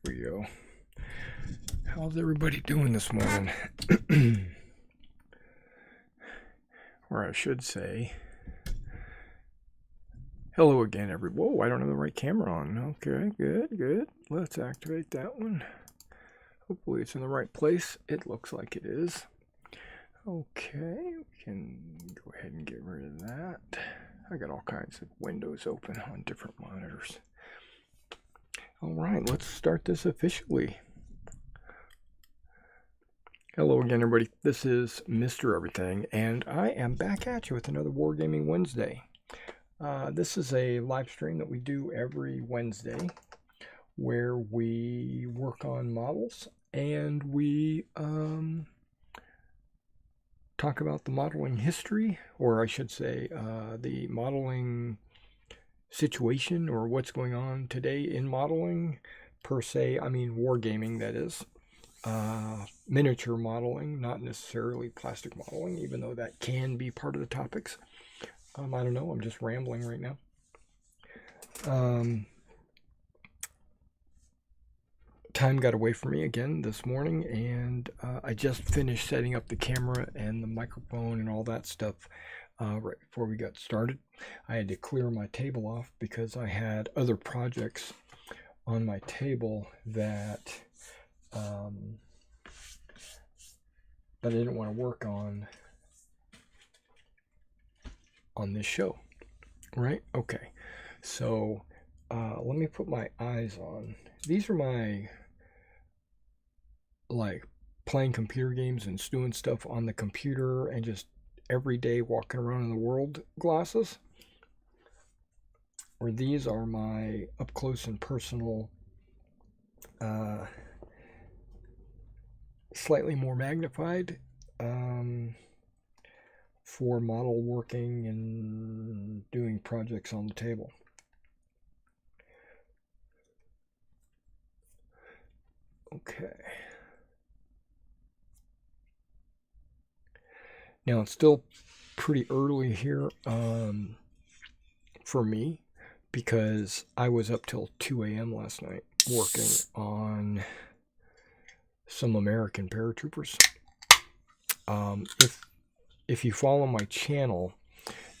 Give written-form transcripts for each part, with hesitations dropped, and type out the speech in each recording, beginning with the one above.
we go. How's everybody doing this morning? Or I should say, hello again, everyone. Whoa, I don't have the right camera on. Okay, good. Let's activate that one. Hopefully it's in the right place. It looks like it is. Okay, we can go ahead and get rid of that. I got all kinds of windows open on different monitors. All right, let's start this officially. Hello again, everybody. This is Mr. Everything, and I am back at you with another Wargaming Wednesday. This is a live stream that we do every Wednesday where we work on models and we talk about the modeling history, or I should say the modeling situation, or what's going on today in modeling per se. I mean wargaming, that is. Miniature modeling, not necessarily plastic modeling, even though that can be part of the topics. I don't know, I'm just rambling right now. Time got away from me again this morning, and I just finished setting up the camera and the microphone and all that stuff right before we got started. I had to clear my table off because I had other projects on my table that I didn't want to work on this show, right? Okay, so let me put my eyes on. These are my, like, playing computer games and doing stuff on the computer and just everyday walking around in the world glasses. Or these are my up close and personal, slightly more magnified, for model working and doing projects on the table. Okay. Now it's still pretty early here for me, because I was up till 2 a.m. last night working on some American paratroopers. If you follow my channel,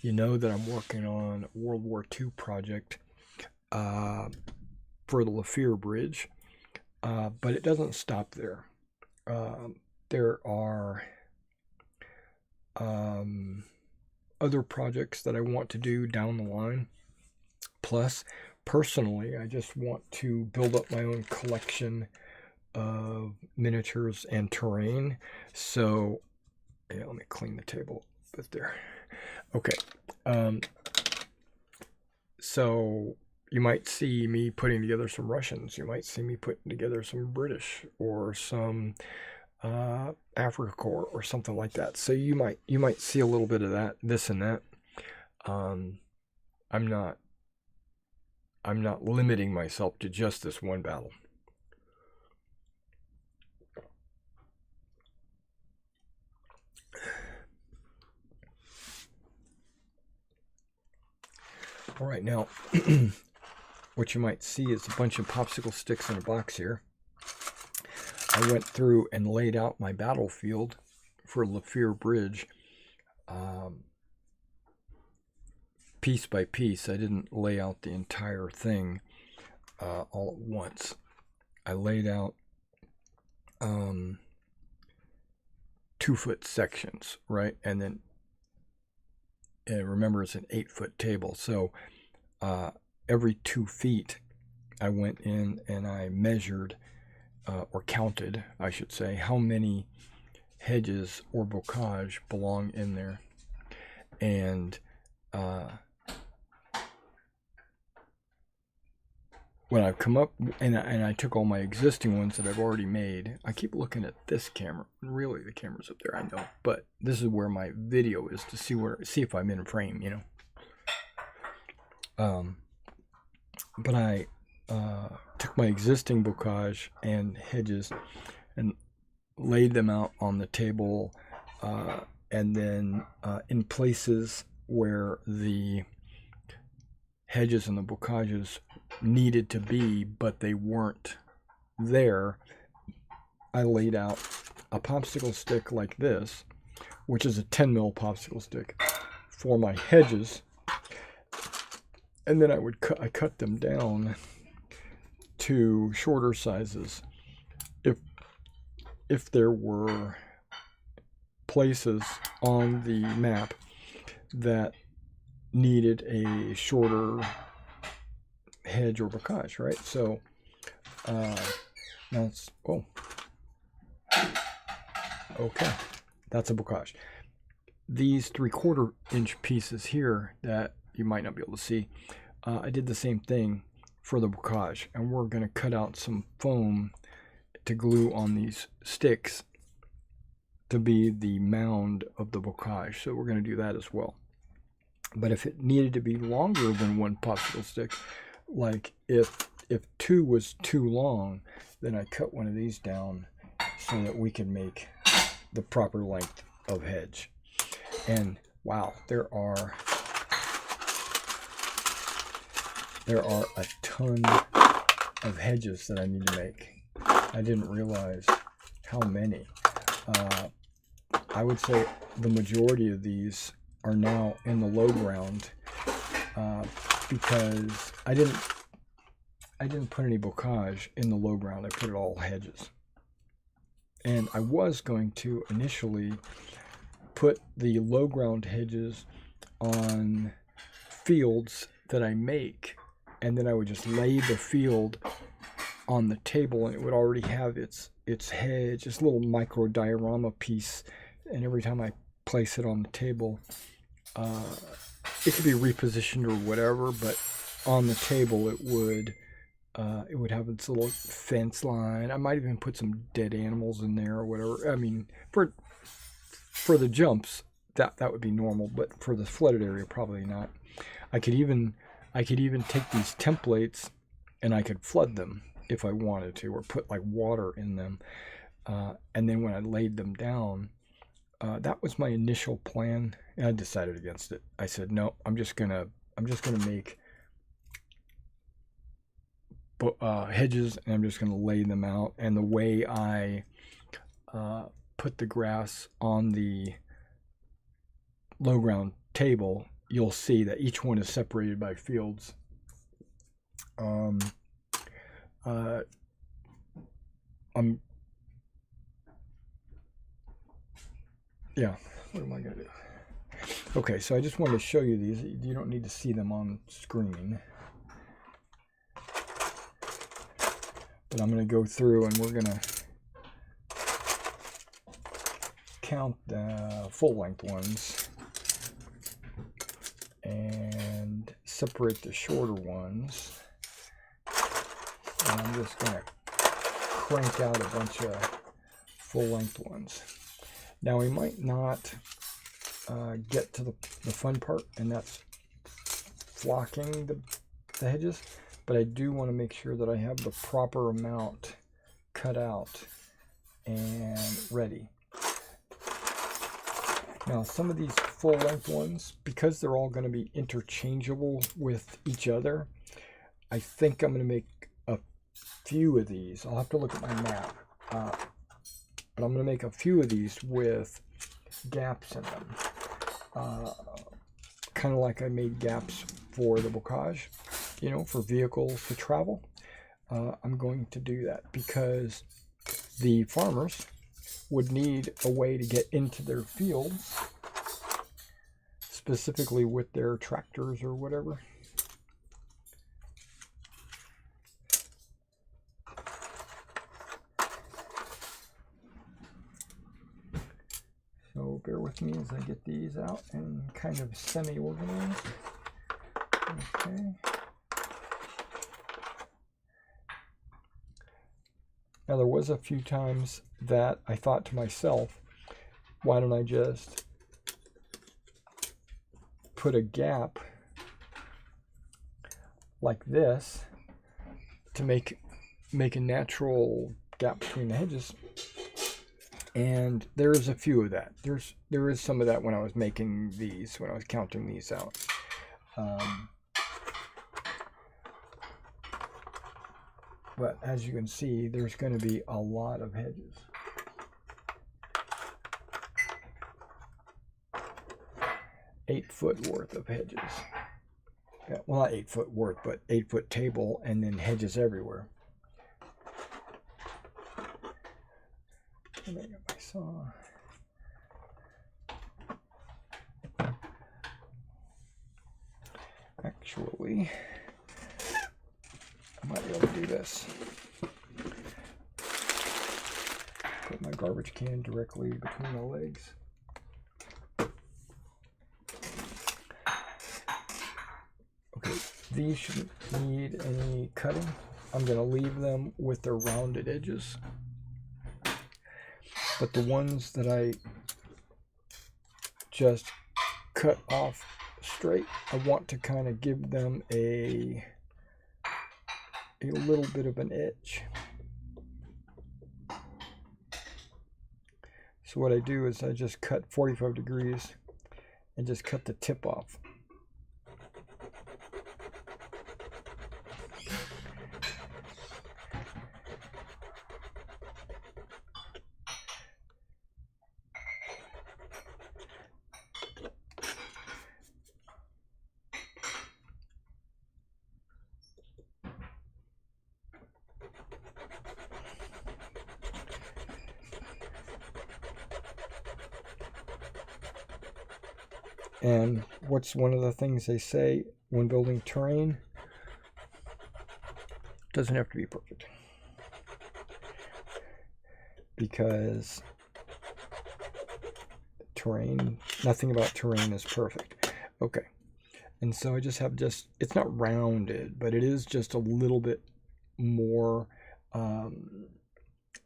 you know that I'm working on a World War II project for the Lafayette Bridge, but it doesn't stop there. There are other projects that I want to do down the line. Plus, personally, I just want to build up my own collection of miniatures and terrain. So, yeah, let me clean the table a bit there. Okay. So you might see me putting together some Russians. You might see me putting together some British or some Africa Corps or something like that. So you might see a little bit of that, this and that. I'm not limiting myself to just this one battle. All right, now what you might see is a bunch of popsicle sticks in a box here. I went through and laid out my battlefield for Lafayette Bridge piece by piece. I didn't lay out the entire thing all at once. I laid out 2-foot sections, right? And then, and remember, it's an 8-foot table. So every 2 feet, I went in and I measured, or counted, I should say, how many hedges or bocage belong in there. And when I've come up, and I took all my existing ones that I've already made. I keep looking at this camera. Really, the camera's up there, I know. But this is where my video is, to see if I'm in frame, you know. But I took my existing bocage and hedges and laid them out on the table, and then in places where the hedges and the bocages needed to be, but they weren't there, I laid out a popsicle stick like this, which is a 10 mil popsicle stick, for my hedges. And then I cut them down to shorter sizes. If there were places on the map that needed a shorter hedge or bocage, right? So now it's, oh, okay, that's a bocage. These 3/4 inch pieces here that you might not be able to see, I did the same thing for the bocage, and we're going to cut out some foam to glue on these sticks to be the mound of the bocage. So we're going to do that as well. But if it needed to be longer than one popsicle stick, like if 2 was too long, then I cut one of these down so that we can make the proper length of hedge. And wow, there are a ton of hedges that I need to make. I didn't realize how many. I would say the majority of these are now in the low ground because I didn't put any bocage in the low ground. I put it all hedges. And I was going to initially put the low ground hedges on fields that I make, and then I would just lay the field on the table, and it would already have its hedge, this little micro diorama piece, and every time I place it on the table, it could be repositioned or whatever, but on the table it would have its little fence line. I might even put some dead animals in there or whatever. I mean, for the jumps, that would be normal, but for the flooded area, probably not. I could even take these templates and I could flood them if I wanted to, or put like water in them. And then when I laid them down, that was my initial plan, and I decided against it. I said, no, I'm just gonna make hedges, and I'm just gonna lay them out. And the way I put the grass on the low ground table, you'll see that each one is separated by fields. Yeah, what am I gonna do? Okay, so I just wanted to show you these. You don't need to see them on screen, but I'm gonna go through and we're gonna count the full-length ones and separate the shorter ones. And I'm just going to crank out a bunch of full-length ones. Now, we might not get to the fun part, and that's flocking the hedges, but I do want to make sure that I have the proper amount cut out and ready. Now, some of these full-length ones, because they're all going to be interchangeable with each other, I think I'm going to make a few of these. I'll have to look at my map. But I'm going to make a few of these with gaps in them. Kind of like I made gaps for the bocage, you know, for vehicles to travel. I'm going to do that because the farmers would need a way to get into their fields, specifically with their tractors or whatever. So bear with me as I get these out and kind of semi-organized. Okay. Now, there was a few times that I thought to myself, why don't I just put a gap like this to make a natural gap between the hedges? And there is a few of that. There is some of that when I was making these, when I was counting these out. But as you can see, there's going to be a lot of hedges. $8 worth of hedges. Yeah, well, not 8 worth, but 8 table, and then hedges everywhere. And I got my saw. Actually, I might be able to do this. Put my garbage can directly between the legs. Okay, these shouldn't need any cutting. I'm going to leave them with their rounded edges. But the ones that I just cut off straight, I want to kind of give them a little bit of an edge. So what I do is I just cut 45 degrees and just cut the tip off. And what's one of the things they say when building terrain? Doesn't have to be perfect. Because terrain, nothing about terrain is perfect. Okay. And so I just have it's not rounded, but it is just a little bit more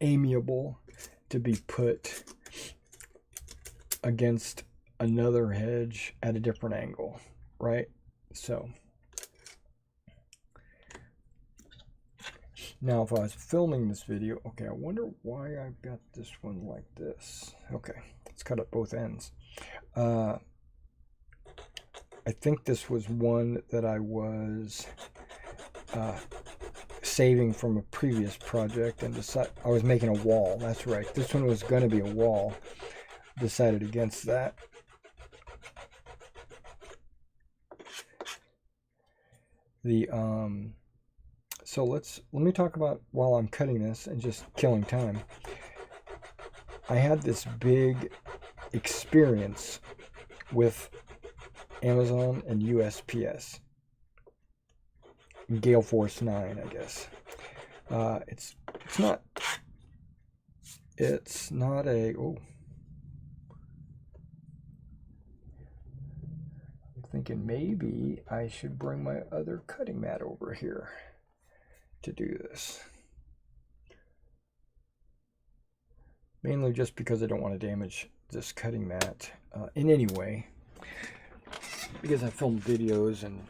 amiable to be put against another hedge at a different angle, right? So now if I was filming this video, okay, I wonder why I've got this one like this. Okay, let's cut up both ends. I think this was one that I was saving from a previous project and decided I was making a wall. That's right, this one was going to be a wall. Decided against that. So let me talk about, while I'm cutting this and just killing time, I had this big experience with Amazon and USPS. Gale Force 9, I guess. It's not a, oh. Thinking maybe I should bring my other cutting mat over here to do this. Mainly just because I don't want to damage this cutting mat in any way. Because I filmed videos and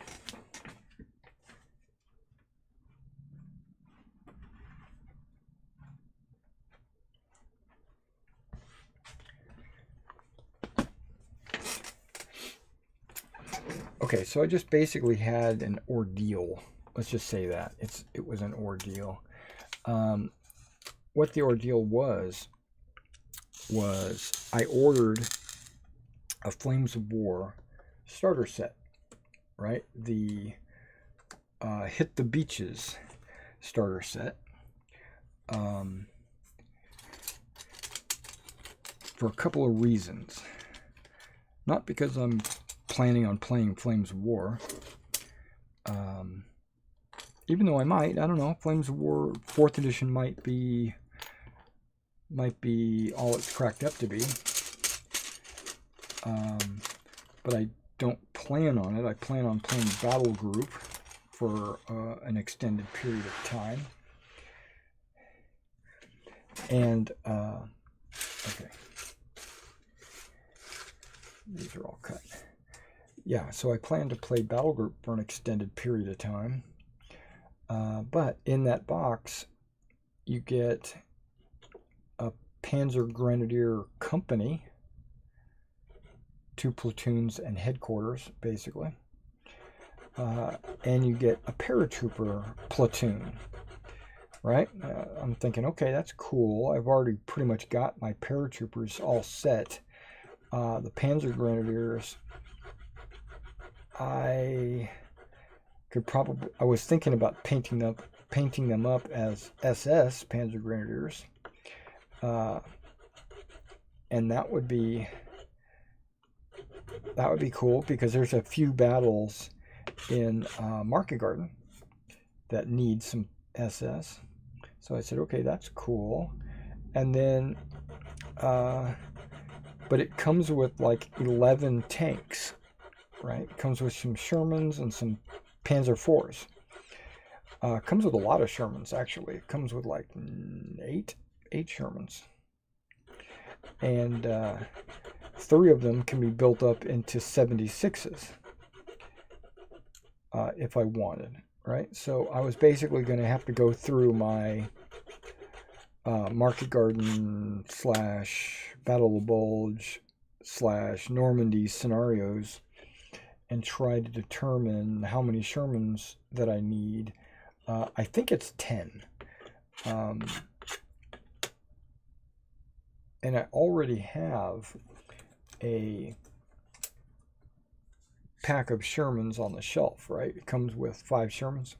okay, so I just basically had an ordeal. Let's just say that. It was an ordeal. What the ordeal was I ordered a Flames of War starter set, right? The Hit the Beaches starter set. For a couple of reasons. Not because I'm planning on playing Flames of War, even though I might, I don't know, Flames of War 4th edition might be all it's cracked up to be, but I don't plan on it. I plan on playing Battle Group for an extended period of time, and okay, these are all cut. Yeah, so I plan to play Battle Group for an extended period of time. But in that box, you get a Panzer Grenadier Company, 2 platoons and headquarters, basically. And you get a Paratrooper platoon. right? I'm thinking, okay, that's cool. I've already pretty much got my paratroopers all set. The Panzer Grenadiers, I was thinking about painting them up as SS Panzer Grenadiers, and that would be cool because there's a few battles in Market Garden that need some SS. So I said, okay, that's cool. And then, but it comes with like 11 tanks, right? It comes with some Shermans and some Panzer IVs. It comes with a lot of Shermans, actually. It comes with like eight Shermans. And 3 of them can be built up into 76s if I wanted, right? So I was basically going to have to go through my Market Garden / Battle of the Bulge / Normandy scenarios and try to determine how many Shermans that I need. I think it's 10. And I already have a pack of Shermans on the shelf, right? It comes with 5 Shermans.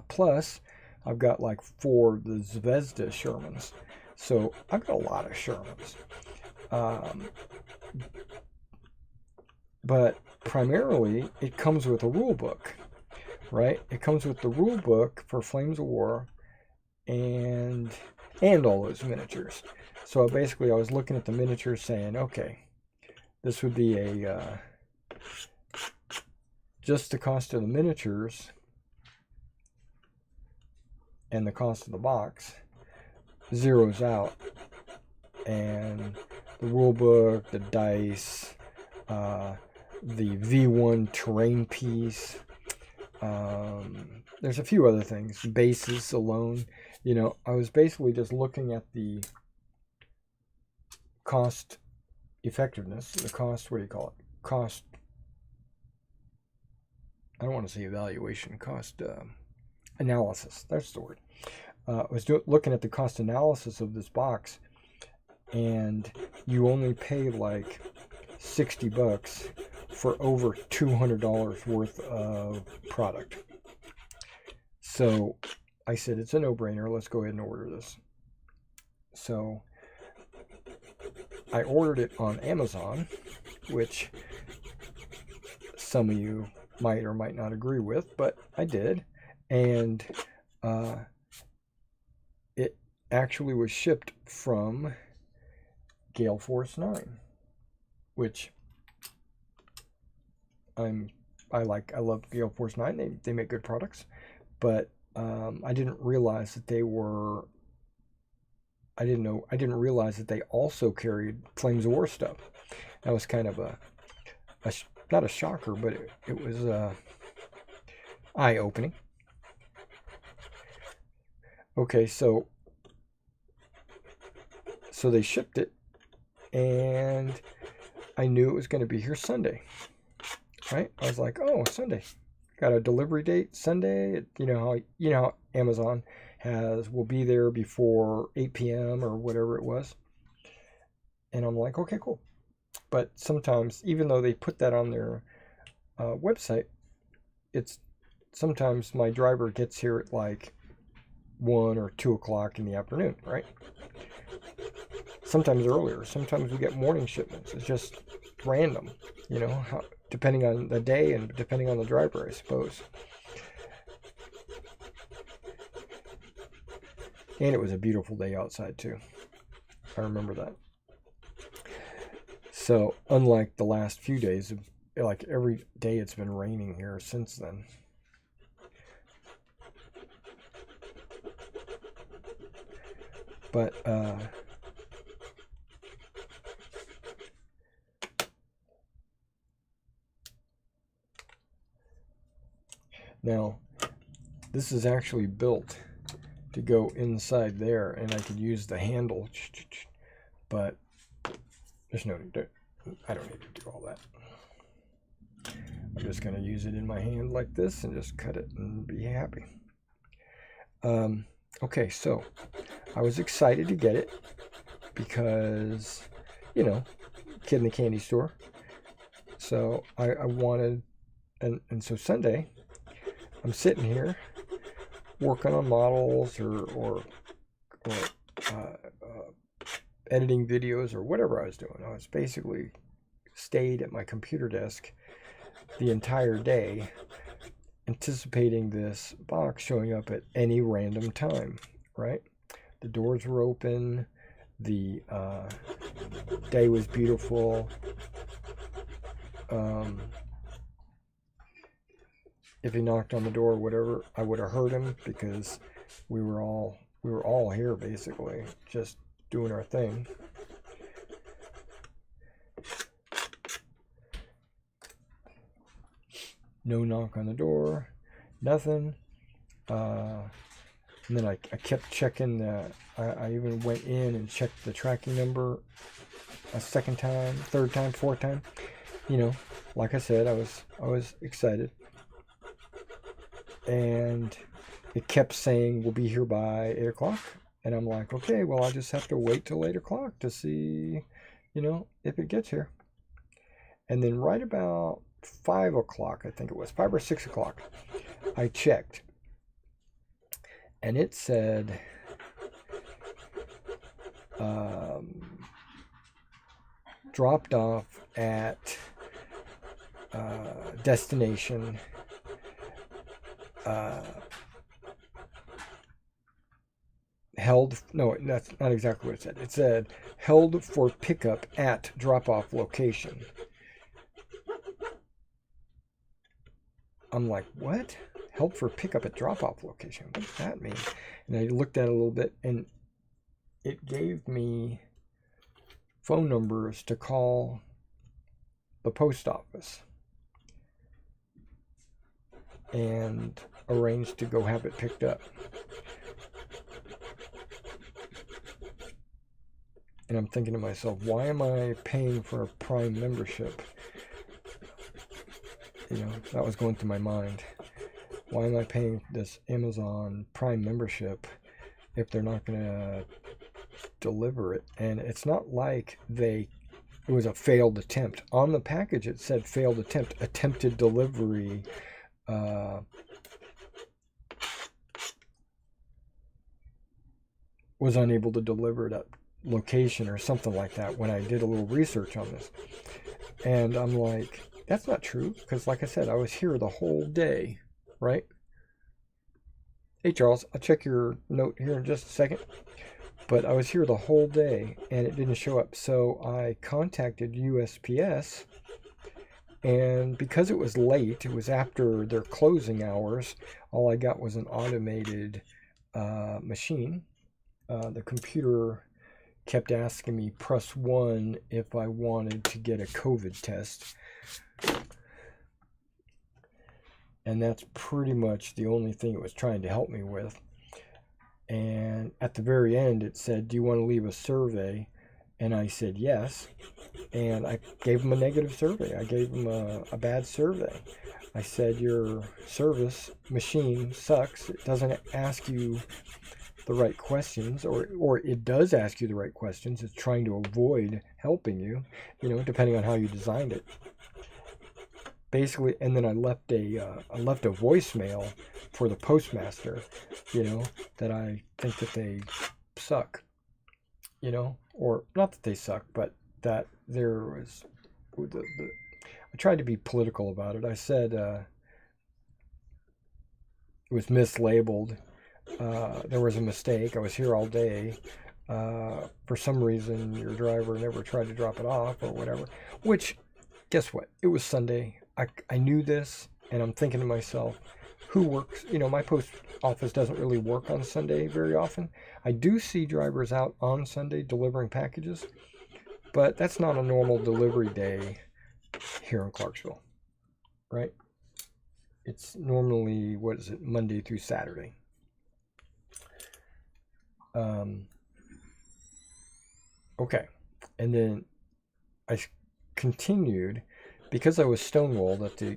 Plus, I've got like 4 of the Zvezda Shermans. So I've got a lot of Shermans. But primarily, it comes with a rule book, right? It comes with the rule book for Flames of War and all those miniatures. So basically, I was looking at the miniatures saying, okay, this would be a just the cost of the miniatures and the cost of the box zeroes out, and the rule book, the dice, the V1 terrain piece, there's a few other things, bases alone. You know, I was basically just looking at the cost effectiveness, the cost, what do you call it? Cost, I don't want to say evaluation, cost analysis. That's the word. I was looking at the cost analysis of this box, and you only pay like $60 for over $200 worth of product. So I said, it's a no-brainer. Let's go ahead and order this. So I ordered it on Amazon, which some of you might or might not agree with, but I did. And it actually was shipped from Gale Force 9, which I love Gale Force 9. They make good products, but I didn't realize that they were. I didn't realize that they also carried Flames of War stuff. That was kind of not a shocker, but it was eye-opening. Okay, so they shipped it, and I knew it was going to be here Sunday, right? I was like, oh, Sunday, got a delivery date Sunday. You know how Amazon will be there before 8 p.m. or whatever it was, and I'm like, okay, cool. But sometimes, even though they put that on their website, sometimes my driver gets here at like 1 or 2 o'clock in the afternoon, right? Sometimes earlier. Sometimes we get morning shipments. It's just random, you know, depending on the day and depending on the driver, I suppose. And it was a beautiful day outside too. I remember that. So unlike the last few days, like every day it's been raining here since then. But now this is actually built to go inside there, and I could use the handle, but there's no need to, I don't need to do all that. I'm just going to use it in my hand like this and just cut it and be happy. Okay, so I was excited to get it because, you know, kid in the candy store. So I wanted, and so Sunday, I'm sitting here working on models or editing videos or whatever I was doing. I was basically stayed at my computer desk the entire day, anticipating this box showing up at any random time, right? The doors were open, the day was beautiful. If he knocked on the door or whatever, I would have heard him because we were all here basically, just doing our thing. No knock on the door, nothing. And then I kept checking I even went in and checked the tracking number a second time, third time, fourth time. You know, like I said, I was excited. And it kept saying we'll be here by 8 o'clock. And I'm like, okay, well, I'll just have to wait till 8 o'clock to see, you know, if it gets here. And then right about 5 o'clock, I think it was 5 or 6 o'clock, I checked. And it said, dropped off at destination held, no, that's not exactly what it said. It said held for pickup at drop-off location. I'm like, what? Held for pickup at drop-off location? What does that mean? And I looked at it a little bit, and it gave me phone numbers to call the post office and arrange to go have it picked up. And I'm thinking to myself, why am I paying for a Prime membership? You know, that was going through my mind. Why am I paying this Amazon Prime membership if they're not going to deliver it? And it's not like it was a failed attempt. On the package, it said failed attempt, attempted delivery. Was unable to deliver that location or something like that when I did a little research on this. And I'm like, that's not true, because like I said, I was here the whole day, right? Hey Charles, I'll check your note here in just a second. But I was here the whole day and it didn't show up. So I contacted USPS, and because it was late, it was after their closing hours, all I got was an automated machine. The computer kept asking me press 1 if I wanted to get a COVID test. And that's pretty much the only thing it was trying to help me with. And at the very end, it said, do you want to leave a survey? And I said yes. And I gave them a negative survey. I gave them a bad survey. I said, your service machine sucks. It doesn't ask you the right questions, or it does ask you the right questions. It's trying to avoid helping you, you know, depending on how you designed it. Basically, and then I left a voicemail for the postmaster, you know, that I think that they suck, you know, or not that they suck, but that there was I tried to be political about it. I said it was mislabeled. There was a mistake. I was here all day. For some reason, your driver never tried to drop it off or whatever. Which, guess what? It was Sunday. I knew this, and I'm thinking to myself, who works? You know, my post office doesn't really work on Sunday very often. I do see drivers out on Sunday delivering packages, but that's not a normal delivery day here in Clarksville, right? It's normally, what is it, Monday through Saturday. Okay, and then I continued because I was stonewalled at the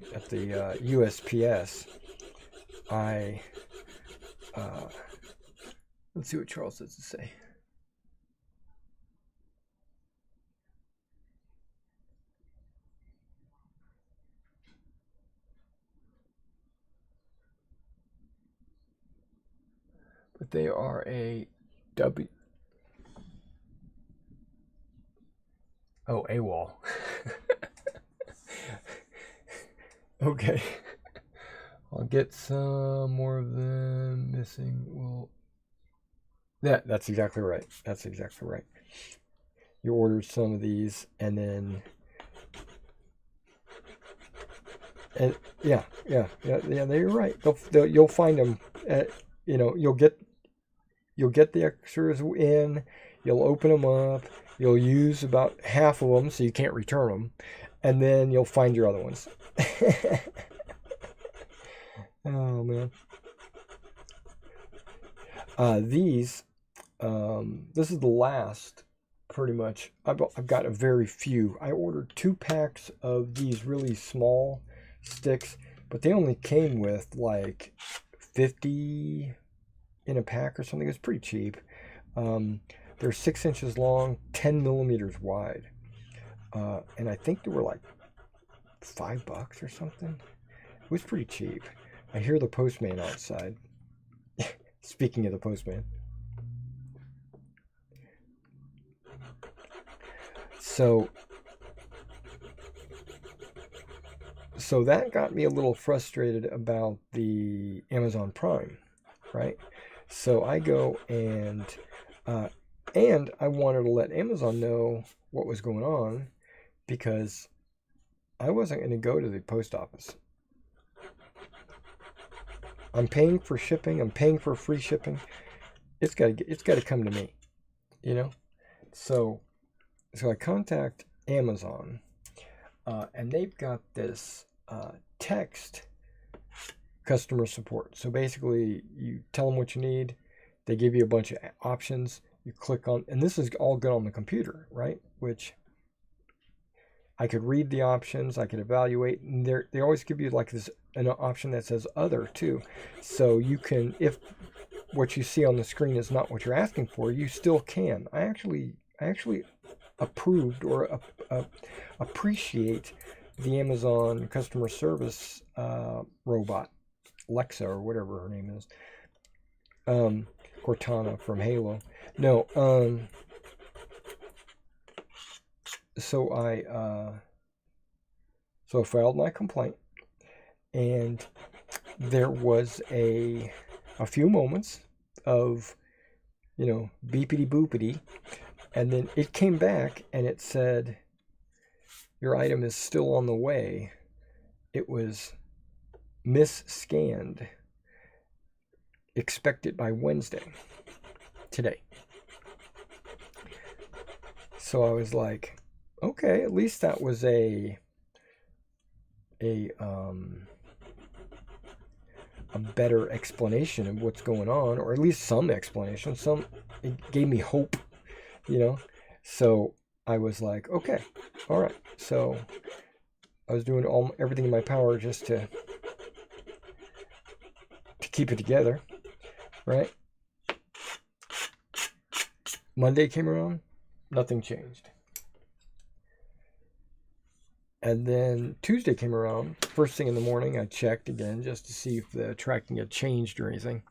USPS. I Let's see what Charles has to say. But they are a W. Oh, AWOL. Okay. I'll get some more of them missing. Well, that's exactly right. That's exactly right. You ordered some of these, and then, and yeah, you're right. You'll find them. You know, you'll get the extras in. You'll open them up. You'll use about half of them, so you can't return them, and then you'll find your other ones. Oh man. This is the last, pretty much. I've got a very few. I ordered 2 packs of these really small sticks, but they only came with like 50 in a pack or something. It was pretty cheap. They're 6 inches long, 10 millimeters wide, and I think they were like $5 or something. It was pretty cheap. I hear the postman outside. Speaking of the postman. So that got me a little frustrated about the Amazon Prime, right? So I go and I wanted to let Amazon know what was going on, because I wasn't going to go to the post office. I'm paying for shipping. I'm paying for free shipping. It's got to come to me, you know. So I contact Amazon, and they've got this text customer support. So basically, you tell them what you need. They give you a bunch of options. You click on, and this is all good on the computer, right? Which I could read the options, I could evaluate, and they always give you like an option that says other too. So you can, if what you see on the screen is not what you're asking for, you still can. I actually approved or appreciate the Amazon customer service robot, Alexa or whatever her name is, Cortana from Halo. No, so I filed my complaint, and there was a few moments of, you know, beepity boopity, and then it came back and it said, your item is still on the way. It was misscanned. Expect it by Wednesday, today. So I was like, okay, at least that was a better explanation of what's going on, or at least some explanation. It gave me hope, you know. So I was like, okay, all right. So I was doing everything in my power just to keep it together, right? Monday came around, nothing changed. And then Tuesday came around. First thing in the morning, I checked again just to see if the tracking had changed or anything.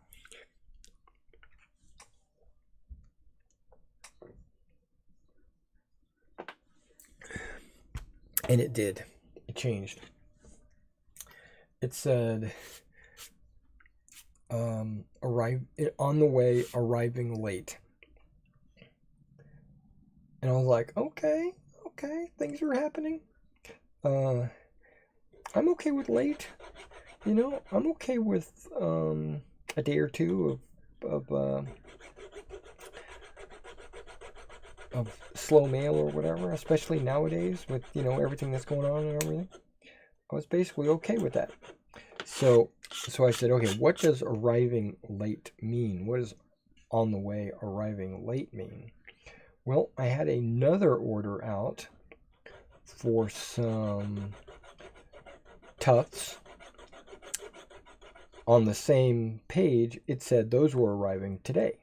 And it did. It changed. It said, on the way, arriving late. And I was like, okay, things are happening. I'm okay with late, you know. I'm okay with a day or two of slow mail or whatever, especially nowadays with, you know, everything that's going on and everything. I was basically okay with that. So I said, okay, what does arriving late mean? What does on the way arriving late mean? Well, I had another order out for some tufts. On the same page, it said those were arriving today.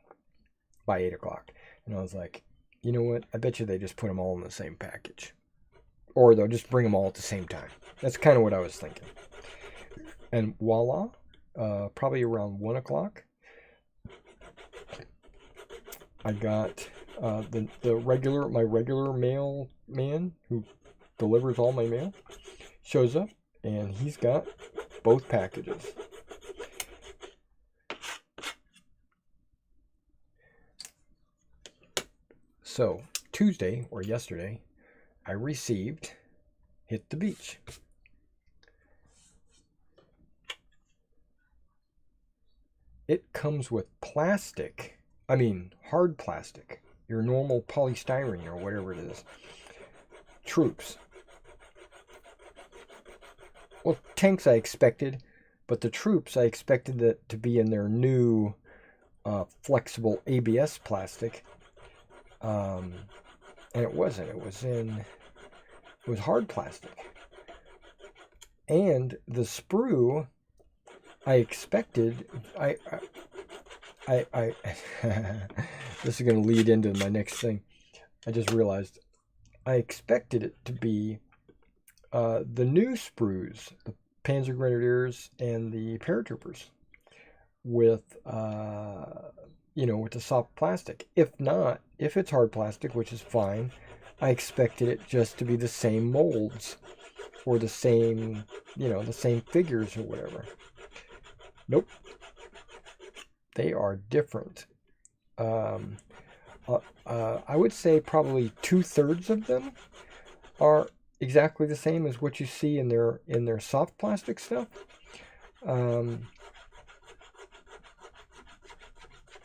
by 8 o'clock. And I was like, you know what? I bet you they just put them all in the same package. Or they'll just bring them all at the same time. That's kind of what I was thinking. And voila, probably around 1 o'clock, I got my regular mailman who delivers all my mail shows up, and he's got both packages. So Tuesday or yesterday, I received Hit the Beach. It comes with plastic. I mean, hard plastic. Your normal polystyrene or whatever it is. Troops. Well, tanks I expected, but the troops I expected that to be in their new flexible ABS plastic. And it wasn't. It was hard plastic. And the sprue I expected, I this is going to lead into my next thing. I just realized I expected it to be the new sprues, the Panzer Grenadiers and the paratroopers, with with the soft plastic. If not, if it's hard plastic, which is fine, I expected it just to be the same molds or the same, the same figures or whatever. Nope. They are different. I would say probably 2/3 of them are exactly the same as what you see in their soft plastic stuff.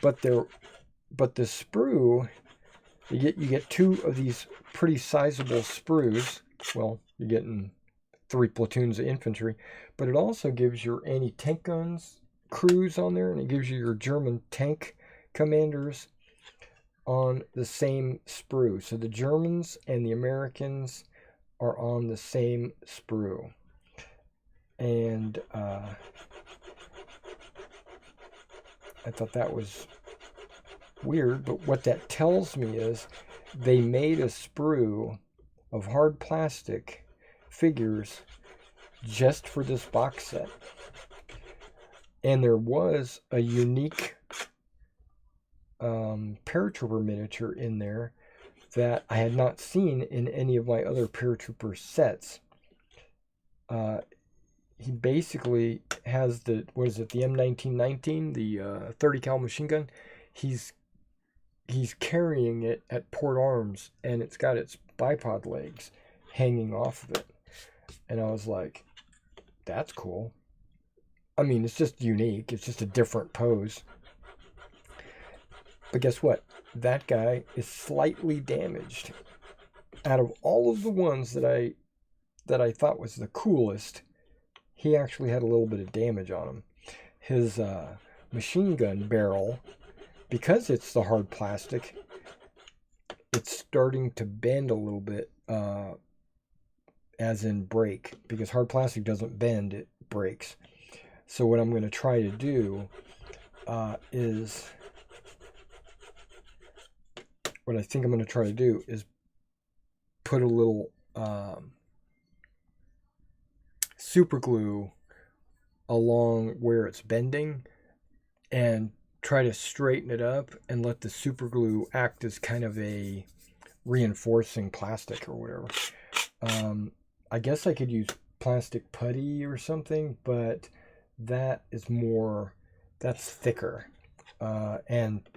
But the sprue, you get 2 of these pretty sizable sprues. Well, you're getting 3 platoons of infantry, but it also gives your anti-tank guns crews on there, and it gives you your German tank commanders on the same sprue. So the Germans and the Americans are on the same sprue. And I thought that was weird, but what that tells me is they made a sprue of hard plastic figures just for this box set. And there was a unique paratrooper miniature in there that I had not seen in any of my other paratrooper sets. He basically has the M1919, the 30 cal machine gun. He's carrying it at port arms, and it's got its bipod legs hanging off of it. And I was like, that's cool. I mean, it's just unique. It's just a different pose. But guess what? That guy is slightly damaged. Out of all of the ones that I thought was the coolest, he actually had a little bit of damage on him. His machine gun barrel, because it's the hard plastic, it's starting to bend a little bit, as in break, because hard plastic doesn't bend, it breaks. So what I'm going to try to do is put a little super glue along where it's bending and try to straighten it up and let the super glue act as kind of a reinforcing plastic or whatever. I guess I could use plastic putty or something, but that's thicker. And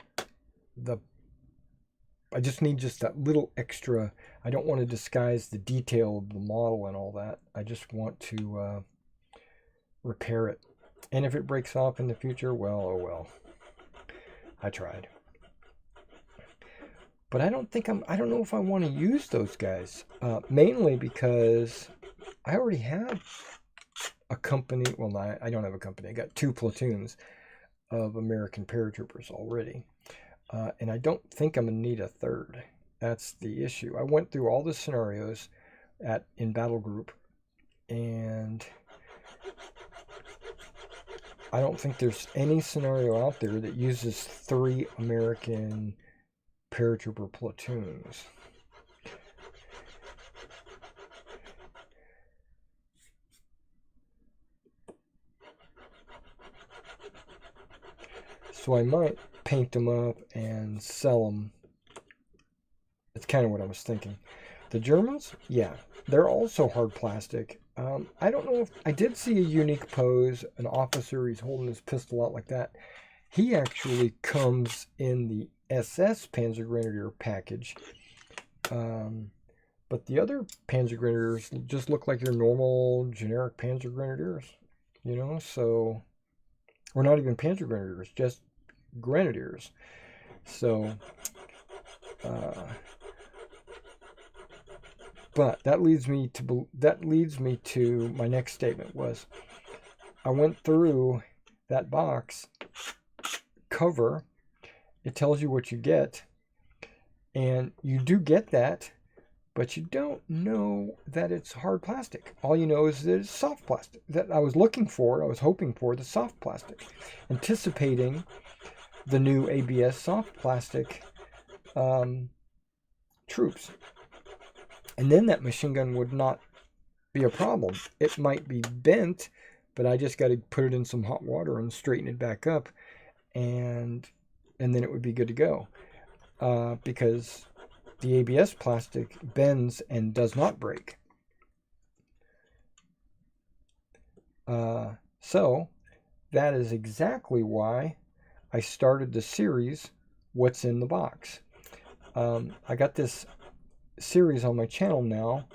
I just need just that little extra. I don't want to disguise the detail of the model and all that. I just want to repair it. And if it breaks off in the future, well, oh well. I tried. But I don't know if I want to use those guys. Mainly because I already have a company. Well, I don't have a company. I got 2 platoons of American paratroopers already. And I don't think I'm going to need a 3rd. That's the issue. I went through all the scenarios in battle group, and I don't think there's any scenario out there that uses 3 American paratrooper platoons. So I might paint them up and sell them. That's kind of what I was thinking. The Germans, yeah, they're also hard plastic. I don't know if I did see a unique pose, an officer, he's holding his pistol out like that. He actually comes in the SS Panzer Grenadier package. But the other Panzer Grenadiers just look like your normal generic Panzer Grenadiers, you know, so, or not even Panzer Grenadiers, just Grenadiers. So, but that leads me to my next statement was, I went through that box cover. It tells you what you get, and you do get that, but you don't know that it's hard plastic. All you know is that it's soft plastic. That I was hoping for the soft plastic, anticipating the new ABS soft plastic troops. And then that machine gun would not be a problem. It might be bent, but I just got to put it in some hot water and straighten it back up, and then it would be good to go. Because the ABS plastic bends and does not break. So that is exactly why I started the series, What's in the Box. I got this series on my channel now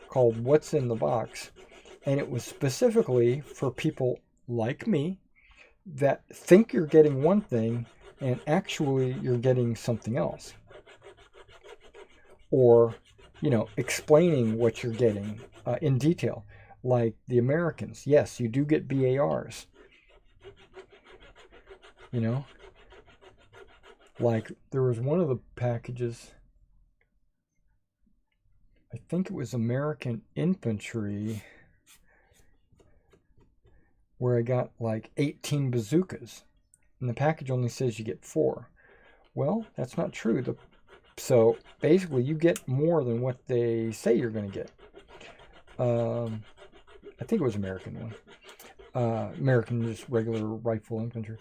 called What's in the Box, and it was specifically for people like me that think you're getting one thing and actually you're getting something else, or, you know, explaining what you're getting in detail. Like the Americans, yes, you do get BARs, you know, like there was one of the packages, I think it was American Infantry, where I got like 18 bazookas, and the package only says you get 4. Well, that's not true. So basically you get more than what they say you're going to get. I think it was American one. American, just regular rifle infantry.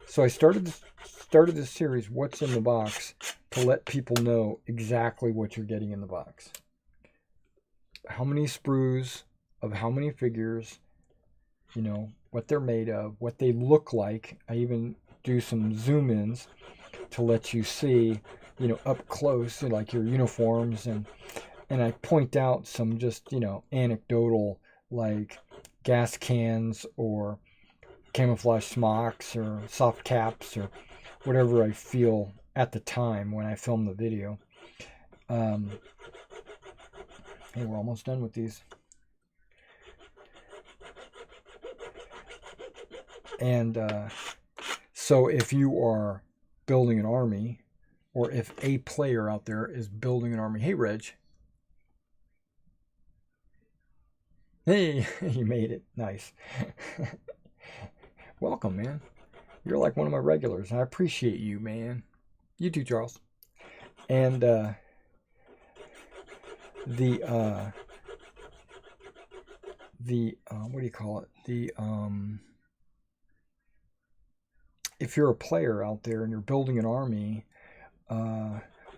So I started this series, What's in the Box, to let people know exactly what you're getting in the box. How many sprues of how many figures, you know, what they're made of, what they look like. I even do some zoom ins to let you see, you know, up close, like your uniforms, and I point out some just, you know, anecdotal, like gas cans or camouflage smocks or soft caps or whatever I feel at the time when I film the video. Hey, we're almost done with these. And so if you are building an army, or if a player out there is building an army, hey Reg, hey, you made it, nice. Welcome, man. You're like one of my regulars. I appreciate you, man. You too, Charles. And what do you call it? If you're a player out there and you're building an army,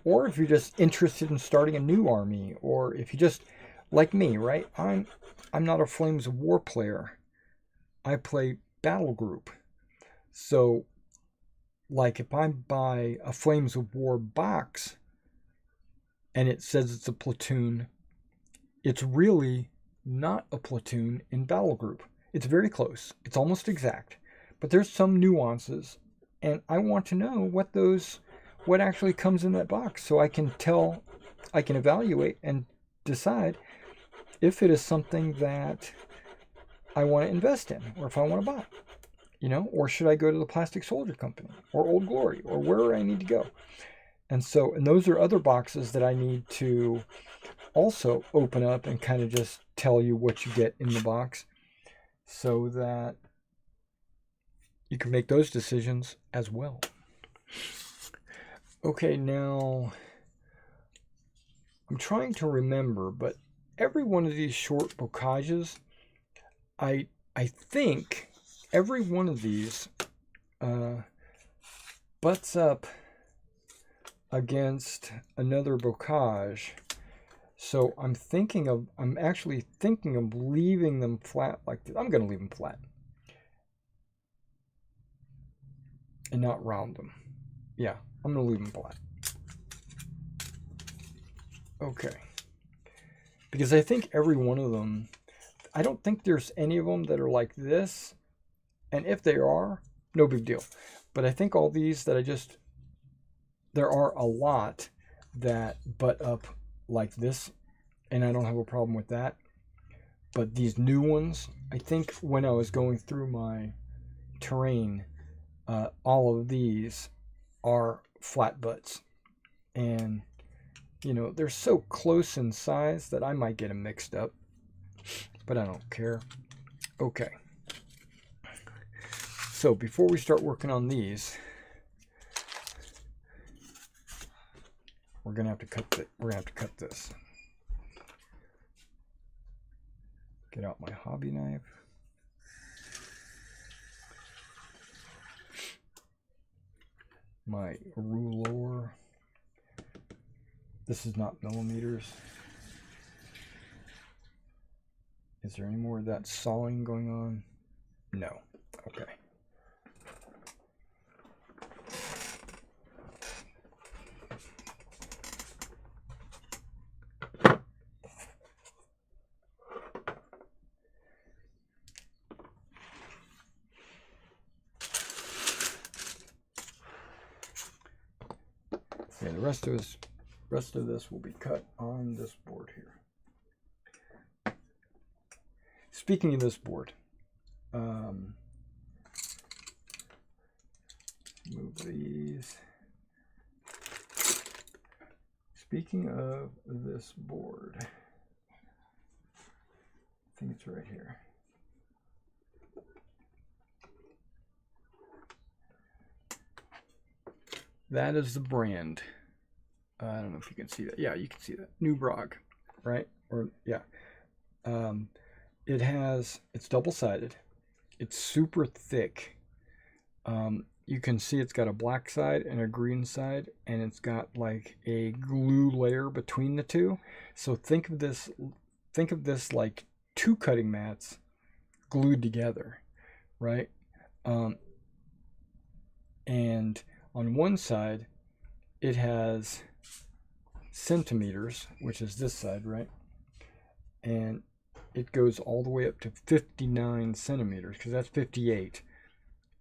or if you're just interested in starting a new army, or if you just, like me, right? I'm not a Flames of War player. I play Battle Group. So, like, if I buy a Flames of War box and it says it's a platoon, it's really not a platoon in Battle Group. It's very close. It's almost exact. But there's some nuances, and I want to know what actually comes in that box, so I can evaluate and decide if it is something that I want to invest in, or if I want to buy, you know, or should I go to the Plastic Soldier Company or Old Glory or wherever I need to go. And those are other boxes that I need to also open up and kind of just tell you what you get in the box, so that you can make those decisions as well. Okay, now I'm trying to remember, but every one of these short bocages, I think every one of these butts up against another bocage. So I'm actually thinking of leaving them flat like this. I'm going to leave them flat and not round them. Yeah, I'm going to leave them flat. Okay. Because I think every one of them, I don't think there's any of them that are like this. And if they are, no big deal. But I think all these that there are a lot that butt up like this, and I don't have a problem with that. But these new ones, I think when I was going through my terrain, all of these are flat butts. And, you know, they're so close in size that I might get them mixed up. But I don't care. Okay. So before we start working on these, we're gonna have to cut this. Get out my hobby knife. My ruler. This is not millimeters. Is there any more of that sawing going on? No. Okay. Yeah, the rest of this will be cut on this board here. Speaking of this board, move these. Speaking of this board, I think it's right here. That is the brand. I don't know if you can see that. Yeah, you can see that. New Brog, right? Or yeah. It's double-sided. It's super thick. You can see it's got a black side and a green side, and it's got like a glue layer between the two. So think of this like two cutting mats glued together, right? And on one side, it has centimeters, which is this side, right? And it goes all the way up to 59 centimeters, because that's 58.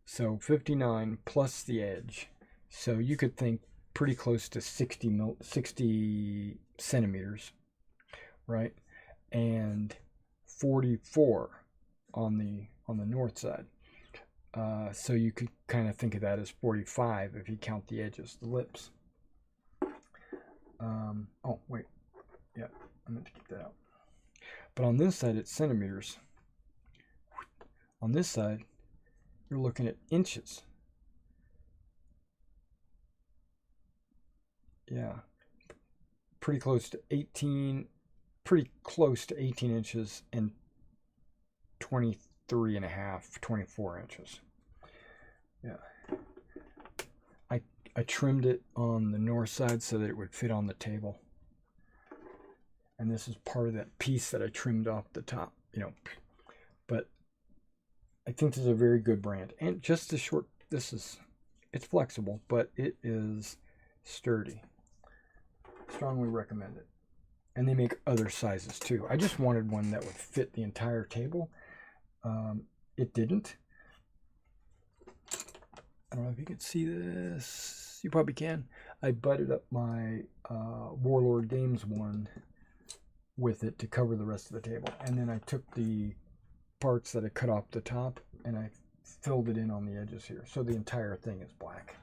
So 59 plus the edge. So you could think pretty close to 60 centimeters, right? And 44 on the north side. So you could kind of think of that as 45 if you count the edges, the lips. Oh, wait. Yeah, I meant to keep that out. But on this side, it's centimeters. On this side, you're looking at inches. Yeah, pretty close to 18 inches and 23 and a half, 24 inches. Yeah. I trimmed it on the north side so that it would fit on the table. And this is part of that piece that I trimmed off the top, you know. But I think this is a very good brand. And just the short, it's flexible, but it is sturdy. Strongly recommend it. And they make other sizes too. I just wanted one that would fit the entire table. It didn't. I don't know if you can see this. You probably can. I butted up my Warlord Games one with it to cover the rest of the table. And then I took the parts that I cut off the top and I filled it in on the edges here. So the entire thing is black.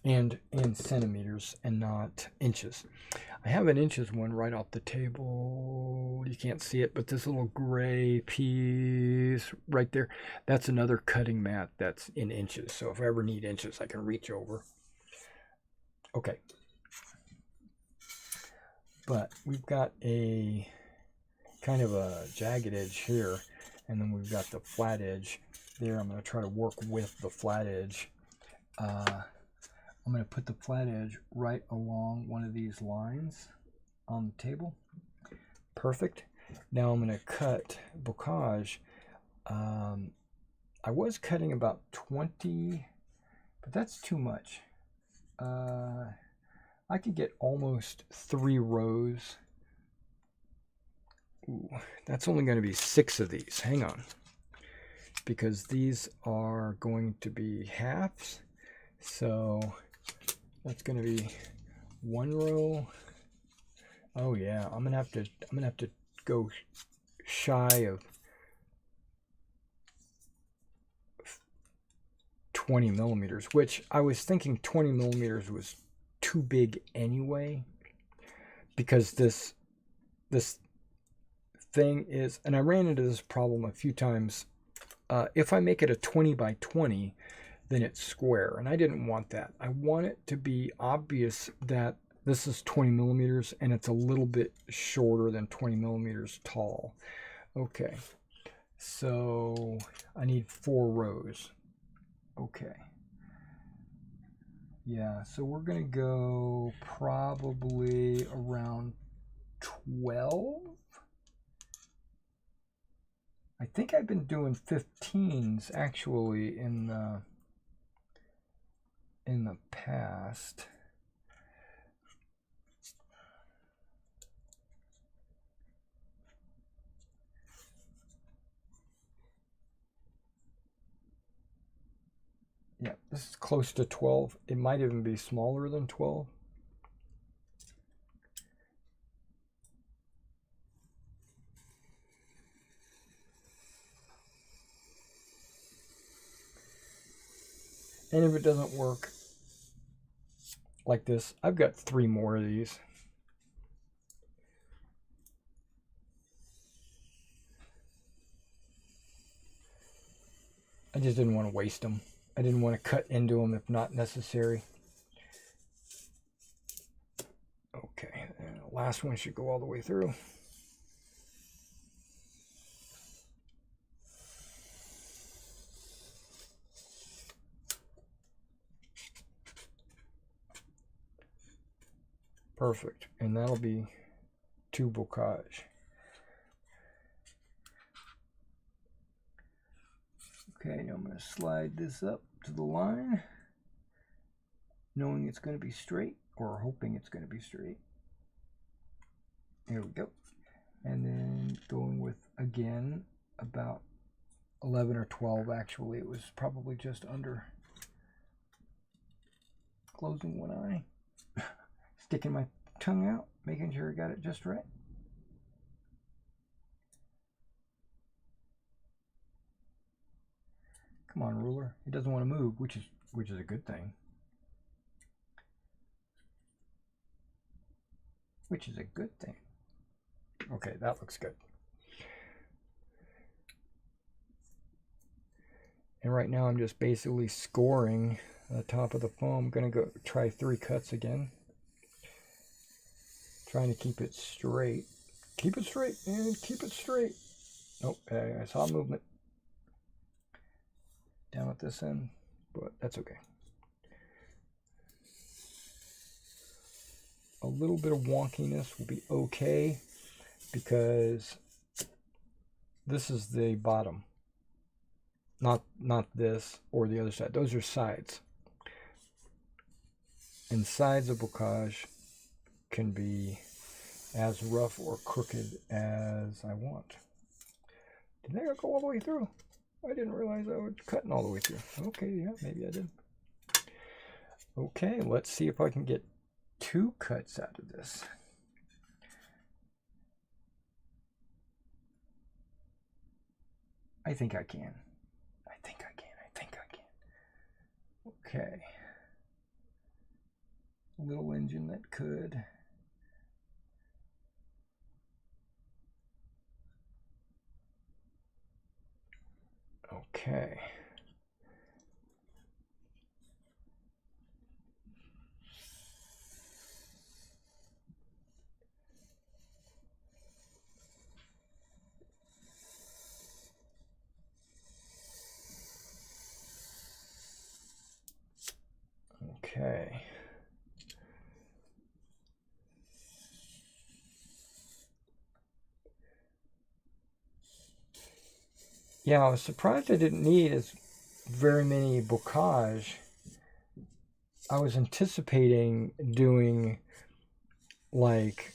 and in centimeters and not inches. I have an inches one right off the table. You can't see it, but this little gray piece right there, that's another cutting mat that's in inches. So if I ever need inches, I can reach over. Okay. But we've got a kind of a jagged edge here, and then we've got the flat edge there. I'm going to try to work with the flat edge. I'm going to put the flat edge right along one of these lines on the table. Perfect. Now I'm going to cut bocage. I was cutting about 20, but that's too much. I could get almost 3 rows. Ooh, that's only going to be 6 of these. Hang on. Because these are going to be halves. So that's going to be 1 row. Oh yeah, I'm gonna have to go shy of 20 millimeters, which I was thinking 20 millimeters was too big anyway, because this thing is, and I ran into this problem a few times. If I make it a 20 by 20, then it's square, and I didn't want that. I want it to be obvious that this is 20 millimeters and it's a little bit shorter than 20 millimeters tall. Okay, so I need 4 rows. Okay. Yeah, so we're gonna go probably around 12. I think I've been doing 15s actually in the past. Yeah, this is close to 12. It might even be smaller than 12. And if it doesn't work like this, I've got 3 more of these. I just didn't want to waste them. I didn't want to cut into them if not necessary. Okay, and the last one should go all the way through. Perfect, and that'll be 2 bocage. Okay, now I'm going to slide this up to the line, knowing it's going to be straight, or hoping it's going to be straight. There we go. And then going with, again, about 11 or 12, actually. It was probably just under. Closing one eye. Sticking my tongue out, making sure I got it just right. Come on, ruler. It doesn't want to move, which is a good thing. Which is a good thing. Okay, that looks good. And right now I'm just basically scoring the top of the foam. I'm going to go try 3 cuts again. Trying to keep it straight. Keep it straight, and keep it straight. Nope, I saw movement down at this end, but that's okay. A little bit of wonkiness will be okay, because this is the bottom, not this or the other side. Those are sides, and sides of bocage can be as rough or crooked as I want. Did I go all the way through? I didn't realize I was cutting all the way through. Okay, yeah, maybe I did. Okay, let's see if I can get 2 cuts out of this. I think I can. I think I can. Okay. little engine that could. Okay. Okay. Yeah, I was surprised I didn't need as very many bocage. I was anticipating doing like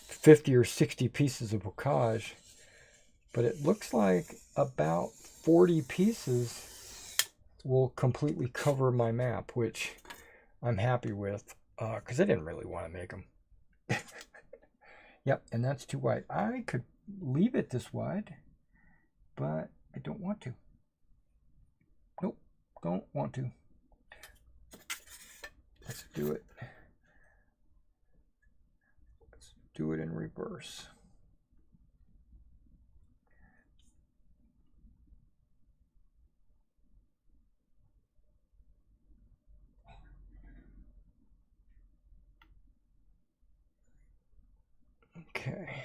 50 or 60 pieces of bocage, but it looks like about 40 pieces will completely cover my map, which I'm happy with, because I didn't really want to make them. Yep, and that's too wide. I could leave it this wide, but I don't want to. Nope, don't want to. Let's do it. Let's do it in reverse. Okay.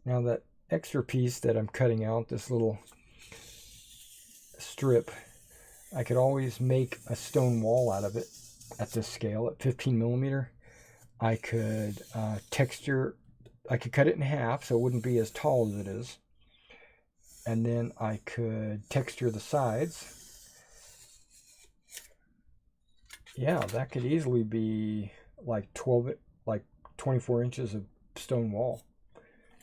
Now that extra piece that I'm cutting out, this little strip, I could always make a stone wall out of it at this scale, at 15 millimeter. I could texture, I could cut it in half so it wouldn't be as tall as it is. And then I could texture the sides. Yeah, that could easily be like 24 inches of stone wall.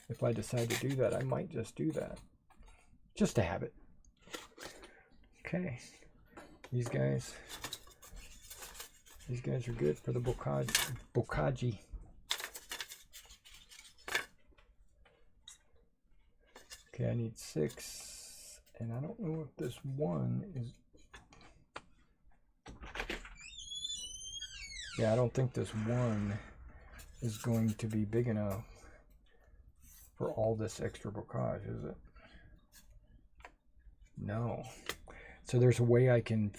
If I decide to do that, I might just do that, just to have it. Okay, these guys are good for the bocage. Okay, I need 6, and I don't know if this one is. Yeah, I don't think this one is going to be big enough for all this extra bocage, is it? No. So there's a way I can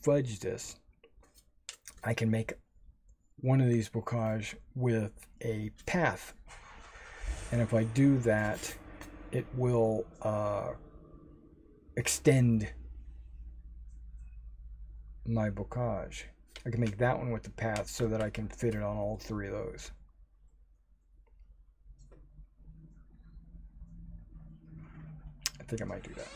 fudge this. I can make one of these bocage with a path. And if I do that, it will extend my bocage. I can make that one with the path so that I can fit it on all 3 of those. I think I might do that.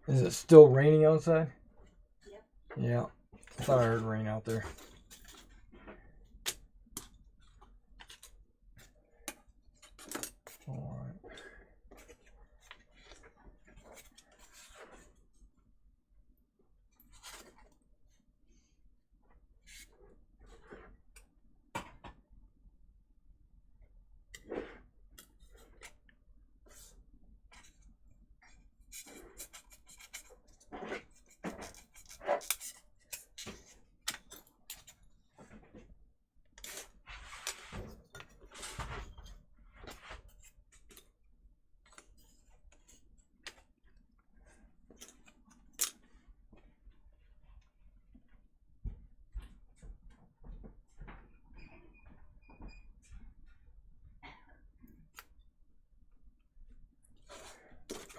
Is it still raining outside? Yep. Yeah. I thought I heard rain out there. All right.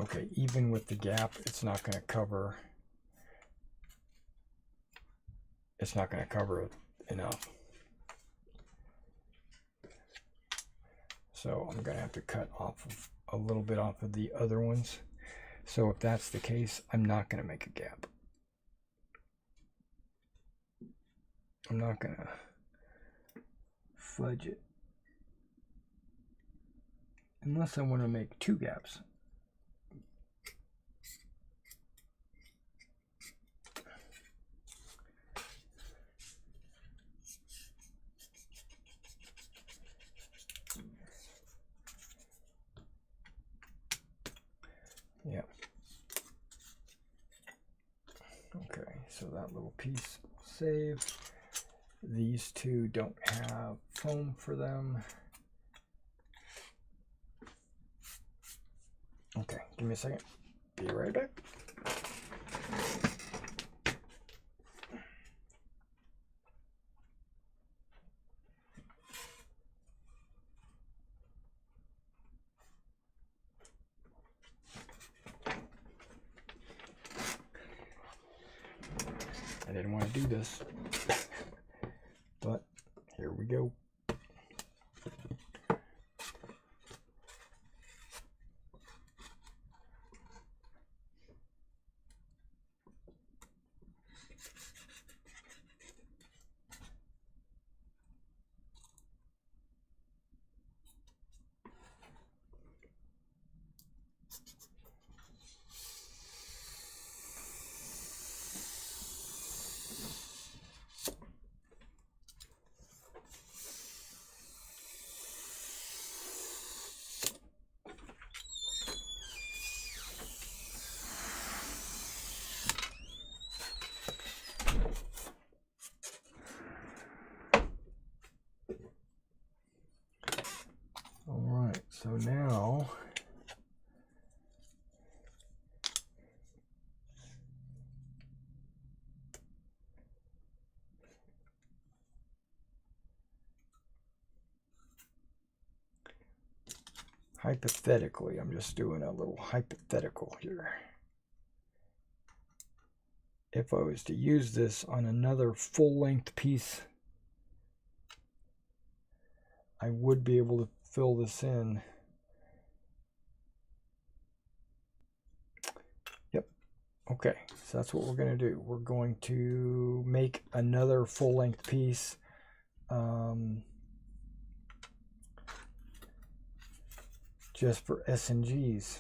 Okay, even with the gap, it's not going to cover. It's not going to cover it enough. So I'm going to have to cut off of a little bit off of the other ones. So if that's the case, I'm not going to make a gap. I'm not going to fudge it. Unless I want to make two gaps. Yeah. Okay, so that little piece saved. These two don't have foam for them. Okay, give me a second. Be right back. I didn't want to do this, but here we go. So now hypothetically, I'm just doing a little hypothetical here. If I was to use this on another full-length piece, I would be able to fill this in. Yep. Okay, so that's what we're going to do. We're going to make another full-length piece. Just for S&Gs.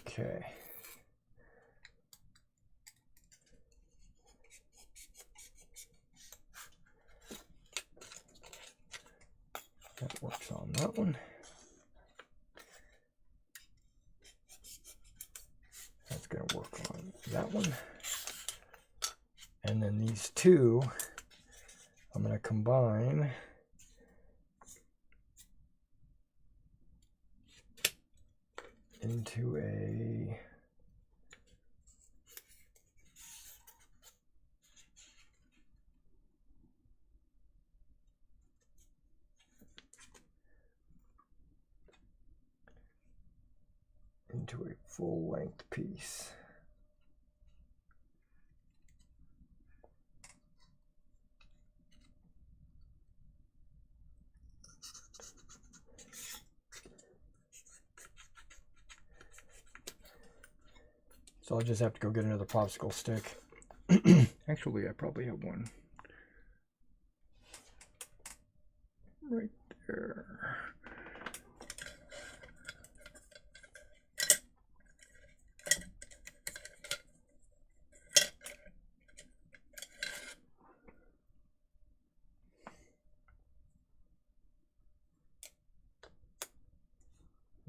Okay. That works on that one. That's going to work on that one. And then these two, I'm going to combine into a into a full-length piece. So I'll just have to go get another popsicle stick. Actually, I probably have one right there.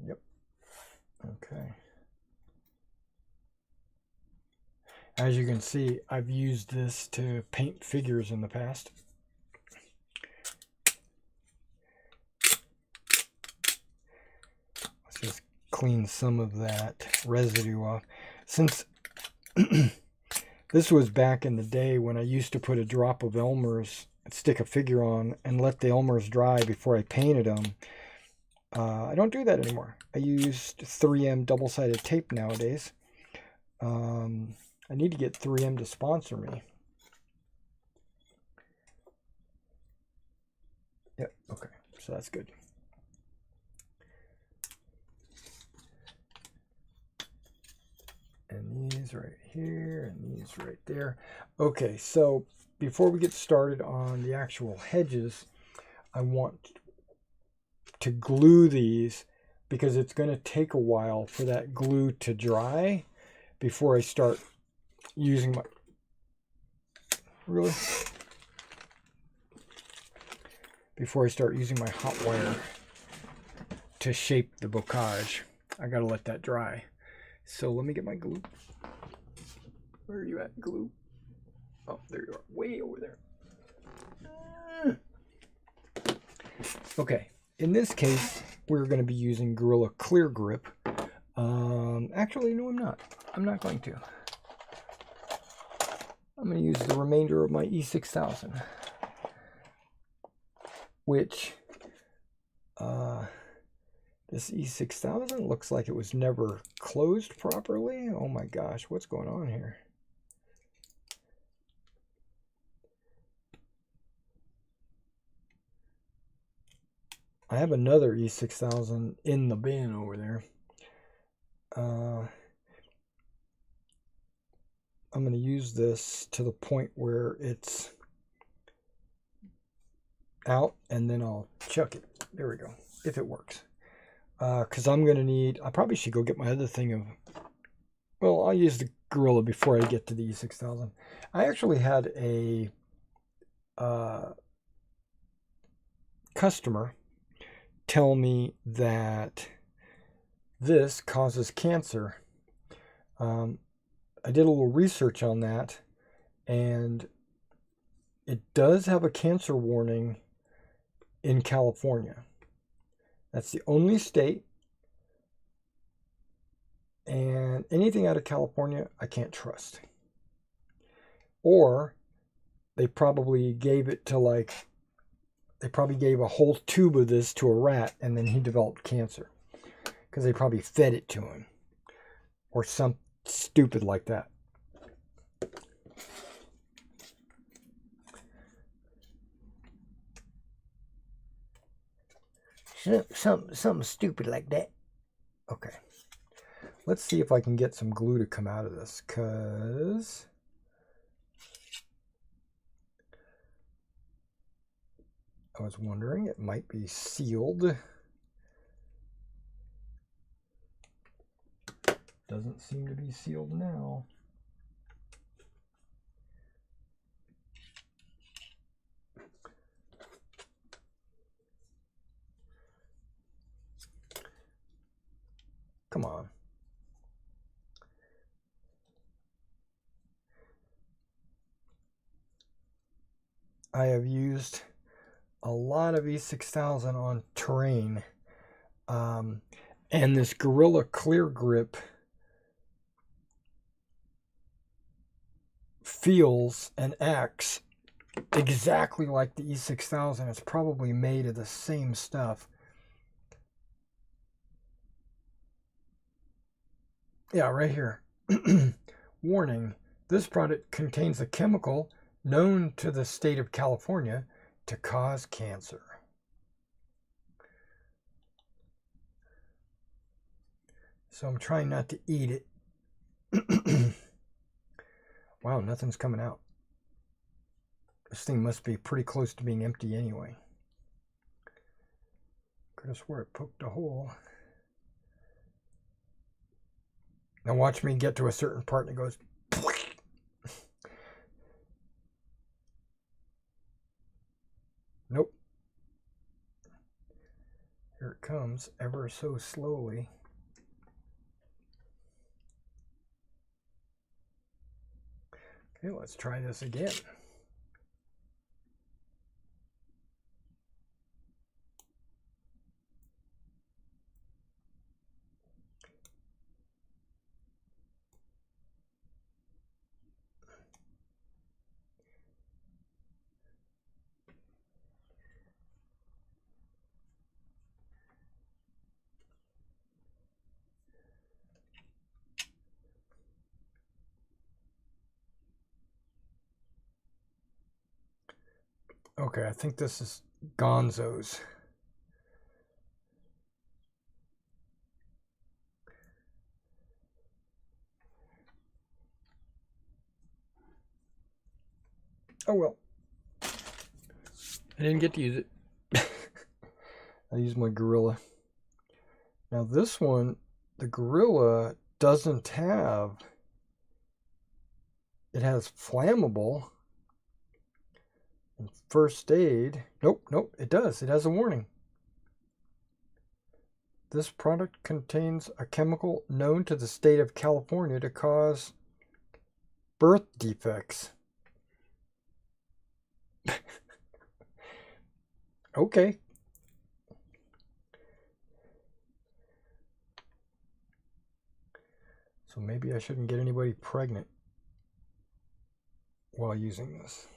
Yep. Okay. As you can see, I've used this to paint figures in the past. Let's just clean some of that residue off. Since this was back in the day when I used to put a drop of Elmer's, stick a figure on, and let the Elmer's dry before I painted them, I don't do that anymore. I use 3M double-sided tape nowadays. I need to get 3M to sponsor me. Yep, okay, so that's good. And these right here, and these right there. Okay, so before we get started on the actual hedges, I want to glue these because it's going to take a while for that glue to dry before I start using my before I start using my hot wire to shape the bocage. I gotta let that dry. So let me get my glue. Where are you at, glue? Oh, there you are, way over there. Okay, in this case, we're going to be using Gorilla Clear Grip. Actually, no, I'm not. I'm not going to. I'm going to use the remainder of my E6000, which this E6000 looks like it was never closed properly. Oh my gosh, what's going on here? I have another E6000 in the bin over there. I'm going to use this to the point where it's out, and then I'll chuck it. There we go, if it works. Because I'm going to need, I probably should go get my other thing of, well, I'll use the Gorilla before I get to the E6000. I actually had a customer tell me that this causes cancer. I did a little research on that, and it does have a cancer warning in California. That's the only state, and anything out of California I can't trust. Or they probably gave it to they probably gave a whole tube of this to a rat and then he developed cancer because they probably fed it to him or something stupid like that. Something stupid like that. Okay. Let's see if I can get some glue to come out of this, because I was wondering, it might be sealed. Doesn't seem to be sealed now. Come on. I have used a lot of E6000 on terrain, and this Gorilla Clear Grip feels and acts exactly like the E6000. It's probably made of the same stuff. Yeah, right here. Warning, this product contains a chemical known to the state of California to cause cancer. So I'm trying not to eat it. Wow, nothing's coming out. This thing must be pretty close to being empty anyway. Could have swore it poked a hole. Now watch me get to a certain part and it goes. Nope. Here it comes ever so slowly. Okay, let's try this again. Okay, I think this is Gonzo's. Oh well. I didn't get to use it. I used my Gorilla. Now this one, the Gorilla doesn't have, it has flammable and first aid. Nope, nope, it does. It has a warning. This product contains a chemical known to the state of California to cause birth defects. Okay. So maybe I shouldn't get anybody pregnant while using this.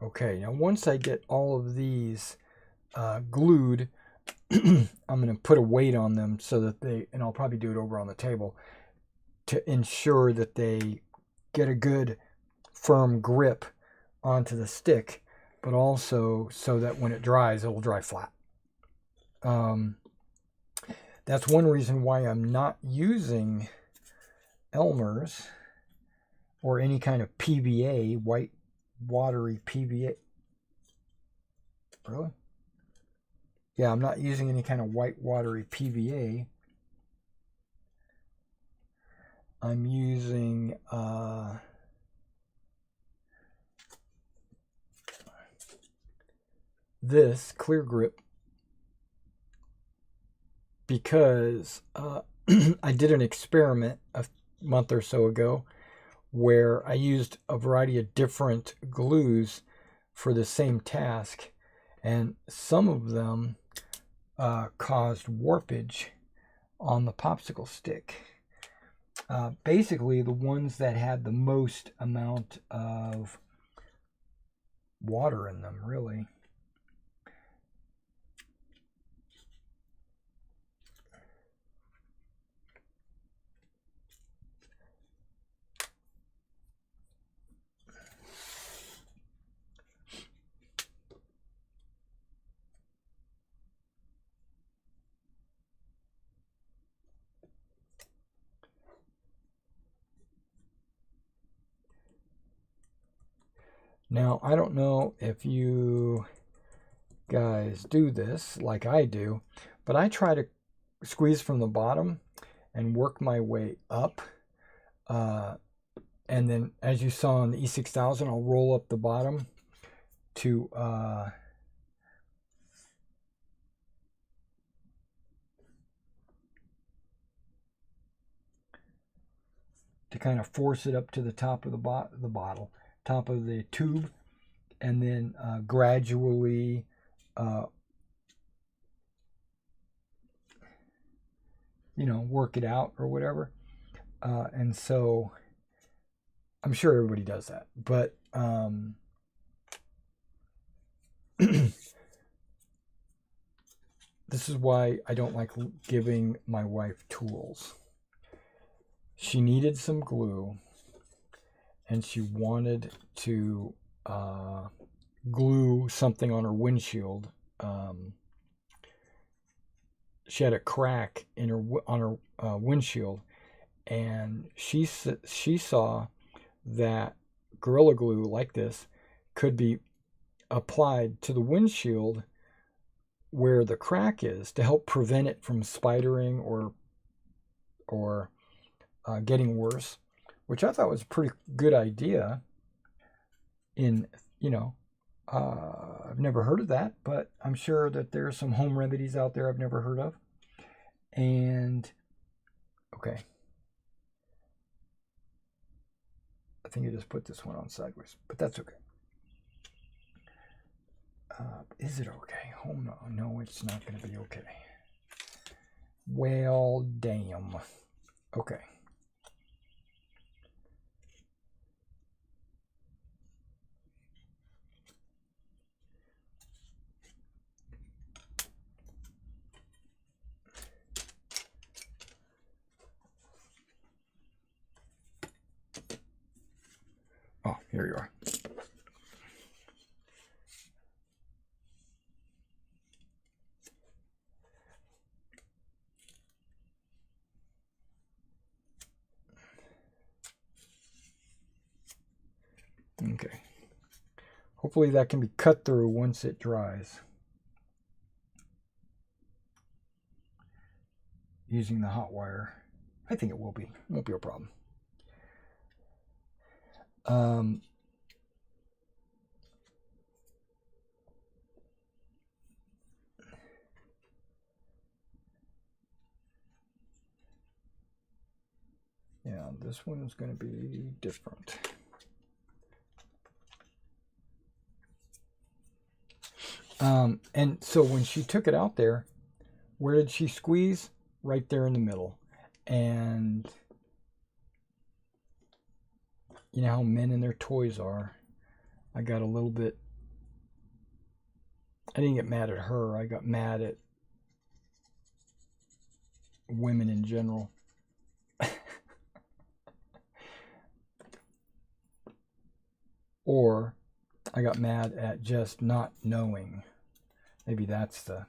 Okay, now once I get all of these glued, I'm going to put a weight on them so that they, and I'll probably do it over on the table, to ensure that they get a good firm grip onto the stick, but also so that when it dries, it will dry flat. That's one reason why I'm not using Elmer's or any kind of PVA, white watery PVA. Really? Yeah, I'm not using any kind of white watery PVA. I'm using this clear grip because I did an experiment a month or so ago where I used a variety of different glues for the same task, and some of them caused warpage on the popsicle stick. Basically, the ones that had the most amount of water in them, really. Now, I don't know if you guys do this like I do, but I try to squeeze from the bottom and work my way up. And then, as you saw on the E6000, I'll roll up the bottom to kind of force it up to the top of the bottle, top of the tube, and then gradually work it out or whatever. And so I'm sure everybody does that, but this is why I don't like giving my wife tools. She needed some glue, and she wanted to glue something on her windshield. She had a crack in her windshield, and she saw that Gorilla Glue like this could be applied to the windshield where the crack is to help prevent it from spidering or getting worse, which I thought was a pretty good idea. I've never heard of that, but I'm sure that there's some home remedies out there I've never heard of. And okay, I think I just put this one on sideways, but that's okay. Is it okay? Oh no, it's not going to be okay. Well, damn. Okay. Oh, here you are. Okay. Hopefully that can be cut through once it dries. Using the hot wire. I think it will be. It won't be a problem. Yeah, this one is going to be different. And so when she took it out there, where did she squeeze? Right there in the middle. And you know how men and their toys are. I got a little bit, I didn't get mad at her. I got mad at women in general. Or I got mad at just not knowing. Maybe that's the...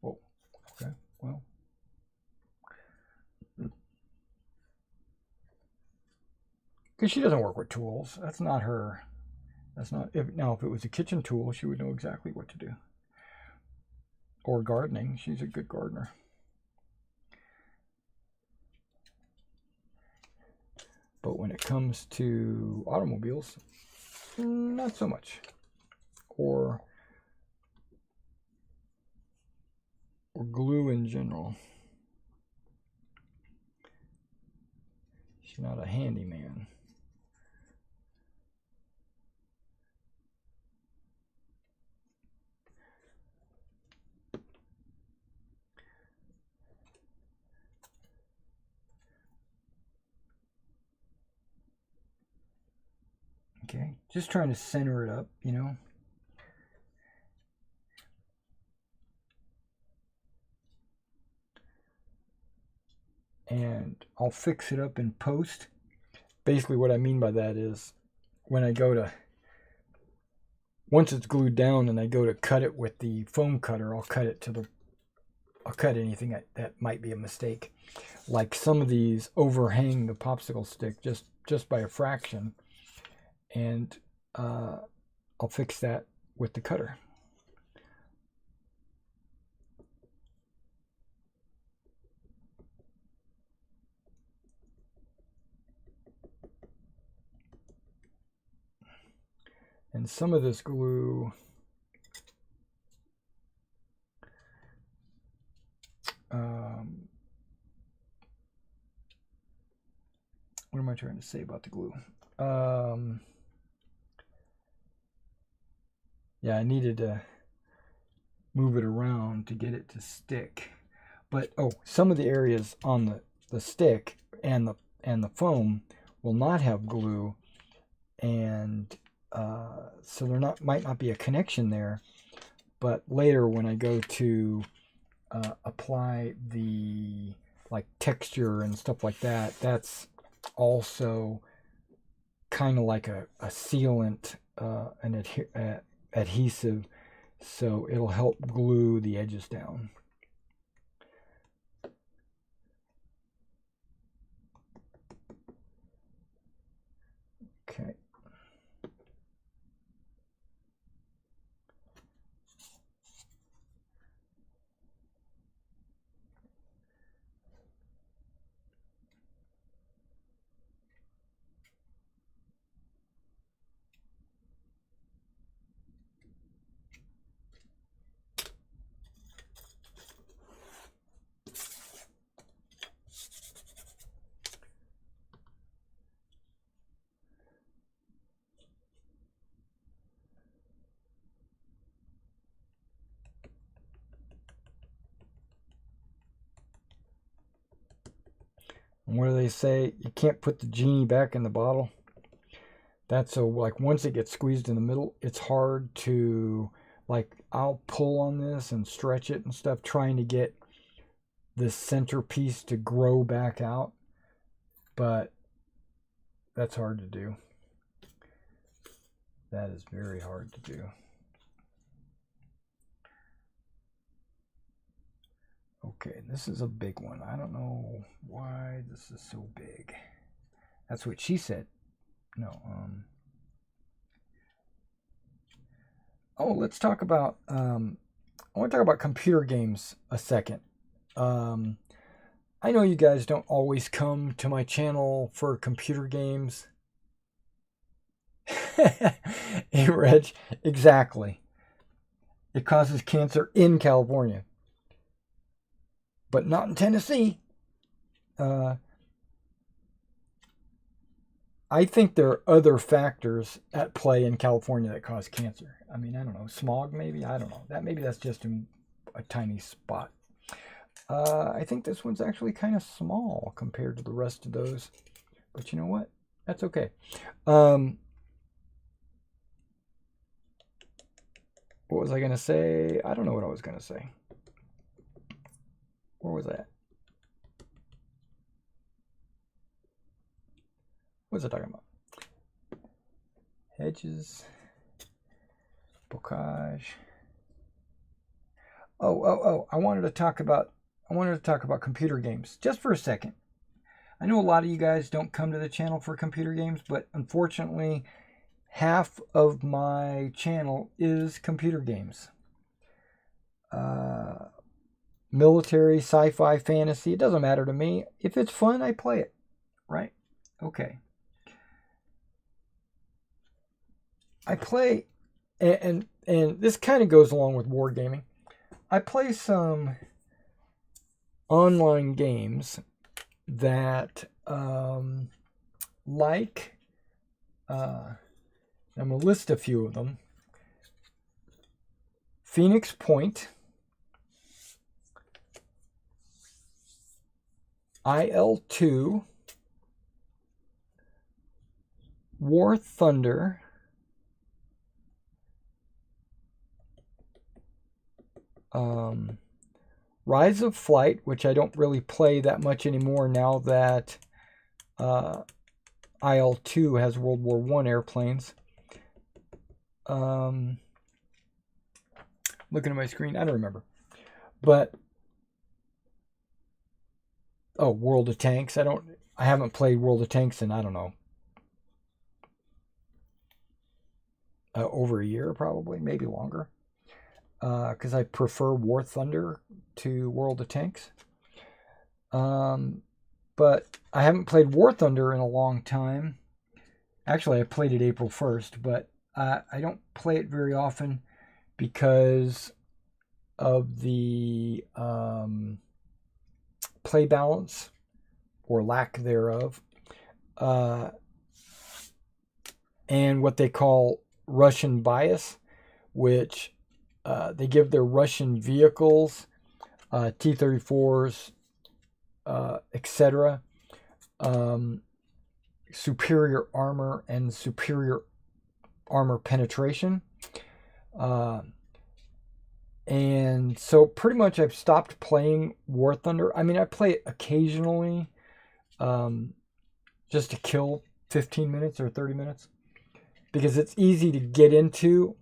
Oh, okay, well. Because she doesn't work with tools. That's not her. That's not... Now, if it was a kitchen tool, she would know exactly what to do. Or gardening. She's a good gardener. But when it comes to automobiles, not so much. Or glue in general. She's not a handyman. Okay, just trying to center it up, you know. And I'll fix it up in post. Basically what I mean by that is when I go to, once it's glued down and I go to cut it with the foam cutter, I'll cut it to the, I'll cut anything that might be a mistake. Like some of these overhang the popsicle stick just by a fraction. and I'll fix that with the cutter. And some of this glue what am I trying to say about the glue? Yeah, I needed to move it around to get it to stick. But some of the areas on the stick and the foam will not have glue, and so there might not be a connection there. But later when I go to apply the texture and stuff like that, that's also kind of like a sealant, an adhesive, so it'll help glue the edges down. Okay. And what do they say? You can't put the genie back in the bottle. That's so once it gets squeezed in the middle, it's hard to I'll pull on this and stretch it and stuff, trying to get this centerpiece to grow back out, but that's hard to do. That is very hard to do. Okay, this is a big one. I don't know why this is so big. That's what she said. No. Let's talk about. I want to talk about computer games a second. I know you guys don't always come to my channel for computer games. Hey, Reg, exactly. It causes cancer in California, but not in Tennessee. I think there are other factors at play in California that cause cancer. I mean, I don't know, smog maybe? I don't know. Maybe that's just in a tiny spot. I think this one's actually kind of small compared to the rest of those. But you know what? That's okay. What was I going to say? I don't know what I was going to say. Where was that? What was I talking about? Hedges. Bocage. I wanted to talk about computer games just for a second. I know a lot of you guys don't come to the channel for computer games, but unfortunately, half of my channel is computer games. Military, sci-fi, fantasy, it doesn't matter to me. If it's fun, I play it, right? Okay. I play, and this kind of goes along with wargaming. I play some online games that I'm going to list a few of them. Phoenix Point, IL-2, War Thunder, Rise of Flight, which I don't really play that much anymore now that IL-2 has World War I airplanes. Looking at my screen, I don't remember. But World of Tanks. I haven't played World of Tanks in, I don't know, over a year, probably, maybe longer. Because I prefer War Thunder to World of Tanks. But I haven't played War Thunder in a long time. Actually, I played it April 1st, but I don't play it very often because of the play balance or lack thereof, and what they call Russian bias, which they give their Russian vehicles, T-34s, etc., superior armor and superior armor penetration. And so pretty much I've stopped playing War Thunder. I mean, I play it occasionally, just to kill 15 minutes or 30 minutes, because it's easy to get into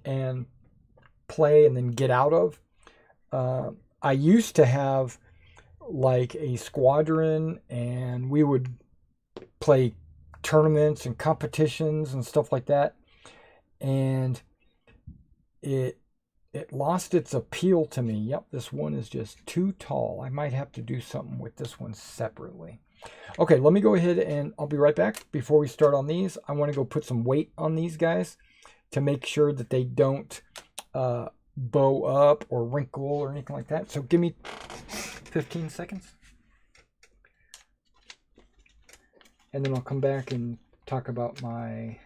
and play and then get out of. I used to have like a squadron, and we would play tournaments and competitions and stuff like that, and it lost its appeal to me. Yep, this one is just too tall. I might have to do something with this one separately. Okay, let me go ahead and I'll be right back. Before we start on these, I want to go put some weight on these guys to make sure that they don't bow up or wrinkle or anything like that. So give me 15 seconds. And then I'll come back and talk about my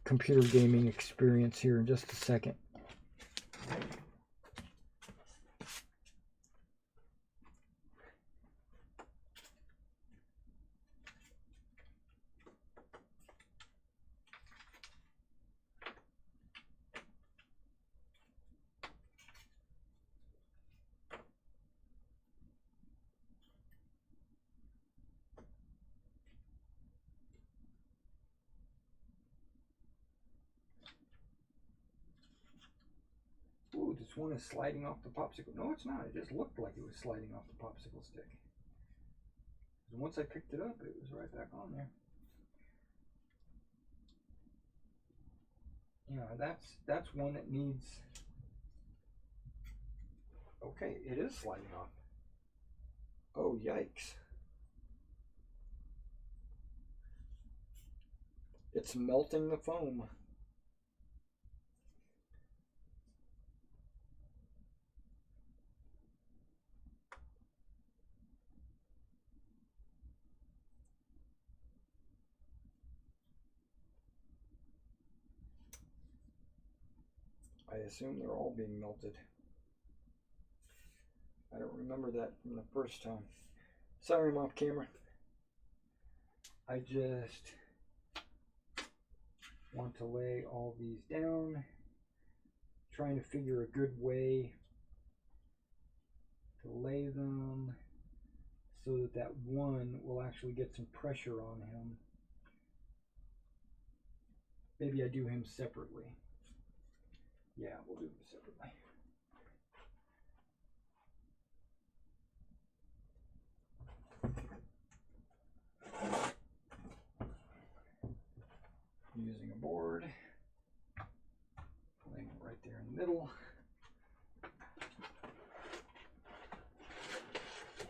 computer gaming experience here in just a second. Ooh, this one is sliding off the popsicle. No, it's not. It just looked like it was sliding off the popsicle stick. And once I picked it up, it was right back on there. You know, that's one that needs... Okay, it is sliding off. Oh, yikes. It's melting the foam. I assume they're all being melted. I don't remember that from the first time. Sorry, I'm off camera. I just want to lay all these down, trying to figure a good way to lay them so that that one will actually get some pressure on him. Maybe I do him separately. Yeah, we'll do them separately. Using a board, laying it right there in the middle.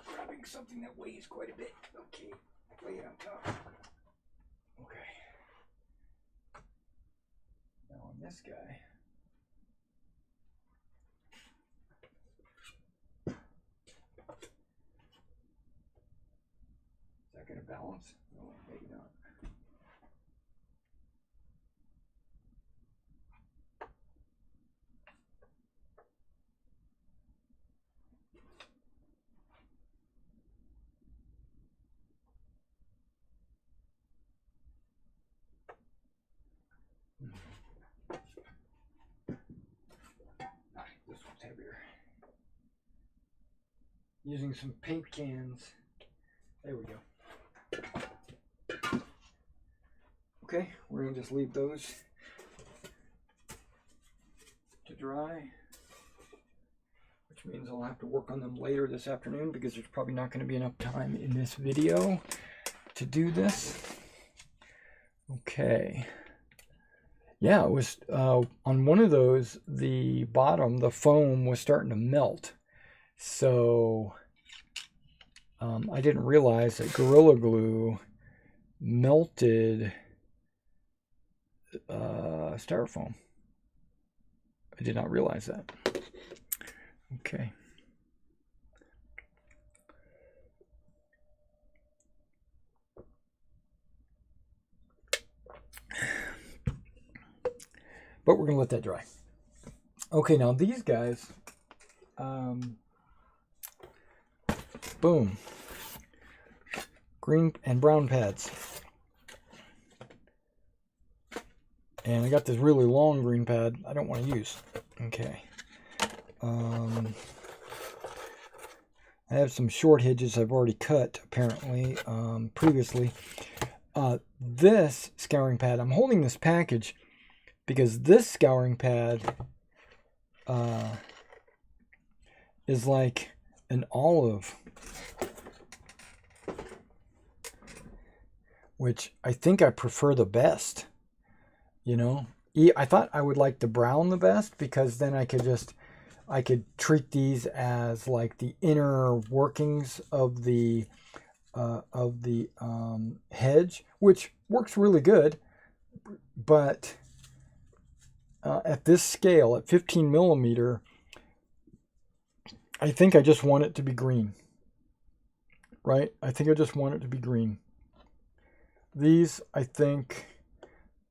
Grabbing something that weighs quite a bit. Okay, lay it on top. Okay. Now on this guy. Is that going to balance? No, maybe not. This one's heavier. Using some paint cans. There we go. Okay, we're going to just leave those to dry, which means I'll have to work on them later this afternoon because there's probably not going to be enough time in this video to do this. Okay, Yeah, it was on one of those, the bottom, the foam was starting to melt. So I didn't realize that Gorilla Glue melted styrofoam. I did not realize that. Okay. But we're going to let that dry. Okay, now these guys, boom, green and brown pads. And I got this really long green pad I don't want to use. Okay. I have some short hedges I've already cut, apparently, previously. This scouring pad, I'm holding this package because this scouring pad is like an olive, which I think I prefer the best. You know, I thought I would like the brown the best because then I could treat these as like the inner workings of the hedge, which works really good. But at this scale, at 15 millimeter, I think I just want it to be green. Right? I think I just want it to be green. These, I think,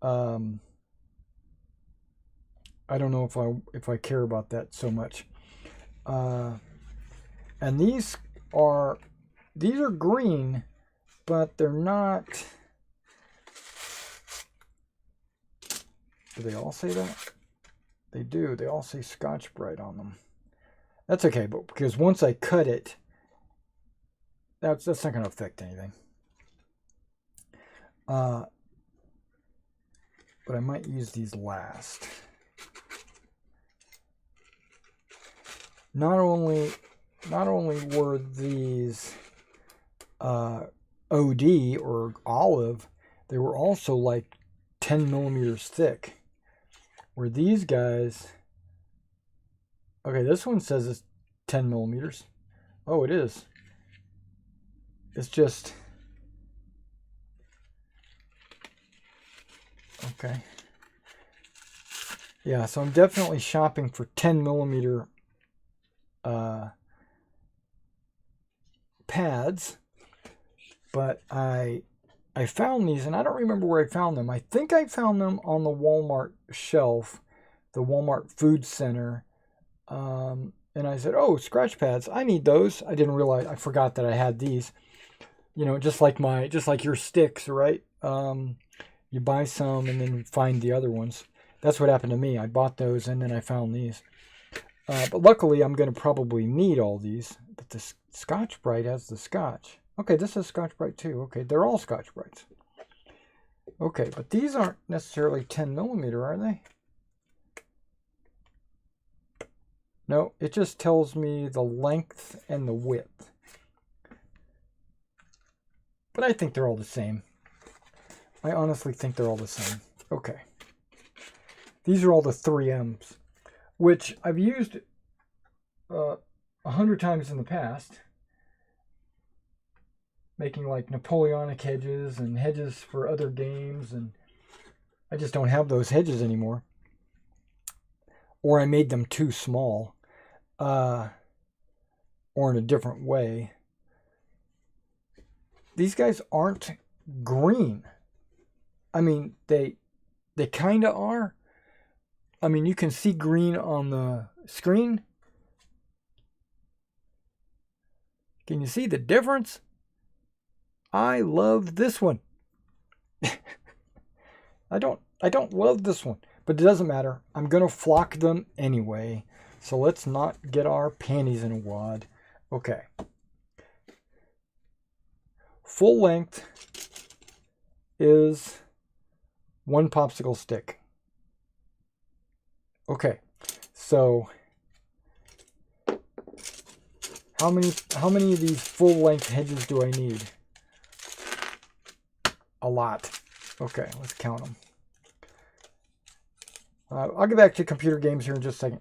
I don't know if I care about that so much. And these are green, but they're not. Do they all say that? They do. They all say Scotch Brite on them. That's okay, but because once I cut it, that's not going to affect anything. But I might use these last. Not only were these OD or olive, they were also like 10 millimeters thick. Where these guys, okay, this one says it's 10 millimeters. Oh, it is. It's just, okay. Yeah, so I'm definitely shopping for 10 millimeter pads, but I found these, and I don't remember where I found them. I think I found them on the Walmart shelf, the Walmart Food Center, and I said, "Oh, scratch pads! I need those." I didn't realize, I forgot that I had these. You know, just like your sticks, right? You buy some and then find the other ones. That's what happened to me. I bought those and then I found these. But luckily, I'm going to probably need all these. But the Scotch Brite has the Scotch. Okay, this is Scotch Brite too. Okay, they're all Scotch Brites. Okay, but these aren't necessarily 10 millimeter, are they? No, it just tells me the length and the width. But I think they're all the same. I honestly think they're all the same. Okay. These are all the 3Ms, which I've used 100 times in the past, making like Napoleonic hedges and hedges for other games, and I just don't have those hedges anymore. Or I made them too small, or in a different way. These guys aren't green. I mean, they kind of are. I mean, you can see green on the screen. Can you see the difference? I love this one. I don't love this one, but it doesn't matter. I'm going to flock them anyway. So let's not get our panties in a wad. Okay. Full length is 1 popsicle stick. Okay. So how many of these full length hedges do I need? A lot. Okay, let's count them. I'll get back to computer games here in just a second.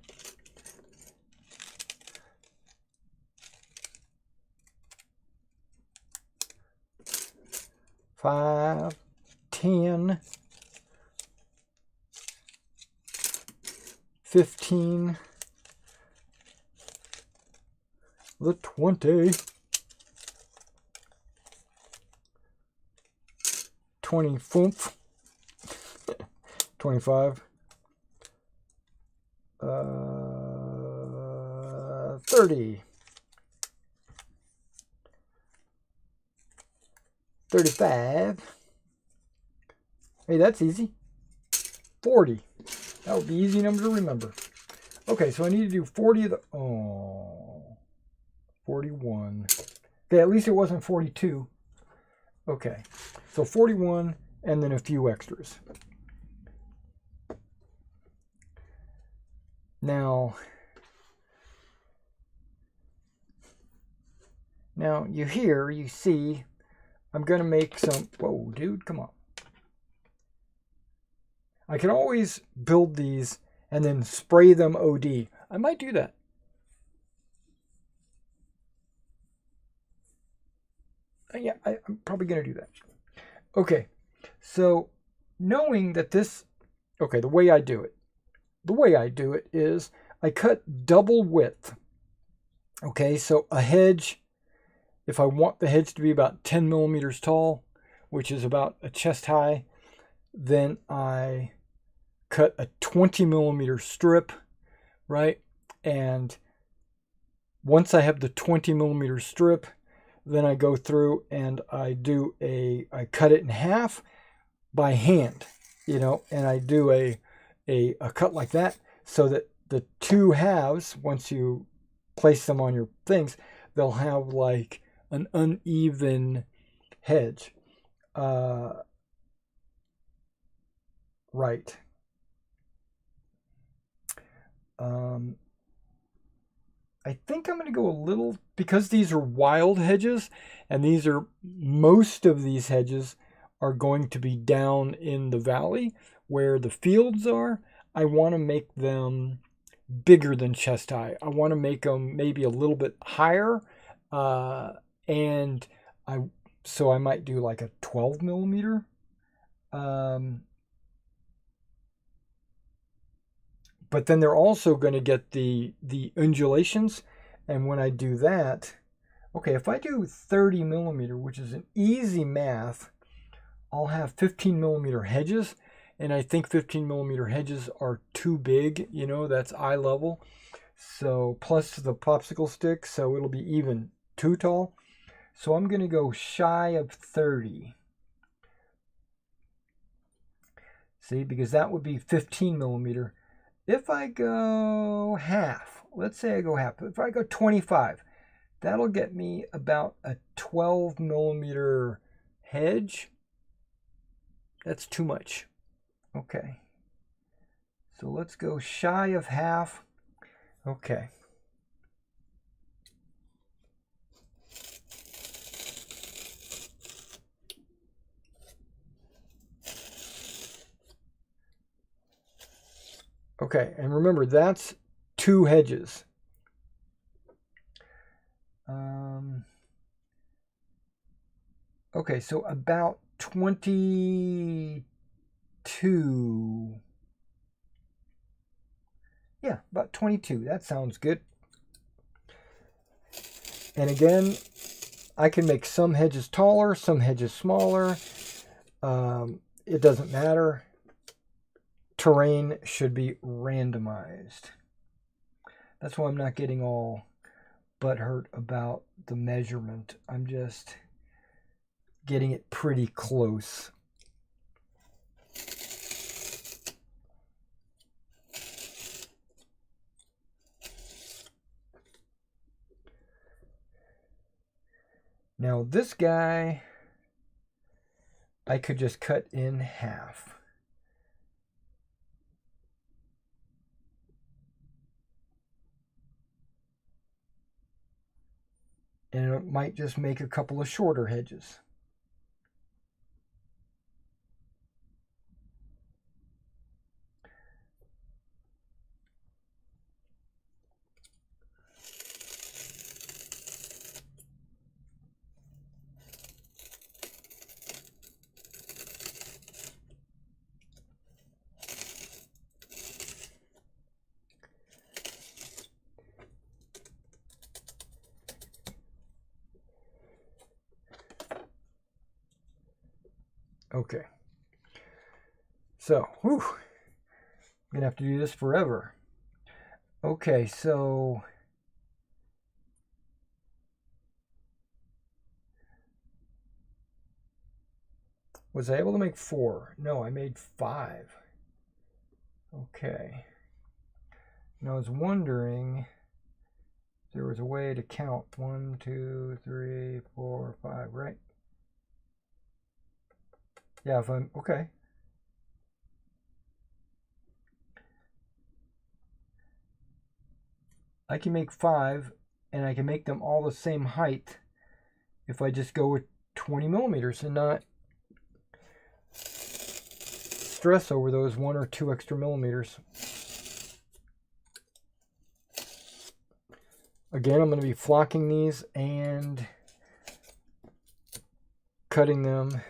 $5, $10, $15, the $20, $20, 25, 30, 35. Hey, that's easy. 40. That would be an easy number to remember. Okay, so I need to do 40 of the... Oh, 41. Okay, at least it wasn't 42. Okay, so 41 and then a few extras. Now you see, I'm going to make some... Whoa, dude, come on. I can always build these and then spray them OD. I might do that. Yeah, I'm probably going to do that. Okay, so knowing that this... Okay, the way I do it is I cut double width. Okay, so a hedge, if I want the hedge to be about 10 millimeters tall, which is about a chest high, then I cut a 20 millimeter strip, right? And once I have the 20 millimeter strip, then I go through and I cut it in half by hand, you know, and I do a cut like that so that the two halves, once you place them on your things, they'll have like an uneven hedge. Right. I think I'm going to go a little, because these are wild hedges, and most of these hedges are going to be down in the valley where the fields are. I want to make them bigger than chest high. I want to make them maybe a little bit higher, and so I might do like a 12 millimeter. But then they're also going to get the undulations. And when I do that, okay, if I do 30 millimeter, which is an easy math, I'll have 15 millimeter hedges. And I think 15 millimeter hedges are too big, you know, that's eye level. So plus the popsicle stick, so it'll be even too tall. So I'm going to go shy of 30. See, because that would be 15 millimeter. If I go half, let's say I go half, if I go 25, that'll get me about a 12 millimeter hedge. That's too much. Okay. So let's go shy of half. Okay. Okay, and remember, that's 2 hedges. Okay, so about 22. Yeah, about 22. That sounds good. And again, I can make some hedges taller, some hedges smaller. It doesn't matter. Terrain should be randomized. That's why I'm not getting all butthurt about the measurement. I'm just getting it pretty close. Now this guy, I could just cut in half. And it might just make a couple of shorter hedges. Okay. So, whew, I'm going to have to do this forever. Okay, so was I able to make 4? No, I made 5. Okay. Now I was wondering if there was a way to count 1, 2, 3, 4, 5, right? Yeah, if I'm okay. I can make 5, and I can make them all the same height if I just go with 20 millimeters and not stress over those 1 or 2 extra millimeters. Again, I'm going to be flocking these and cutting them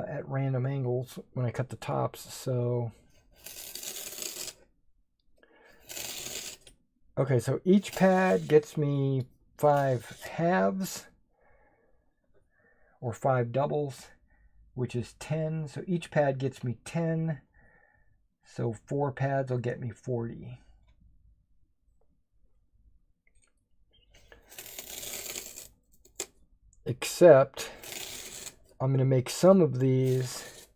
at random angles when I cut the tops. So, okay, so each pad gets me 5 halves or 5 doubles, which is 10. So each pad gets me 10. So 4 pads will get me 40. Except I'm going to make some of these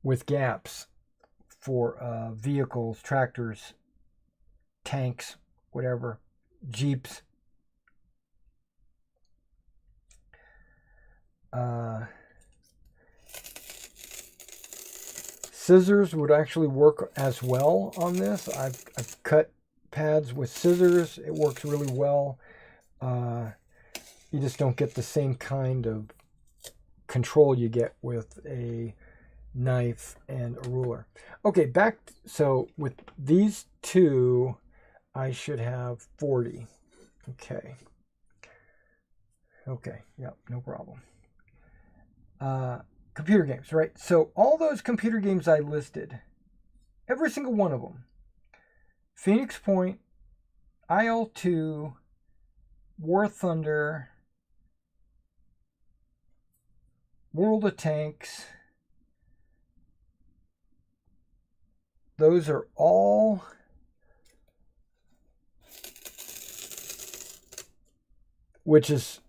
with gaps for vehicles, tractors, tanks, whatever, Jeeps. Scissors would actually work as well on this. I've cut pads with scissors. It works really well. You just don't get the same kind of control you get with a knife and a ruler. Okay, so with these two, I should have 40. Okay. Okay, yep, no problem. Computer games, right? So all those computer games I listed, every single one of them, Phoenix Point, IL-2, War Thunder, World of Tanks, those are all which is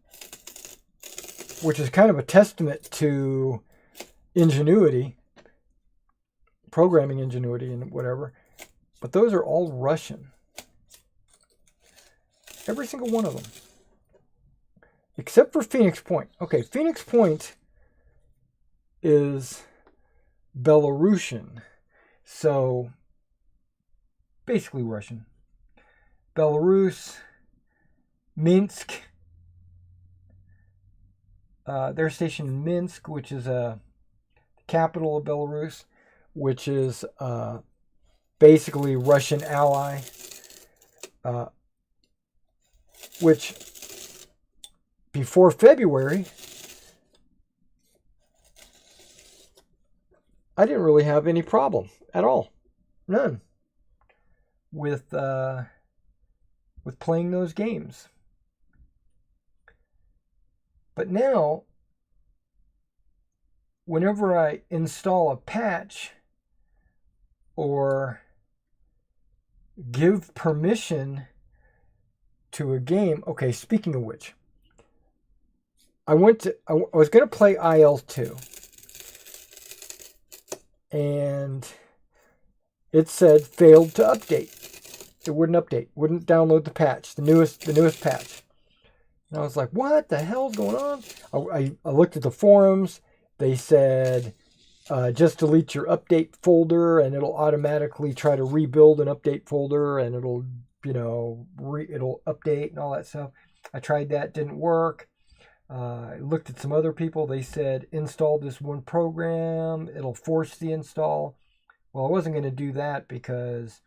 kind of a testament to ingenuity, programming ingenuity and whatever, but those are all Russian. Every single one of them. Except for Phoenix Point. Okay, Phoenix Point is Belarusian, so basically Russian. Belarus, Minsk, they're stationed in Minsk, which is the capital of Belarus, which is basically Russian ally, which before February, I didn't really have any problem at all, none, with playing those games. But now, whenever I install a patch or give permission to a game, okay, speaking of which, I was going to play IL-2, and it said failed to update. It wouldn't update, wouldn't download the patch, the newest patch. And I was like, what the hell's going on? I looked at the forums. They said, just delete your update folder and it'll automatically try to rebuild an update folder and it'll, it'll update and all that stuff. I tried that, didn't work. I looked at some other people. They said, install this one program. It'll force the install. Well, I wasn't going to do that because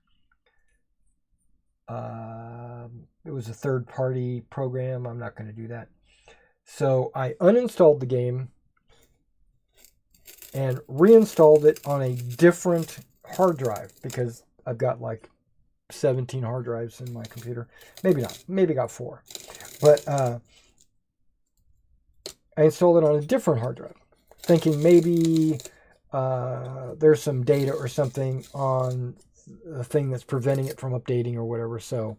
it was a third-party program. I'm not going to do that. So I uninstalled the game and reinstalled it on a different hard drive because I've got like 17 hard drives in my computer. Maybe not. Maybe got 4. But I installed it on a different hard drive, thinking maybe there's some data or something on the thing that's preventing it from updating or whatever. So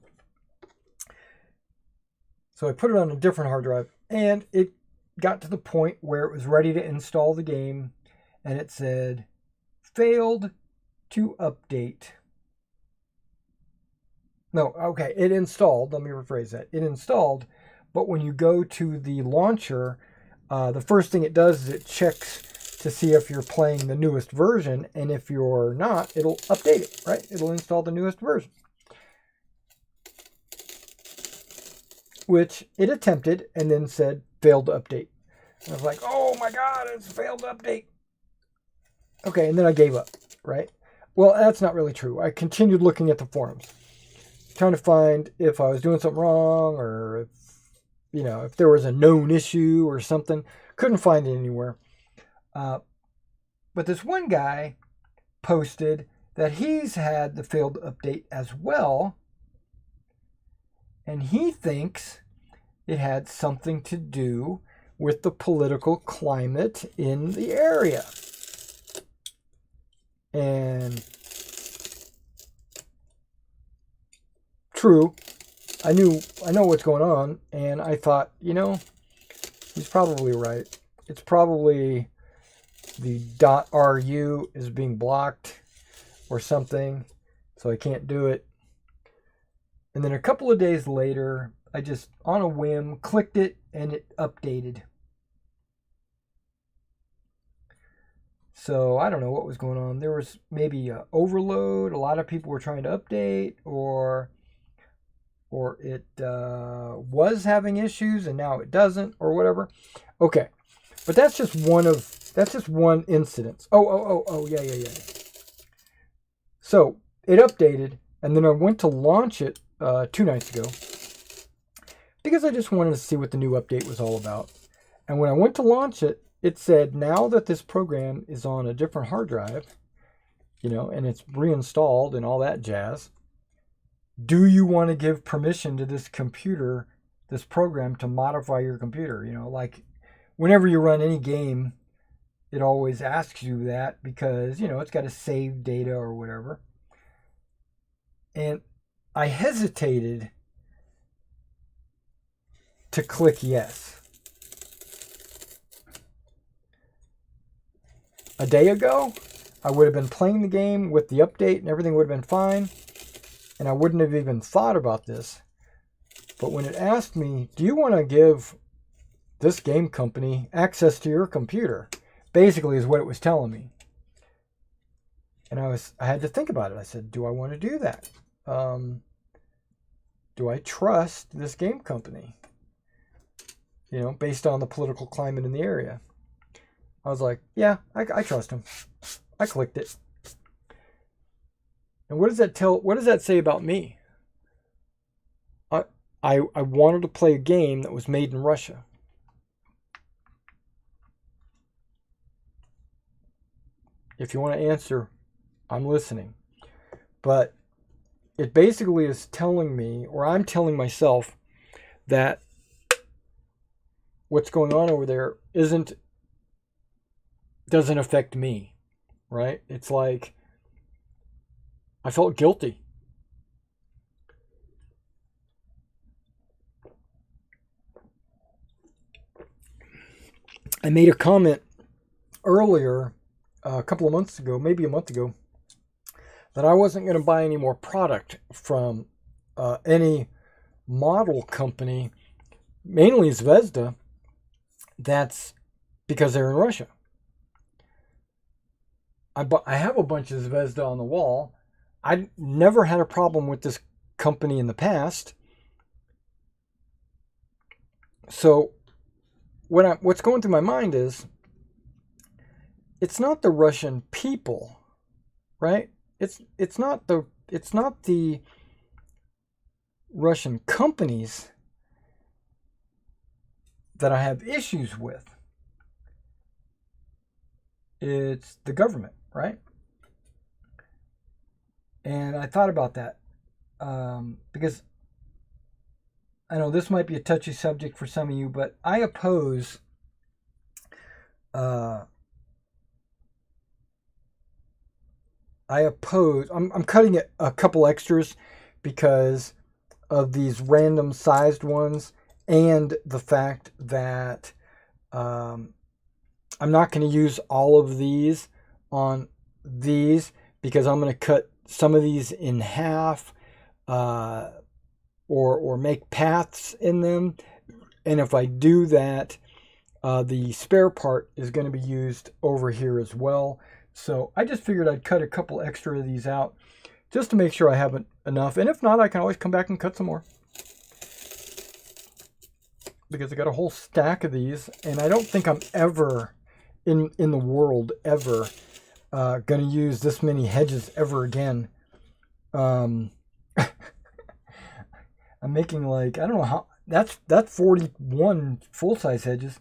I put it on a different hard drive, and it got to the point where it was ready to install the game, and it said, failed to update. No, okay, it installed. Let me rephrase that. It installed, but when you go to the launcher, the first thing it does is it checks to see if you're playing the newest version, and if you're not, it'll update it, right? It'll install the newest version. Which it attempted and then said, failed to update. And I was like, oh my God, it's failed to update. Okay, and then I gave up, right? Well, that's not really true. I continued looking at the forums, trying to find if I was doing something wrong, or if, you know, if there was a known issue or something. Couldn't find it anywhere. But this one guy posted that he's had the failed update as well, and he thinks it had something to do with the political climate in the area. And true, I know what's going on, and I thought, you know, he's probably right. It's probably the .ru is being blocked or something, so I can't do it. And then a couple of days later, I just, on a whim, clicked it, and it updated. So I don't know what was going on. There was maybe an overload. A lot of people were trying to update, or it was having issues and now it doesn't, or whatever. Okay, but that's just one incident. Oh, yeah. So it updated, and then I went to launch it 2 nights ago because I just wanted to see what the new update was all about. And when I went to launch it, it said, now that this program is on a different hard drive, you know, and it's reinstalled and all that jazz, do you want to give permission to this computer, this program, to modify your computer? You know, like whenever you run any game, it always asks you that because, you know, it's got to save data or whatever. And I hesitated to click yes. A day ago, I would have been playing the game with the update and everything would have been fine, and I wouldn't have even thought about this. But when it asked me, do you want to give this game company access to your computer, basically is what it was telling me. And I had to think about it. I said, do I want to do that? Do I trust this game company? You know, based on the political climate in the area. I was like, yeah, I trust him. I clicked it. And what does that say about me? I wanted to play a game that was made in Russia. If you want to answer, I'm listening. But it basically is telling me, or I'm telling myself, that what's going on over there doesn't affect me, right? It's like I felt guilty. I made a comment earlier, a couple of months ago, maybe a month ago, that I wasn't going to buy any more product from any model company, mainly Zvezda. That's because they're in Russia. I have a bunch of Zvezda on the wall. I never had a problem with this company in the past. So what's going through my mind is, it's not the Russian people, right? It's not the Russian companies that I have issues with. It's the government, right? And I thought about that. because I know this might be a touchy subject for some of you, but I oppose I'm cutting it a couple extras because of these random sized ones and the fact that I'm not going to use all of these on these because I'm going to cut some of these in half or make paths in them. And if I do that, the spare part is going to be used over here as well. So I just figured I'd cut a couple extra of these out just to make sure I have enough. And if not, I can always come back and cut some more. Because I got a whole stack of these, and I don't think I'm ever in the world ever going to use this many hedges ever again. I'm making like, I don't know how, that's 41 full-size hedges.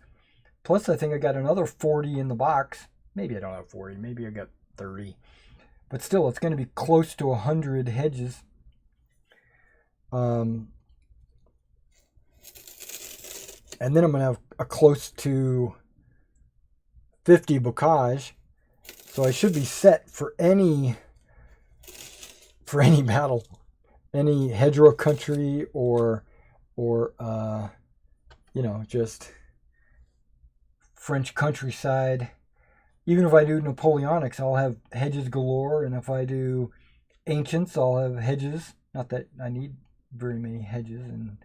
Plus, I think I got another 40 in the box. Maybe I don't have 40. Maybe I got 30. But still, it's going to be close to 100 hedges. And then I'm going to have a close to 50 bocage. So I should be set for any battle. Any hedgerow country or just French countryside. Even if I do Napoleonics, I'll have hedges galore. And if I do ancients, I'll have hedges. Not that I need very many hedges in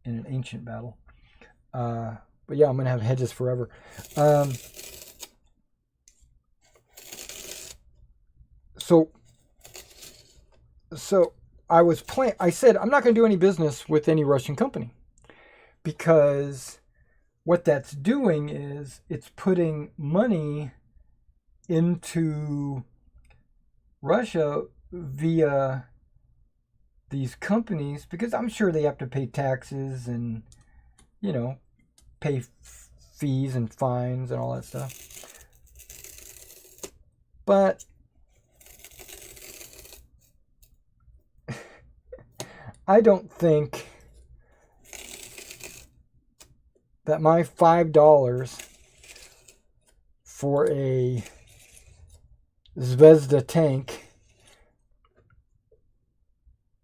an ancient battle. But yeah, I'm going to have hedges forever. So I said I'm not going to do any business with any Russian company because what that's doing is it's putting money into Russia via these companies because I'm sure they have to pay taxes and, pay fees and fines and all that stuff. But I don't think that my $5 for a Zvezda tank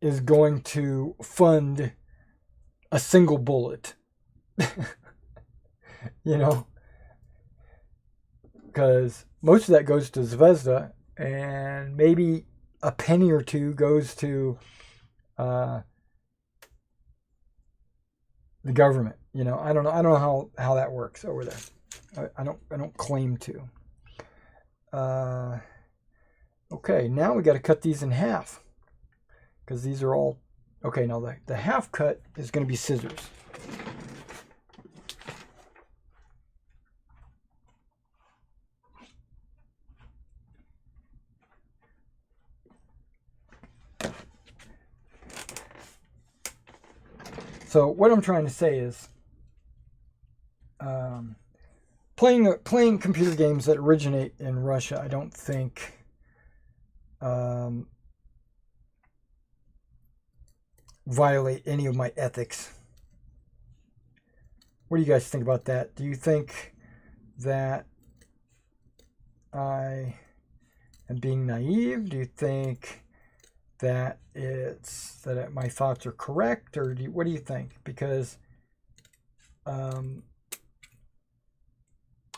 is going to fund a single bullet. Because most of that goes to Zvezda and maybe a penny or two goes to the government. I don't know how that works over there. I don't claim to. Okay, now we got to cut these in half because these are all okay. Now the half cut is going to be scissors. So what I'm trying to say is, playing computer games that originate in Russia, I don't think violate any of my ethics. What do you guys think about that? Do you think that I am being naive? Do you think that my thoughts are correct, or what do you think? Because I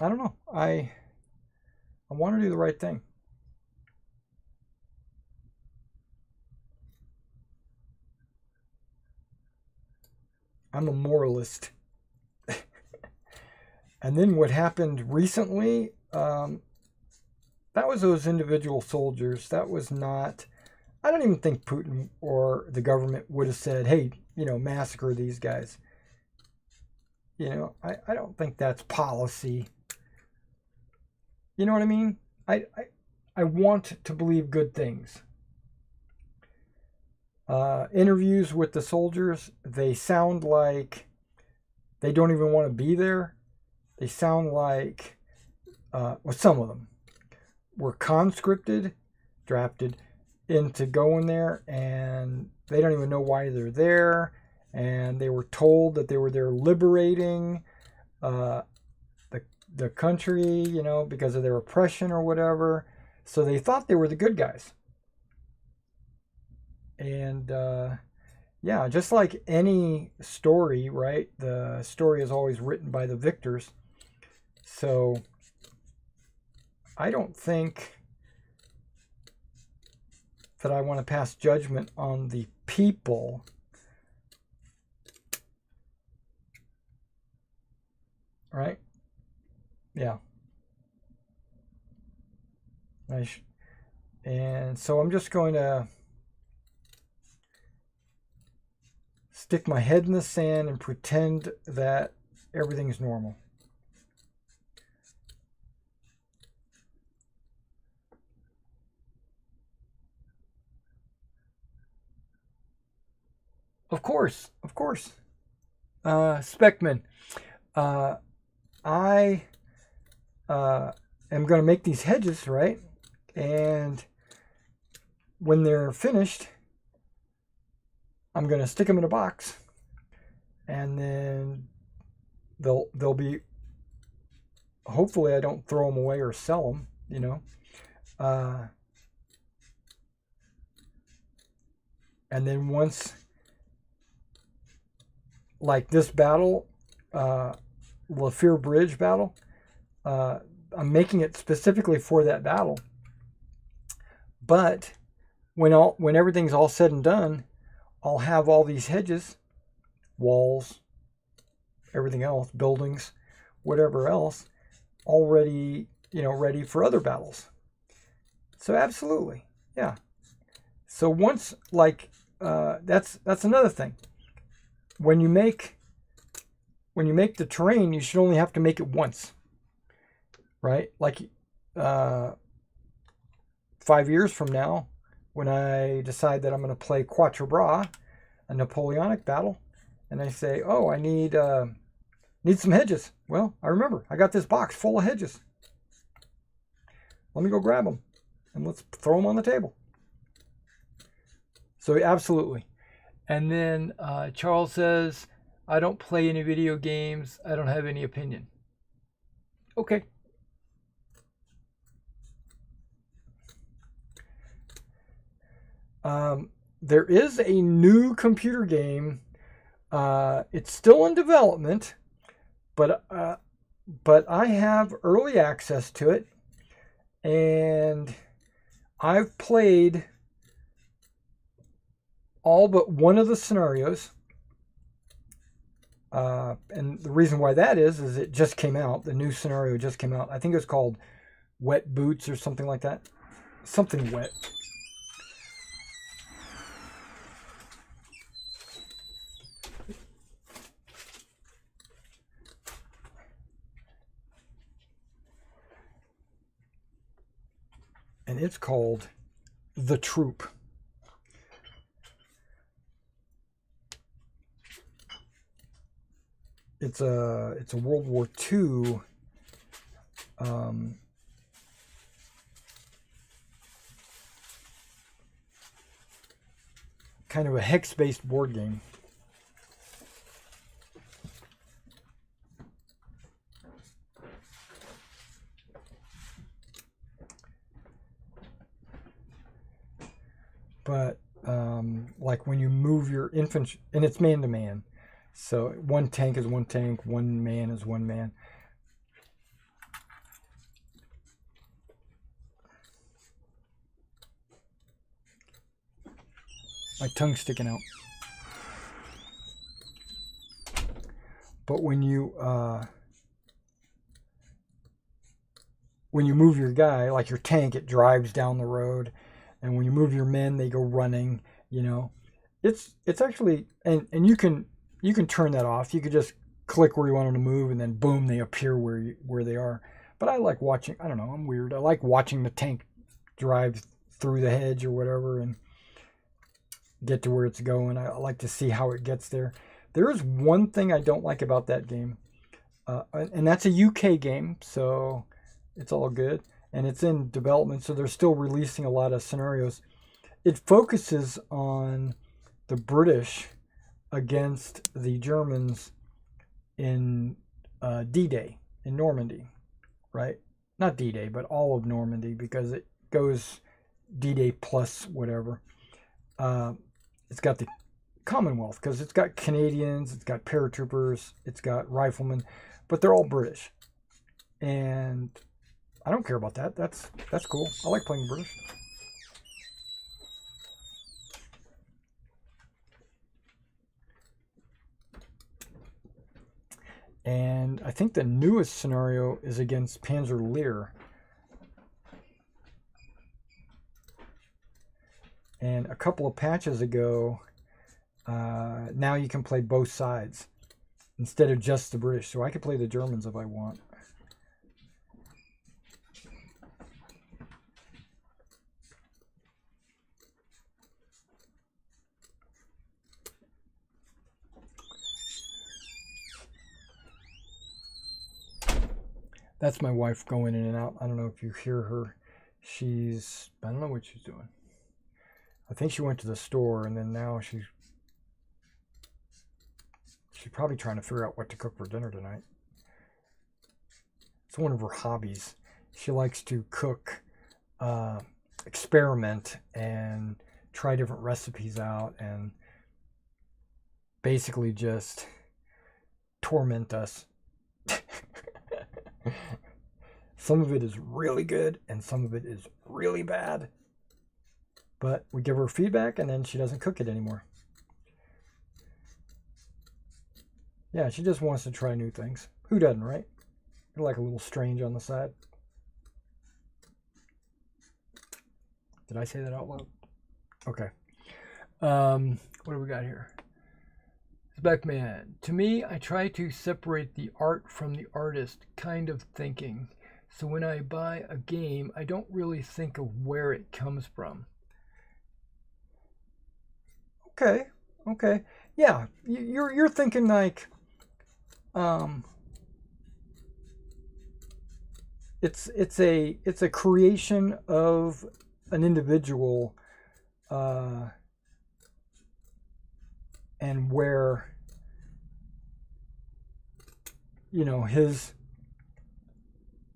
don't know. I want to do the right thing. I'm a moralist. And then what happened recently, that was those individual soldiers. That was not, I don't even think Putin or the government would have said, hey, massacre these guys. I don't think that's policy. You know what I mean? I want to believe good things. Interviews with the soldiers, they sound like they don't even want to be there. They sound like, some of them were conscripted, drafted, into going there, and they don't even know why they're there, and they were told that they were there liberating the country, you know, because of their oppression or whatever. So they thought they were the good guys. And yeah, just like any story, right? The story is always written by the victors. So I don't think that I want to pass judgment on the people. Right? Yeah. And so I'm just going to stick my head in the sand and pretend that everything's normal. Of course. Speckman, I am going to make these hedges, right? And when they're finished, I'm going to stick them in a box, and then they'll be, hopefully I don't throw them away or sell them, you know. And then once, like this battle, Lafir Bridge battle, I'm making it specifically for that battle. But when everything's all said and done, I'll have all these hedges, walls, everything else, buildings, whatever else, already, you know, ready for other battles. So absolutely, yeah. So once, like, that's another thing. When you make the terrain, you should only have to make it once, right? Like 5 years from now, when I decide that I'm going to play Quatre Bras, a Napoleonic battle, and I say, oh, I need some hedges. Well, I remember, I got this box full of hedges. Let me go grab them, and let's throw them on the table. So absolutely. And then Charles says, I don't play any video games. I don't have any opinion. Okay. There is a new computer game. It's still in development, but I have early access to it, and I've played all but one of the scenarios. And the reason why that is it just came out. The new scenario just came out. I think it's called Wet Boots or something like that. Something wet. And it's called The Troop. It's a World War II kind of a hex-based board game. But like when you move your infantry, and it's man-to-man. So one tank is one tank, one man is one man. My tongue's sticking out. But when you move your guy, like your tank, it drives down the road, and when you move your men, they go running. You know, it's actually, and you can turn that off. You could just click where you want them to move, and then boom, they appear where they are. But I like watching. I don't know. I'm weird. I like watching the tank drive through the hedge or whatever and get to where it's going. I like to see how it gets there. There is one thing I don't like about that game, and that's a UK game, so it's all good, and it's in development, so they're still releasing a lot of scenarios. it focuses on the British against the Germans in D-Day in Normandy, right? Not D-Day, but all of Normandy, because it goes D-Day plus whatever. It's got the Commonwealth, because it's got Canadians, it's got paratroopers, it's got riflemen, but they're all British. And I don't care about that. That's cool. I like playing British. And I think the newest scenario is against Panzer Lehr. And a couple of patches ago, now you can play both sides instead of just the British. So I could play the Germans if I want. That's my wife going in and out. I don't know if you hear her. I don't know what she's doing. I think she went to the store, and then now she's probably trying to figure out what to cook for dinner tonight. It's one of her hobbies. She likes to cook, experiment, and try different recipes out, and basically just torment us. Some of it is really good, and some of it is really bad. But we give her feedback, and then she doesn't cook it anymore. Yeah, she just wants to try new things. Who doesn't, right? You're like a little strange on the side. Did I say that out loud? Okay. What do we got here? Beckman. To me, I try to separate the art from the artist kind of thinking. So when I buy a game, I don't really think of where it comes from. Okay. Yeah, you're thinking like, it's a creation of an individual, and where, his,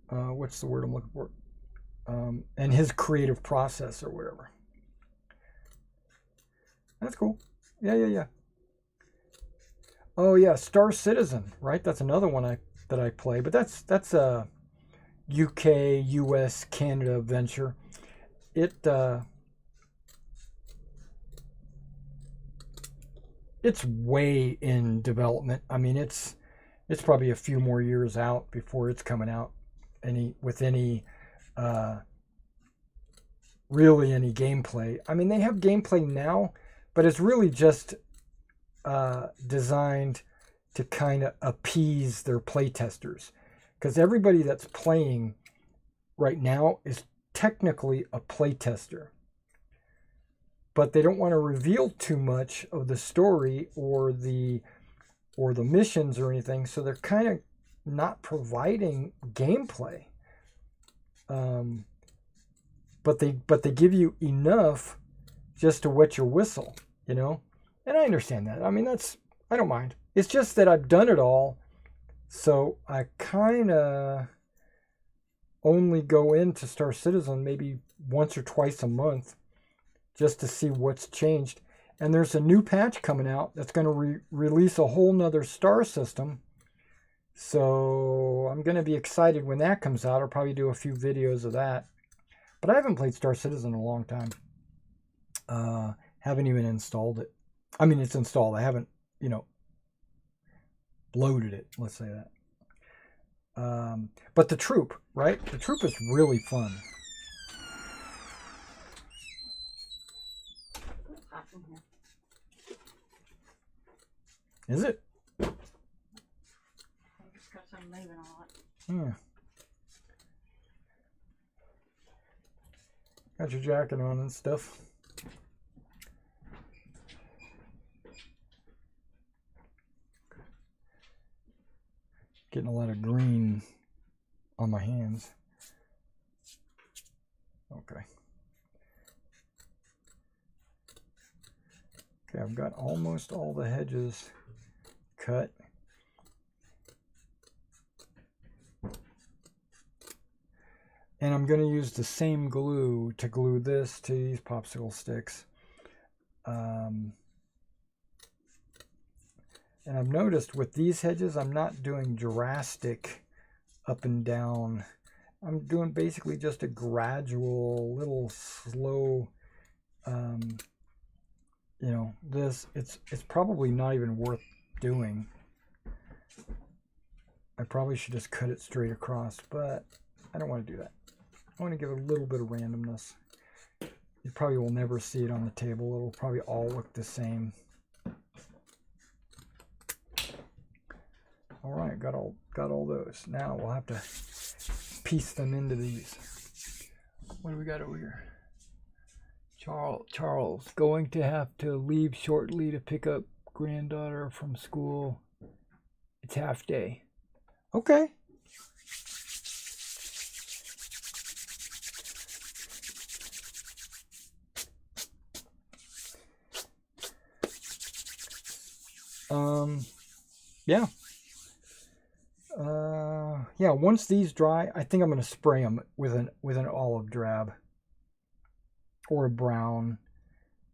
what's the word I'm looking for? And his creative process or whatever. That's cool. Yeah. Oh yeah, Star Citizen, right? That's another one that I play, but that's a UK, US, Canada venture. It's way in development. I mean, it's probably a few more years out before it's coming out really any gameplay. I mean, they have gameplay now, but it's really just designed to kind of appease their playtesters, because everybody that's playing right now is technically a playtester, but they don't want to reveal too much of the story or the missions or anything, so they're kind of not providing gameplay. But they give you enough just to wet your whistle, And I understand that. I mean, I don't mind. It's just that I've done it all, so I kind of only go into Star Citizen maybe once or twice a month just to see what's changed. And there's a new patch coming out that's going to release a whole nother star system. So I'm going to be excited when that comes out. I'll probably do a few videos of that. But I haven't played Star Citizen in a long time. Haven't even installed it. I mean, it's installed. I haven't, loaded it. Let's say that. But the Troop, right? The Troop is really fun. Is it? It's got some leaving on it. Yeah. Got your jacket on and stuff. Getting a lot of green on my hands. Okay. Okay, I've got almost all the hedges cut. And I'm going to use the same glue to glue this to these popsicle sticks. And I've noticed with these hedges, I'm not doing drastic up and down. I'm doing basically just a gradual, little slow, you know, this, it's probably not even worth doing. I probably should just cut it straight across, but I don't want to do that. I want to give it a little bit of randomness. You probably will never see it on the table. It'll probably all look the same. All right, got all those. Now we'll have to piece them into these. What do we got over here? Charles, going to have to leave shortly to pick up granddaughter from school. It's half day. Okay. Yeah. Yeah, once these dry, I think I'm going to spray them with an olive drab or a brown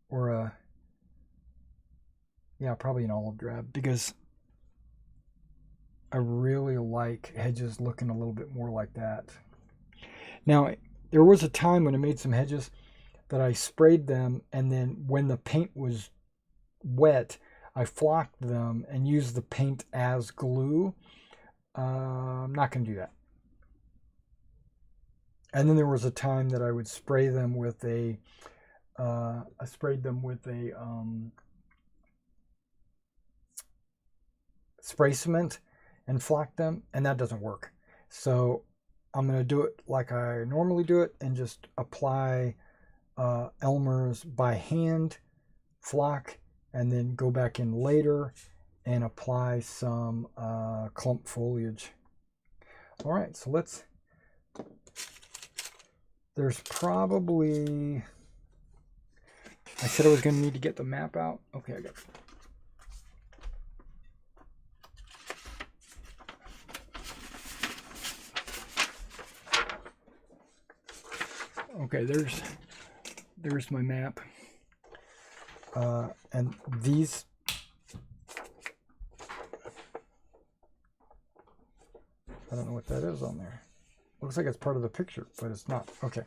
or a, yeah, probably an olive drab, because I really like hedges looking a little bit more like that. Now, there was a time when I made some hedges that I sprayed them, and then when the paint was wet, I flocked them and used the paint as glue. I'm not going to do that. And then there was a time that I would spray them with a, I sprayed them with a spray cement and flocked them, and that doesn't work. So I'm going to do it like I normally do it and just apply Elmer's by hand, flock, and then go back in later and apply some clump foliage. All right, so let's, there's probably, I said I was going to need to get the map out. Okay, I got it. Okay, there's my map. And these, I don't know what that is on there. Looks like it's part of the picture, but it's not. Okay.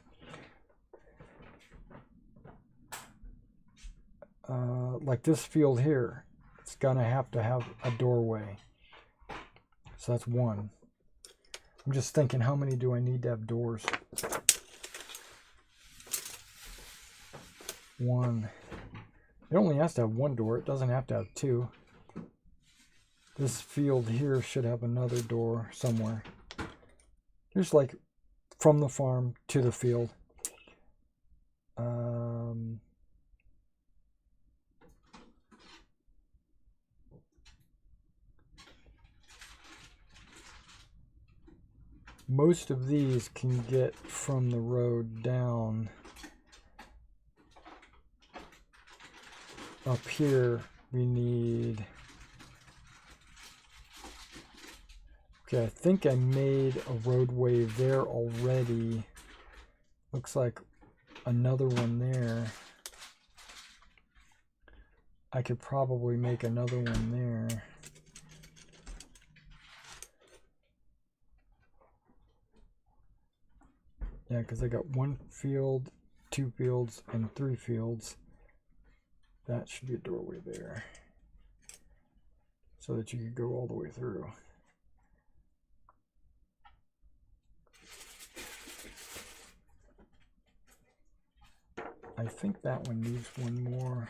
Like this field here, it's gonna have to have a doorway. So that's one. I'm just thinking, how many do I need to have doors? One. It only has to have one door. It doesn't have to have two. This field here should have another door somewhere. Just like from the farm to the field. Most of these can get from the road down. Up here we need, okay, I think I made a roadway there already. Looks like another one there. I could probably make another one there. Yeah, because I got one field, two fields, and three fields. That should be a doorway there, so that you could go all the way through. I think that one needs one more,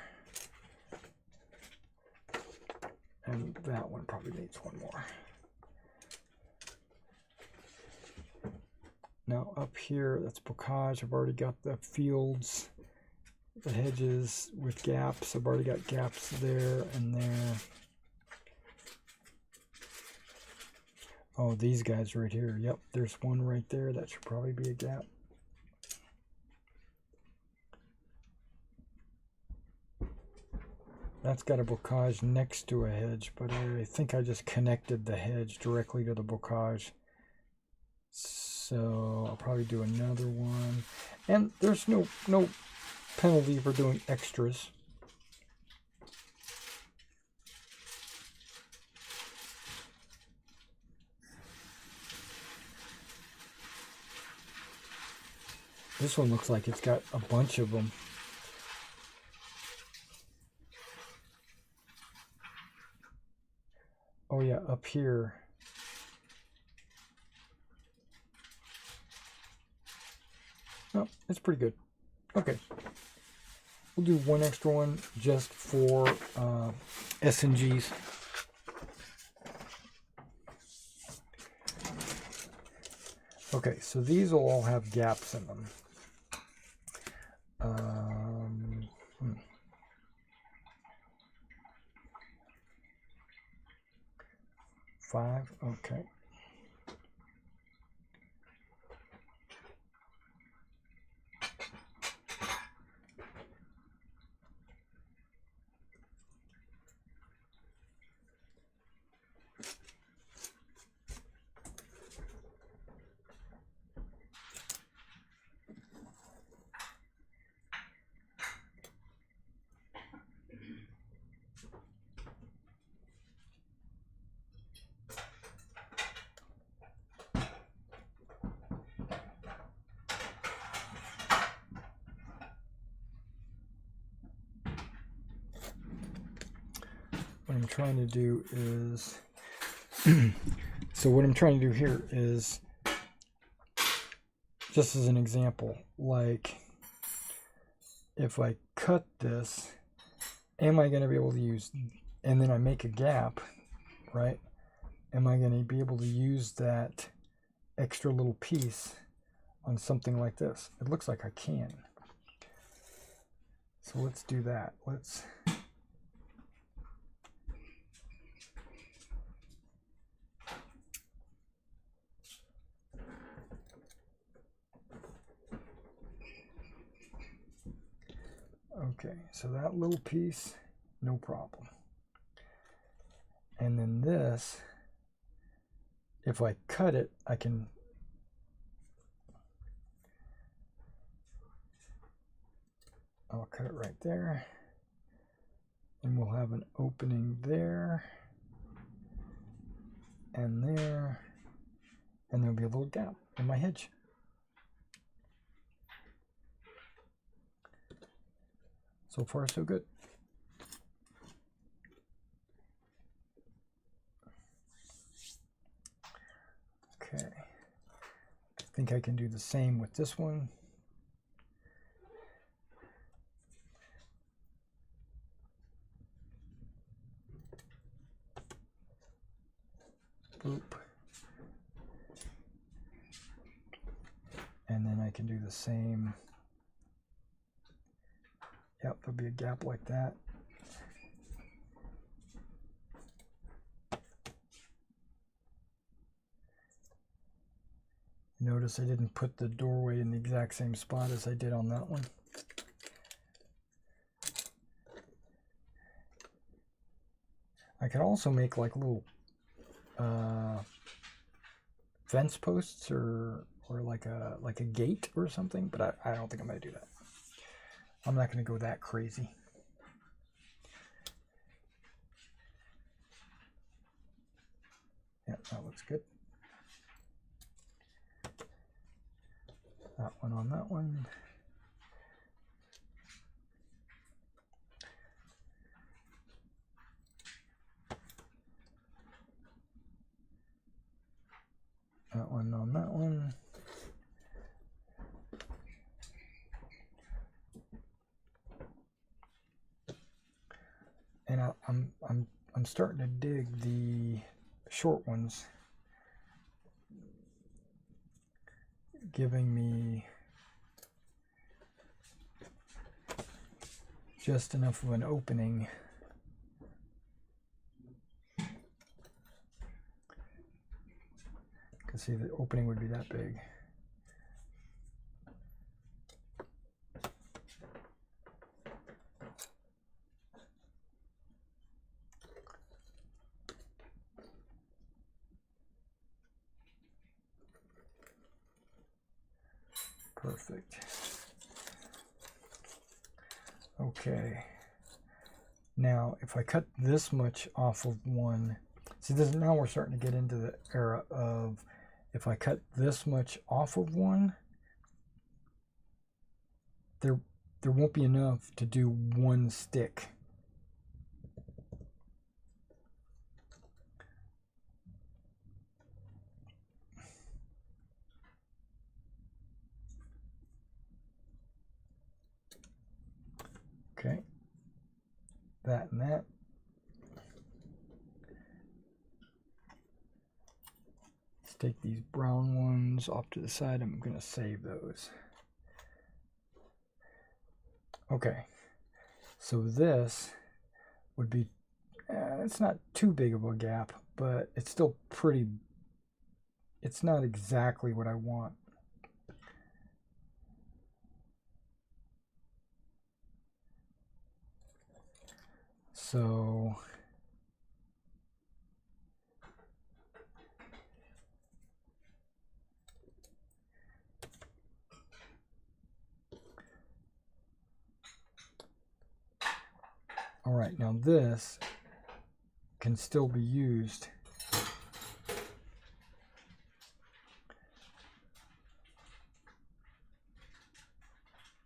and that one probably needs one more. Now up here, that's bocage. I've already got the fields, the hedges with gaps. I've already got gaps there and there. Oh, these guys right here. Yep, there's one right there. That should probably be a gap. That's got a bocage next to a hedge, but I think I just connected the hedge directly to the bocage. So I'll probably do another one. And there's no penalty for doing extras. This one looks like it's got a bunch of them. Oh yeah, up here. Oh, it's pretty good. Okay. We'll do one extra one just for S&Gs. Okay, so these will all have gaps in them. 5, okay. What I'm trying to do is, so what I'm trying to do here is, just as an example, like if I cut this, am I going to be able to use, and then I make a gap, right? Am I going to be able to use that extra little piece on something like this? It looks like I can. So let's do that. Let's okay, so that little piece, no problem. And then this, if I cut it, I can, I'll cut it right there. And we'll have an opening there and there, and there'll be a little gap in my hedge. So far, so good. Okay. I think I can do the same with this one. Boop. And then I can do the same. Yep, there'll be a gap like that. Notice I didn't put the doorway in the exact same spot as I did on that one. I could also make like little fence posts or like a gate or something, but I don't think I'm gonna do that. I'm not gonna go that crazy. Yeah, that looks good. That one on that one. That one on that one. And I'm starting to dig the short ones, giving me just enough of an opening. Because see, the opening would be that big. Perfect. Okay. Now, if I cut this much off of one, see, now we're starting to get into the era of, if I cut this much off of one, there won't be enough to do one stick. Okay, that and that. Let's take these brown ones off to the side. I'm going to save those. Okay, so this would be, it's not too big of a gap, but it's still pretty, it's not exactly what I want. So all right, now this can still be used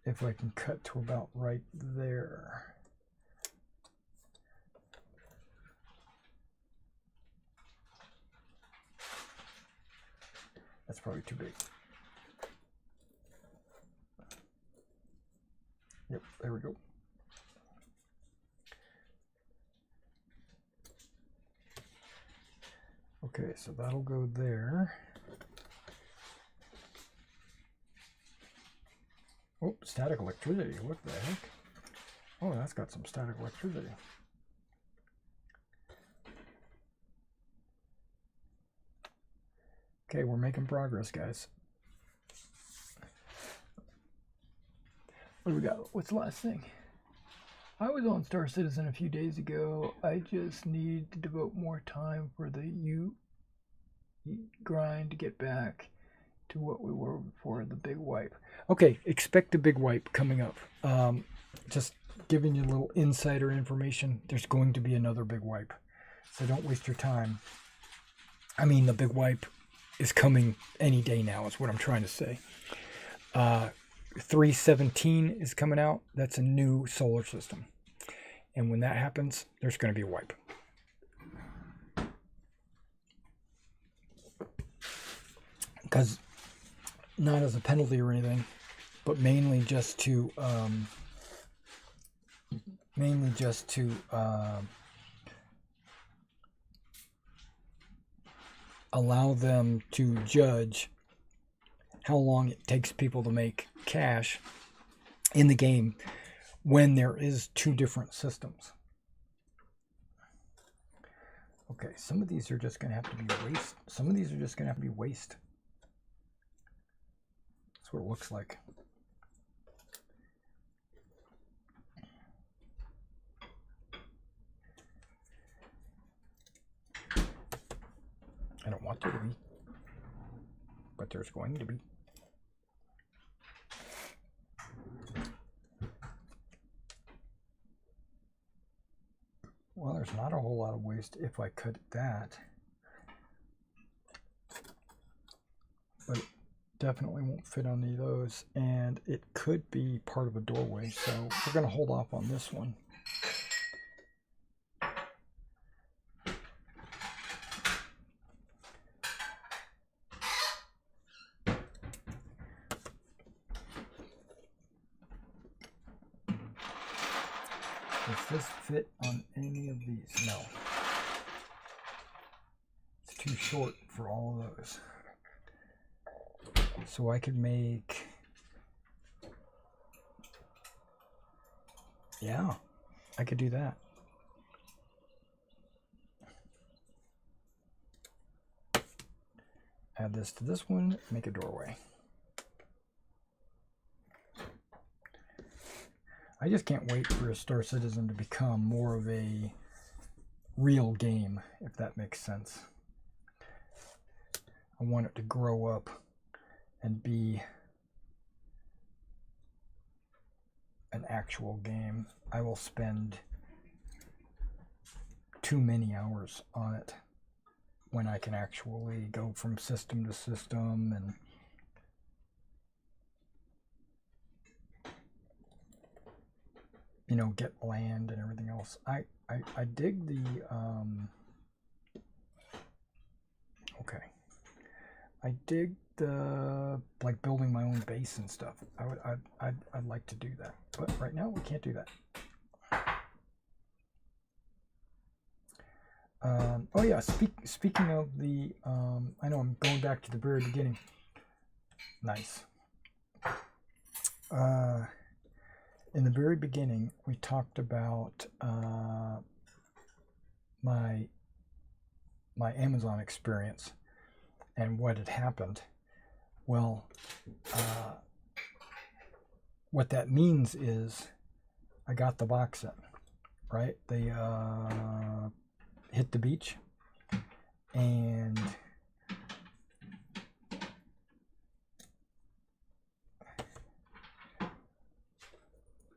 if I can cut to about right there. That's probably too big. Yep, there we go. Okay, so that'll go there. Oh, static electricity. What the heck? Oh, that's got some static electricity. Okay, we're making progress, guys. What do we got? What's the last thing? I was on Star Citizen a few days ago. I just need to devote more time for the grind to get back to what we were before the big wipe. Okay, expect a big wipe coming up. Just giving you a little insider information. There's going to be another big wipe. So don't waste your time. I mean, the big wipe is coming any day now, is what I'm trying to say. 317 is coming out. That's a new solar system. And when that happens, there's going to be a wipe. Because not as a penalty or anything, but mainly just to allow them to judge how long it takes people to make cash in the game when there is two different systems. Okay, some of these are just going to have to be waste. Some of these are just going to have to be waste. That's what it looks like. I don't want there to be, but there's going to be. Well, there's not a whole lot of waste if I cut that. But it definitely won't fit on any of those. And it could be part of a doorway. So we're going to hold off on this one. Does this fit on any of these? No. It's too short for all of those. So I could make... Yeah, I could do that. Add this to this one, make a doorway. I just can't wait for a Star Citizen to become more of a real game, if that makes sense. I want it to grow up and be an actual game, I will spend too many hours on it when I can actually go from system to system and get land and everything else. I dig the okay. I dig the like building my own base and stuff. I'd like to do that, but right now we can't do that. Oh yeah, speaking of the I know I'm going back to the very beginning. Nice. In the very beginning, we talked about my Amazon experience and what had happened. Well, what that means is I got the box in, right? They hit the beach, and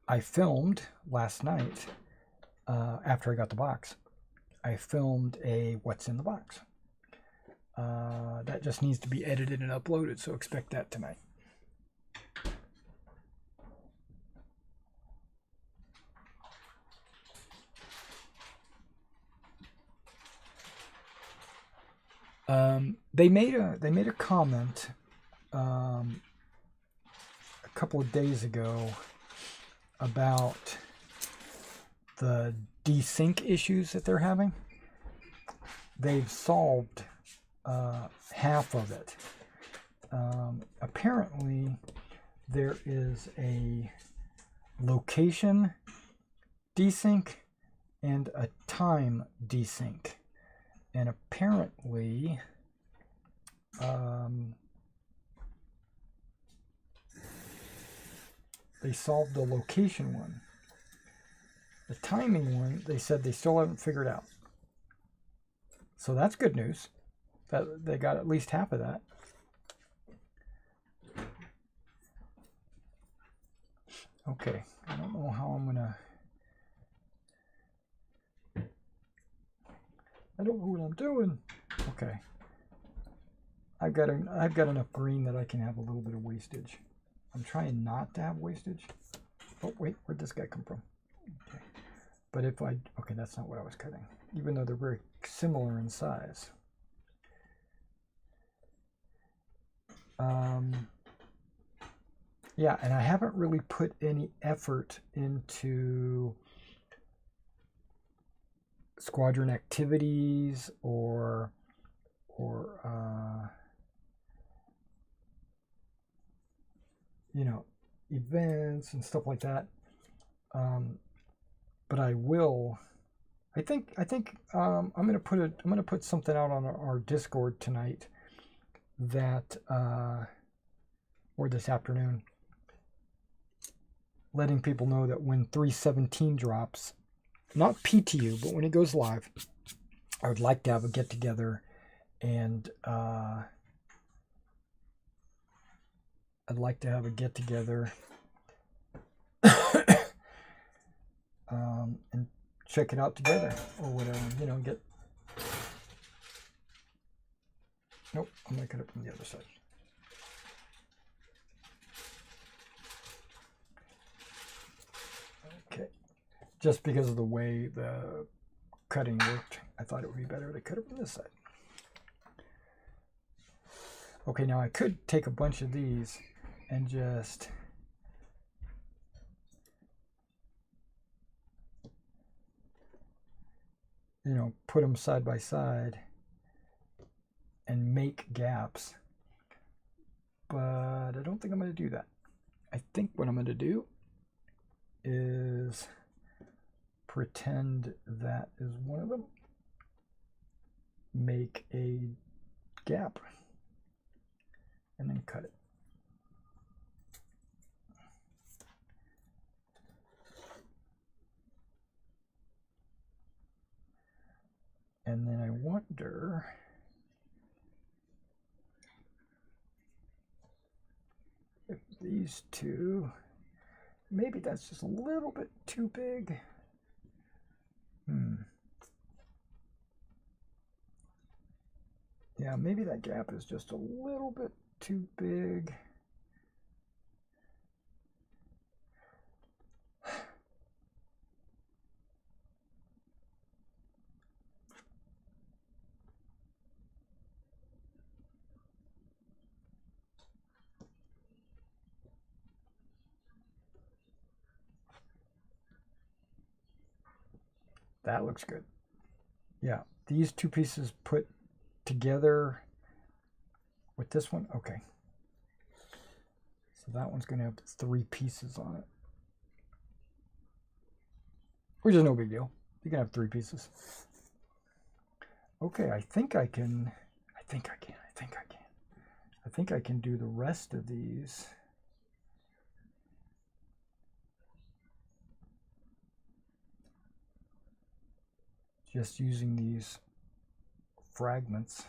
I filmed last night after I got the box. I filmed a what's in the box. That just needs to be edited and uploaded, so expect that tonight. They made a comment a couple of days ago about the desync issues that they're having. They've solved half of it. Apparently, there is a location desync and a time desync. And apparently, they solved the location one. The timing one, they said they still haven't figured out. So that's good news. That they got at least half of that. Okay, I don't know how I'm gonna. I don't know what I'm doing. Okay, I've got enough green that I can have a little bit of wastage. I'm trying not to have wastage. Oh wait, where'd this guy come from? Okay, but if I okay, that's not what I was cutting. Even though they're very similar in size. Yeah, and I haven't really put any effort into squadron activities or events and stuff like that. But I will. I think I'm gonna put something out on our Discord tonight that or this afternoon, letting people know that when 317 drops, not PTU, but when it goes live, I would like to have a get together and and check it out together or whatever, get. Nope, I'm gonna cut it from the other side. Okay, just because of the way the cutting worked, I thought it would be better to cut it from this side. Okay, now I could take a bunch of these and just put them side by side and make gaps, but I don't think I'm going to do that. I think what I'm going to do is pretend that is one of them, make a gap, and then cut it. And then I wonder if these two maybe that's just a little bit too big. Yeah, maybe that gap is just a little bit too big. That looks good. Yeah, these two pieces put together with this one. Okay. So that one's going to have 3 pieces on it. Which is no big deal. You can have 3 pieces. Okay, I think I can do the rest of these. Just using these fragments.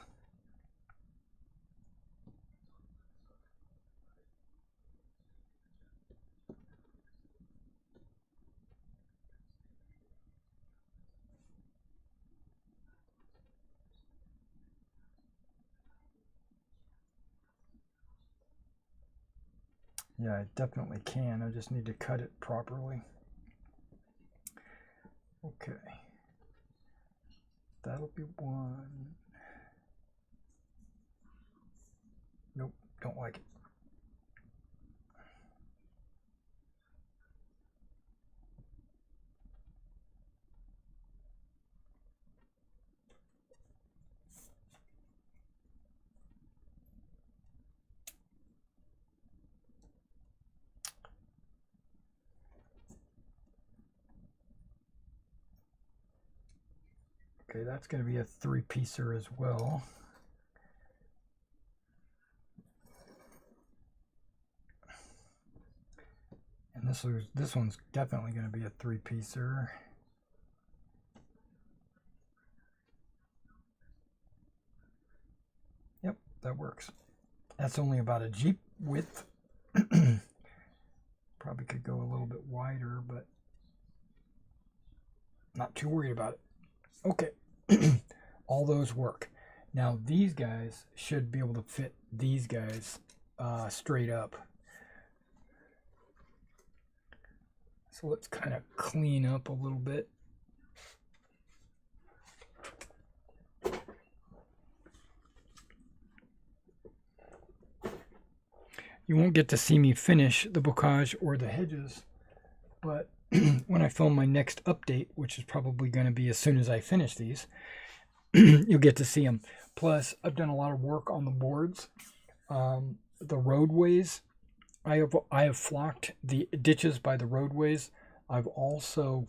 Yeah, I definitely can. I just need to cut it properly. Okay. That'll be 1. Nope, don't like it. Okay, that's going to be a 3-piecer as well. And this one's definitely going to be a 3-piecer. Yep, that works. That's only about a Jeep width. Probably could go a little bit wider, but not too worried about it. Okay. All those work. Now these guys should be able to fit these guys straight up. So let's kind of clean up a little bit. You won't get to see me finish the bocage or the hedges, but when I film my next update, which is probably going to be as soon as I finish these, you'll get to see them. Plus, I've done a lot of work on the boards. The roadways, I have flocked the ditches by the roadways. I've also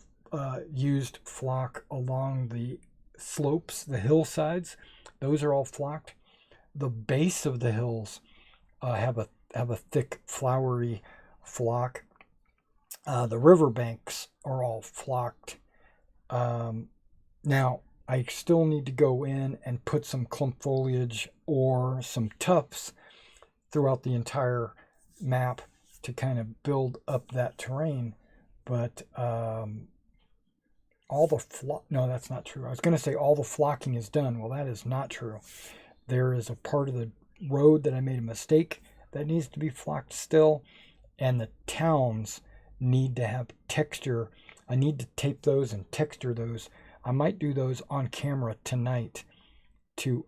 used flock along the slopes, the hillsides. Those are all flocked. The base of the hills have a thick, flowery flock. The riverbanks are all flocked. Now, I still need to go in and put some clump foliage or some tufts throughout the entire map to kind of build up that terrain. But all the no, that's not true. I was going to say all the flocking is done. Well, that is not true. There is a part of the road that I made a mistake that needs to be flocked still, and the towns need to have texture. I need to tape those and texture those. I might do those on camera tonight to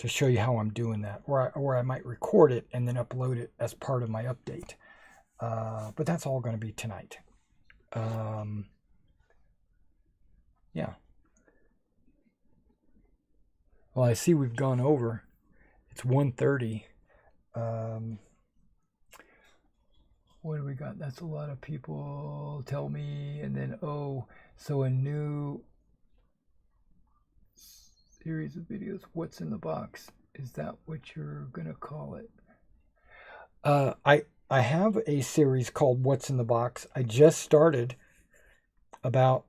show you how I'm doing that, or I might record it and then upload it as part of my update. But that's all going to be tonight. Yeah. Well, I see we've gone over. It's 1:30. What do we got? That's a lot of people tell me. And then, oh, so a new series of videos. What's in the box? Is that what you're going to call it? I have a series called What's in the Box. I just started about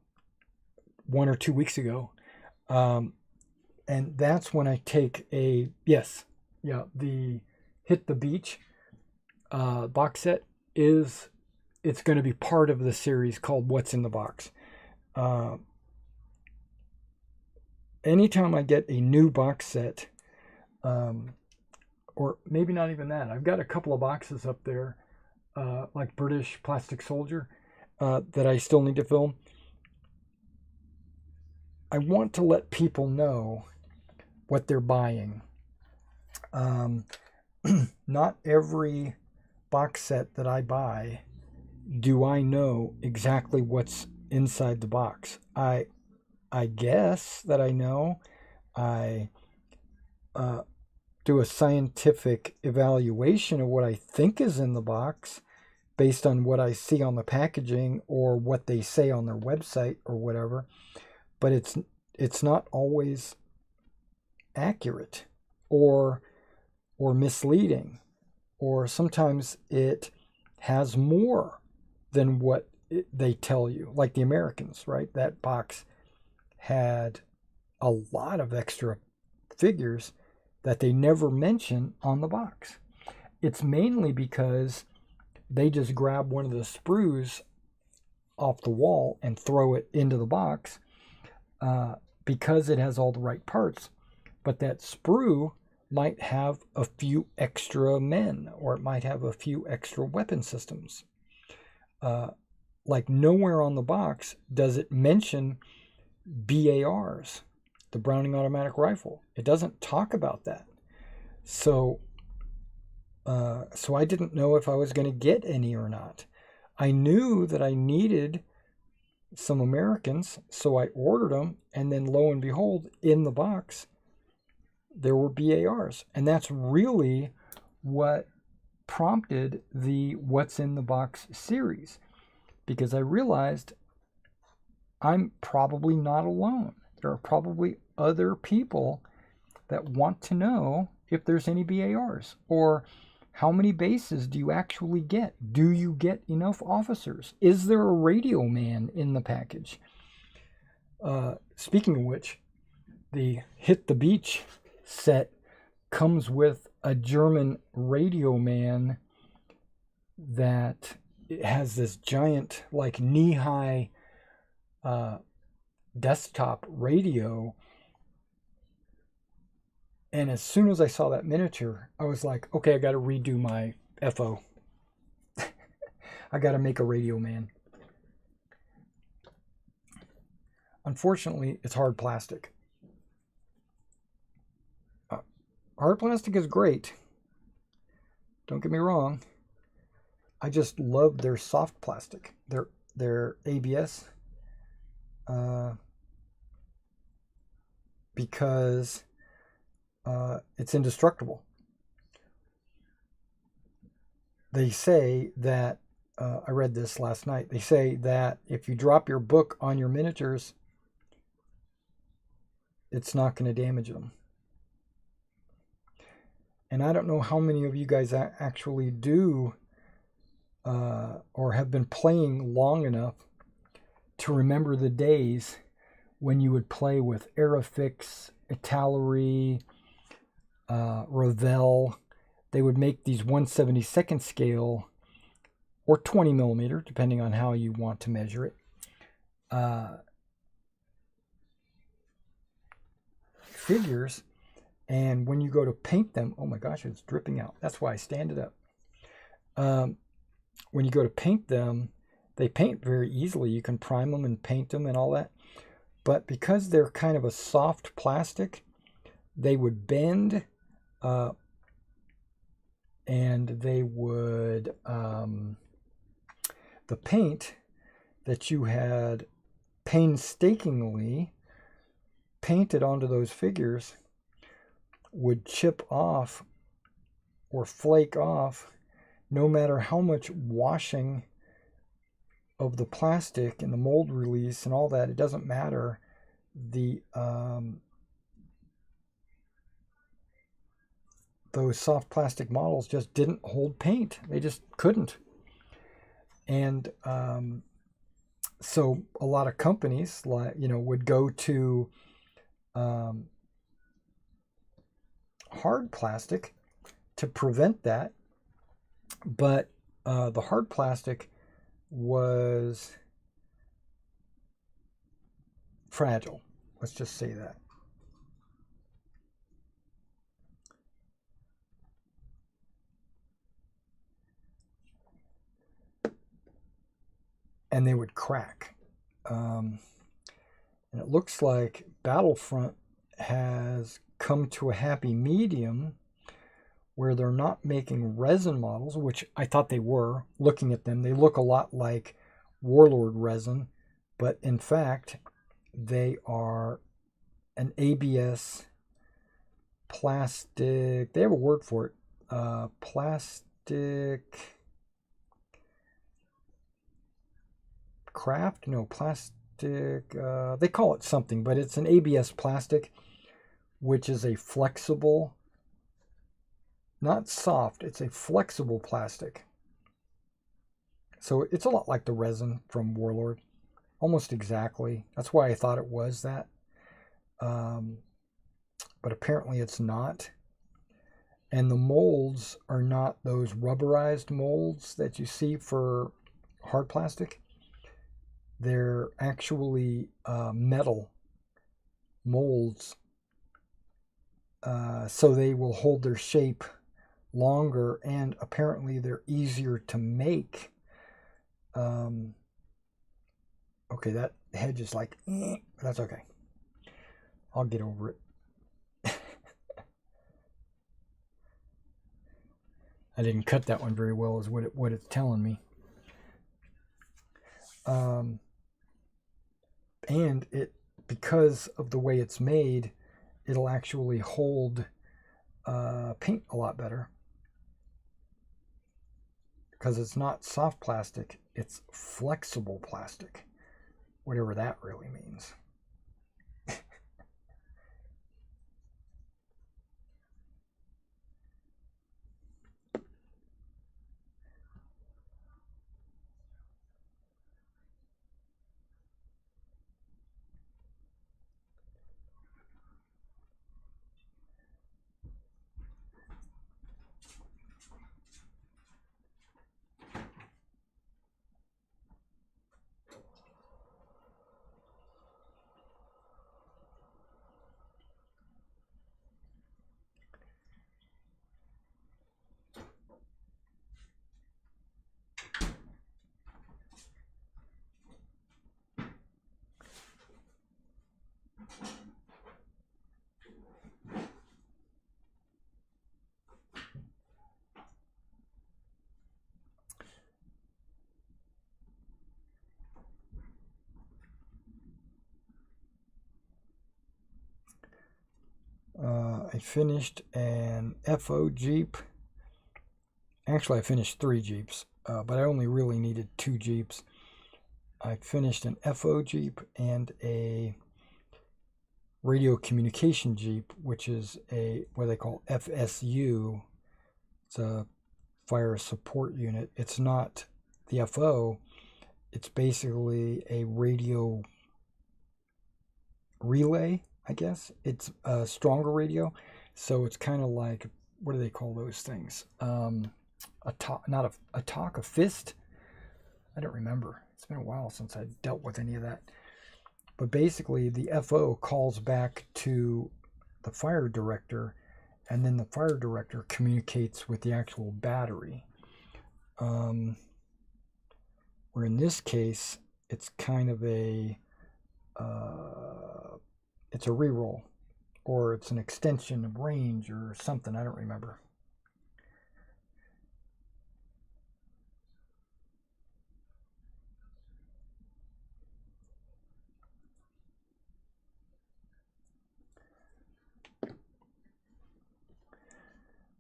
1 or 2 weeks ago. And that's when I take the Hit the Beach box set. is it's going to be part of the series called What's in the Box. Anytime I get a new box set, or maybe not even that, I've got a couple of boxes up there, like British Plastic Soldier, that I still need to film. I want to let people know what they're buying. Not every box set that I buy do I know exactly what's inside the box. I guess that I know. I do a scientific evaluation of what I think is in the box based on what I see on the packaging or what they say on their website or whatever. But it's not always accurate or misleading, or sometimes it has more than what they tell you, like the Americans, right? That box had a lot of extra figures that they never mention on the box. It's mainly because they just grab one of the sprues off the wall and throw it into the box because it has all the right parts. But that sprue might have a few extra men, or it might have a few extra weapon systems. Like nowhere on the box does it mention BARs, the Browning Automatic Rifle. It doesn't talk about that. So I didn't know if I was going to get any or not. I knew that I needed some Americans, so I ordered them, and then lo and behold, in the box, there were BARs. And that's really what prompted the What's in the Box series, because I realized I'm probably not alone. There are probably other people that want to know if there's any BARs, or how many bases do you actually get? Do you get enough officers? Is there a radio man in the package? Speaking of which, the Hit the Beach set comes with a German radio man that has this giant, like knee-high desktop radio. And as soon as I saw that miniature, I was like, okay, I got to redo my FO. I got to make a radio man. Unfortunately, it's hard plastic. Hard plastic is great. Don't get me wrong. I just love their soft plastic. Their ABS. Because it's indestructible. They say that, I read this last night, they say that if you drop your book on your miniatures, it's not going to damage them. And I don't know how many of you guys actually do or have been playing long enough to remember the days when you would play with Aerofix, Italeri, Revell. They would make these 1/72nd scale or 20 millimeter, depending on how you want to measure it, figures. And when you go to paint them, oh my gosh, it's dripping out. That's why I stand it up. When you go to paint them, they paint very easily. You can prime them and paint them and all that. But because they're kind of a soft plastic, they would bend, and they would, the paint that you had painstakingly painted onto those figures would chip off or flake off no matter how much washing of the plastic and the mold release and all that. It doesn't matter. Those soft plastic models just didn't hold paint. They just couldn't. And so a lot of companies, like, would go to hard plastic to prevent that. But The hard plastic was fragile. Let's just say that. And they would crack. And it looks like Battlefront has come to a happy medium where they're not making resin models, which I thought they were. Looking at them, they look a lot like Warlord resin, but in fact, they are an ABS plastic. They have a word for it. Plastic craft? No, plastic. They call it something, but it's an ABS plastic, which is a flexible, not soft, it's a flexible plastic. So it's a lot like the resin from Warlord, almost exactly. That's why I thought it was that. But apparently it's not. And the molds are not those rubberized molds that you see for hard plastic. They're actually metal molds. So they will hold their shape longer, and apparently they're easier to make. Okay, that hedge is like, but that's okay. I'll get over it. I didn't cut that one very well, is what it's telling me. And it, because of the way it's made, it'll actually hold paint a lot better. Because it's not soft plastic, it's flexible plastic. Whatever that really means. I finished an FO Jeep. Actually, I finished 3 Jeeps, but I only really needed 2 Jeeps. I finished an FO Jeep and a radio communication Jeep, which is a what they call FSU. It's a fire support unit. It's not the FO. It's basically a radio relay, I guess. It's a stronger radio, so it's kind of like, what do they call those things? A fist. I don't remember. It's been a while since I dealt with any of that. But basically, the FO calls back to the fire director, and then the fire director communicates with the actual battery. Where in this case, it's kind of a it's a reroll, or it's an extension of range or something. I don't remember.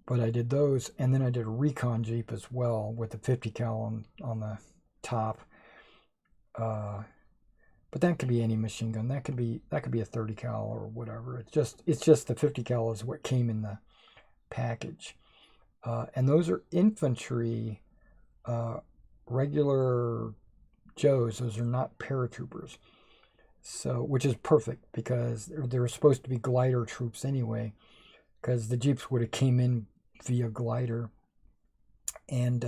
But I did those, and then I did a recon Jeep as well with the 50 cal on the top. But that could be any machine gun. That could be a 30 cal or whatever. It's just the 50 cal is what came in the package. And those are infantry, regular Joes. Those are not paratroopers. So, which is perfect because they're supposed to be glider troops anyway, because the Jeeps would have came in via glider. And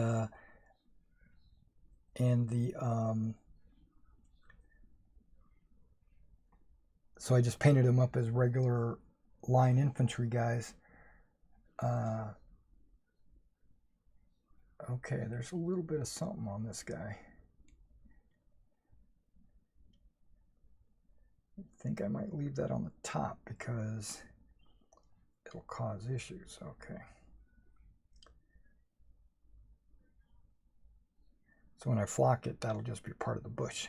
and the so I just painted them up as regular line infantry guys. Okay, there's a little bit of something on this guy. I think I might leave that on the top because it'll cause issues. Okay. So when I flock it, that'll just be part of the bush.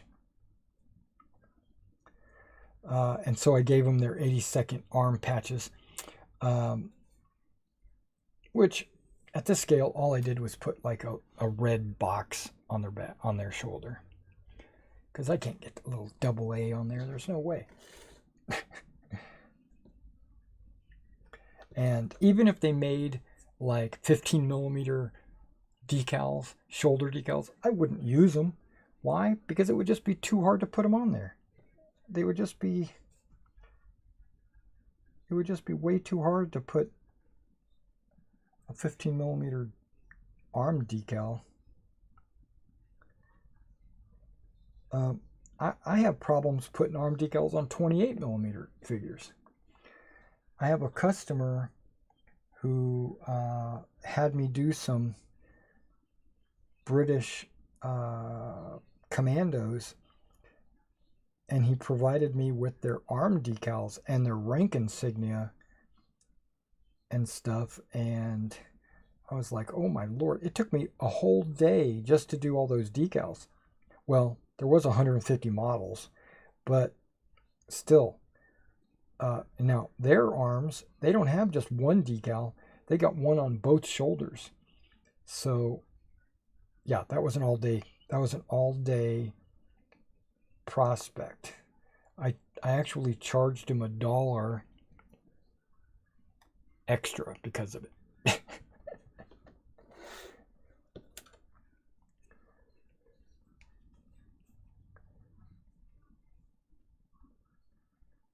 And so I gave them their 82nd arm patches, which at this scale, all I did was put like a red box on their back, on their shoulder, because I can't get the little AA on there. There's no way. And even if they made like 15 millimeter decals, shoulder decals, I wouldn't use them. Why? Because it would just be too hard to put them on there. They would just be, it would just be way too hard to put a 15 millimeter arm decal. I have problems putting arm decals on 28 millimeter figures. I have a customer who had me do some British commandos, and he provided me with their arm decals and their rank insignia and stuff, and I was like, oh my lord, it took me a whole day just to do all those decals. Well, there was 150 models, but still. Now, their arms, they don't have just one decal. They got one on both shoulders. So, yeah, that was an all-day prospect. I actually charged him $1 extra because of it.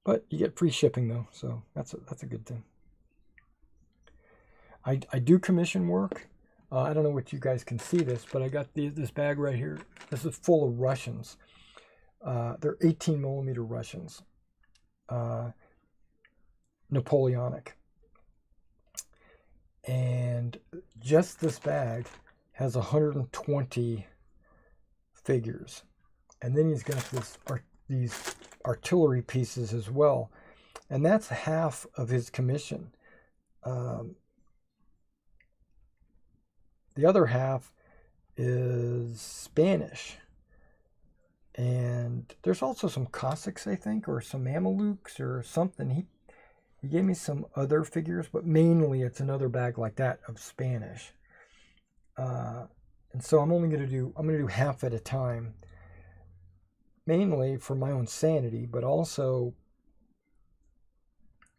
But you get free shipping though, so that's a good thing. I do commission work. I don't know if you guys can see this, but I got this bag right here. This is full of Russians. They're 18 millimeter Russians, Napoleonic. And just this bag has 120 figures. And then he's got these artillery pieces as well. And that's half of his commission. The other half is Spanish. And there's also some Cossacks, I think, or some Mamelukes or something. He gave me some other figures, but mainly it's another bag like that of Spanish. And so I'm gonna do half at a time, mainly for my own sanity, but also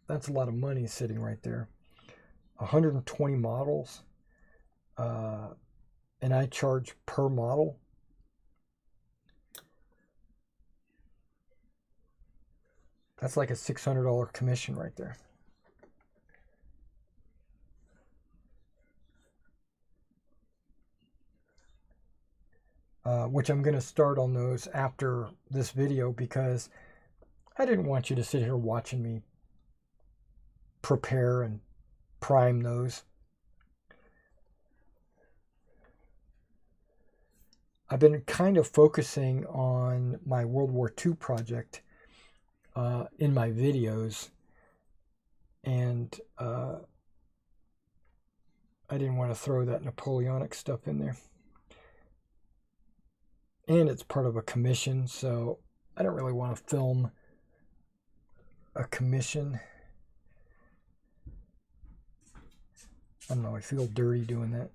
that's a lot of money sitting right there. 120 models, and I charge per model. That's like a $600 commission right there. Which I'm going to start on those after this video, because I didn't want you to sit here watching me prepare and prime those. I've been kind of focusing on my World War II project in my videos, and I didn't want to throw that Napoleonic stuff in there. And it's part of a commission, so I don't really want to film a commission. I don't know, I feel dirty doing that.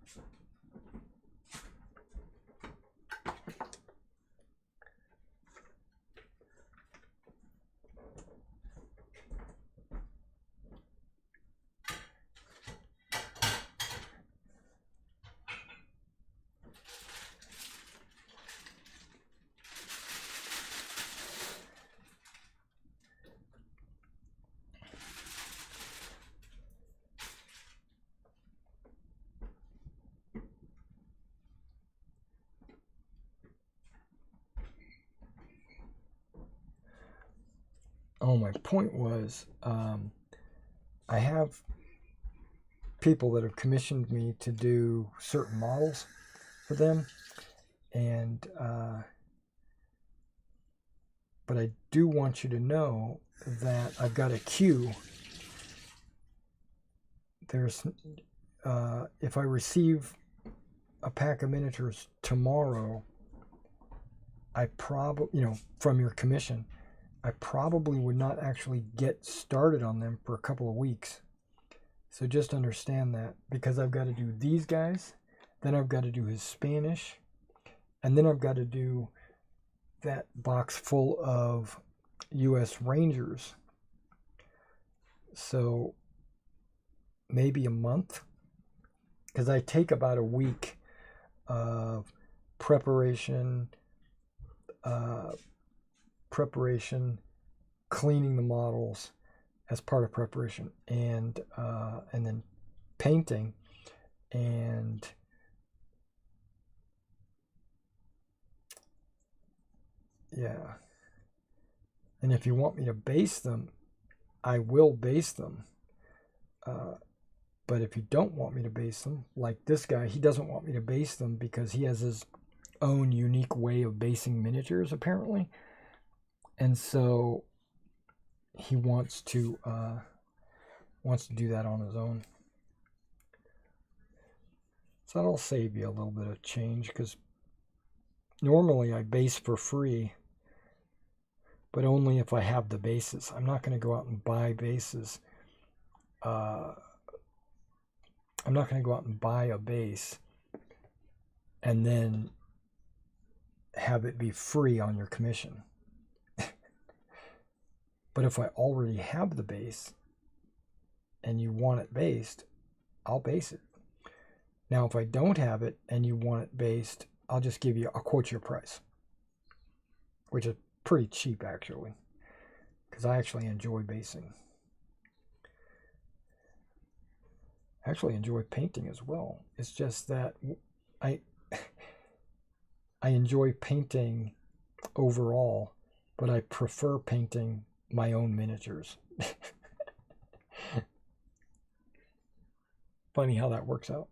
my point was, I have people that have commissioned me to do certain models for them, and but I do want you to know that I've got a queue. There's if I receive a pack of miniatures tomorrow, I probably, from your commission, I probably would not actually get started on them for a couple of weeks. So just understand that, because I've got to do these guys, then I've got to do his Spanish, and then I've got to do that box full of US Rangers. So maybe a month, because I take about a week of preparation, cleaning the models as part of preparation, and then painting, and yeah. And if you want me to base them, I will base them. But if you don't want me to base them, like this guy, he doesn't want me to base them because he has his own unique way of basing miniatures, apparently. And so he wants to do that on his own. So that'll save you a little bit of change, because normally I base for free, but only if I have the bases. I'm not going to go out and buy bases. I'm not going to go out and buy a base and then have it be free on your commission. But if I already have the base and you want it based, I'll base it. Now, if I don't have it and you want it based, I'll quote your price, which is pretty cheap, actually, because I actually enjoy basing. I actually enjoy painting as well. It's just that I enjoy painting overall, but I prefer painting my own miniatures. Funny how that works out.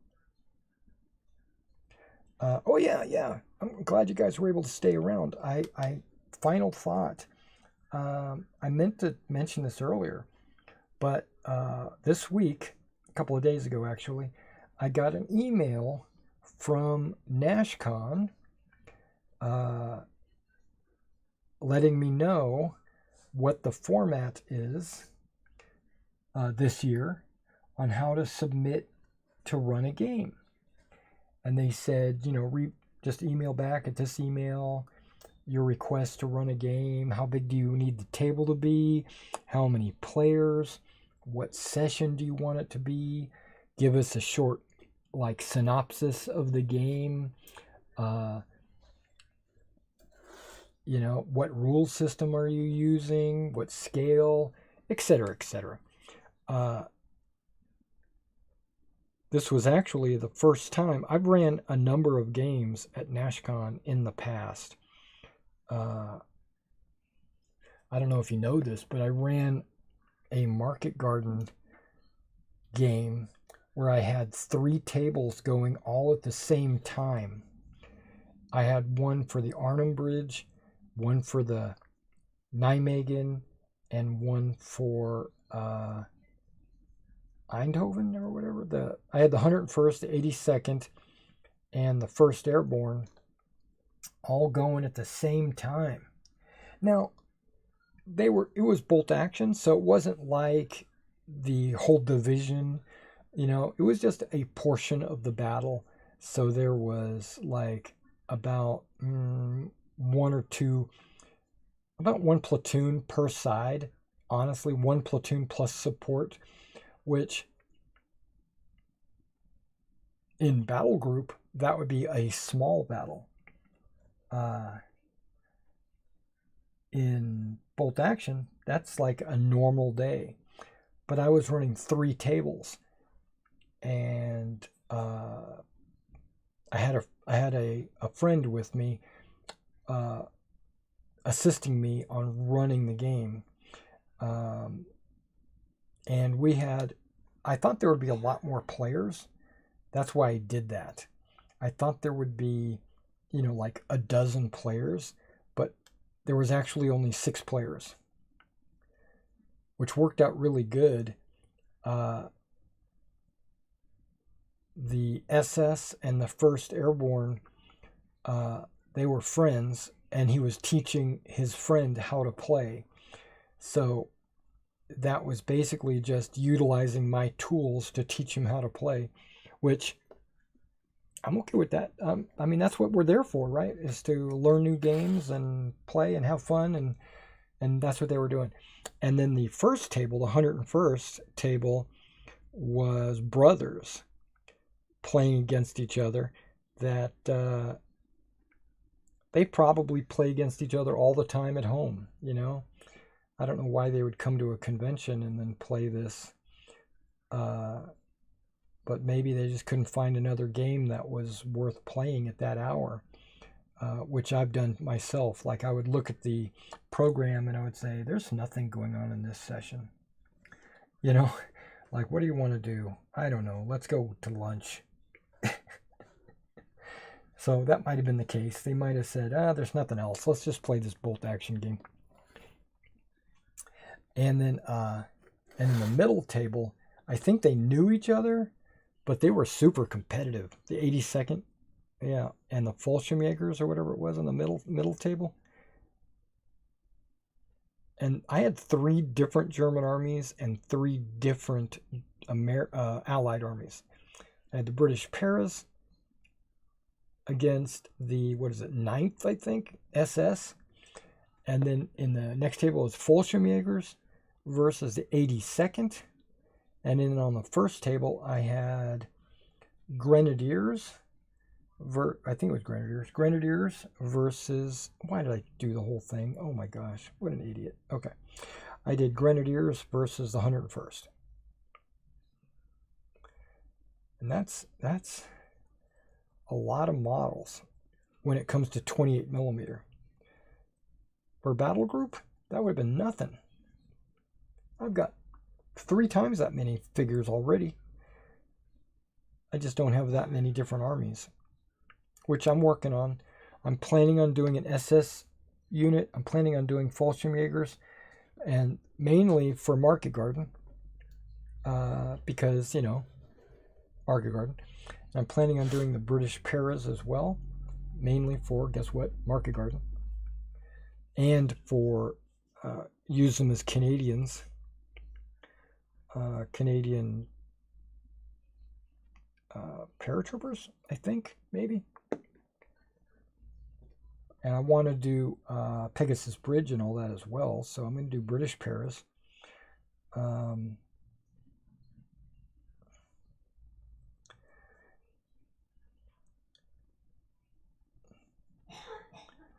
Oh yeah. I'm glad you guys were able to stay around. Final thought. I meant to mention this earlier, but this week, a couple of days ago actually, I got an email from NashCon letting me know what the format is this year on how to submit to run a game. And they said, just email back at this email your request to run a game. How big do you need the table to be? How many players? What session do you want it to be? Give us a short synopsis of the game. What rule system are you using? What scale? Etc., etc. This was actually the first time. I've ran a number of games at NashCon in the past. I don't know if you know this, but I ran a Market Garden game where I had 3 tables going all at the same time. I had one for the Arnhem Bridge, one for the Nijmegen, and one for Eindhoven or whatever. I had the 101st, the 82nd, and the 1st Airborne all going at the same time. Now, it was bolt action, so it wasn't like the whole division, it was just a portion of the battle. So there was about one platoon per side. Honestly, 1 platoon plus support, which in battle group, that would be a small battle. In bolt action, that's like a normal day. But I was running 3 tables, and I had a friend with me assisting me on running the game. And we had, I thought there would be a lot more players. That's why I did that. I thought there would be, like a dozen players, but there was actually only 6 players, which worked out really good. The SS and the 1st Airborne, they were friends, and he was teaching his friend how to play. So that was basically just utilizing my tools to teach him how to play, which I'm okay with that. I mean, that's what we're there for, right? Is to learn new games and play and have fun, and that's what they were doing. And then the first table, the 101st table, was brothers playing against each other that they probably play against each other all the time at home, I don't know why they would come to a convention and then play this, but maybe they just couldn't find another game that was worth playing at that hour, which I've done myself. Like, I would look at the program and I would say, there's nothing going on in this session. Like, what do you want to do? I don't know. Let's go to lunch. So that might have been the case. They might have said, there's nothing else. Let's just play this bolt action game. And then in the middle table, I think they knew each other, but they were super competitive. The 82nd, yeah, and the Fallschirmjägers or whatever it was on the middle table. And I had 3 different German armies and 3 different Allied armies. I had the British Paras against the, 9th, I think, SS. And then in the next table was Fallschirmjägers versus the 82nd. And then on the first table, I had Grenadiers. I think it was Grenadiers. Grenadiers versus... Why did I do the whole thing? Oh my gosh, what an idiot. Okay. I did Grenadiers versus the 101st. And that's a lot of models when it comes to 28 millimeter. For battle group, that would have been nothing. I've got 3 times that many figures already. I just don't have that many different armies, which I'm working on. I'm planning on doing an SS unit. I'm planning on doing Fallschirmjägers, and mainly for Market Garden, because, Market Garden. I'm planning on doing the British Paras as well, mainly for, guess what, Market Garden. And for use them as Canadians, Canadian paratroopers, I think, maybe. And I want to do Pegasus Bridge and all that as well, so I'm going to do British Paras.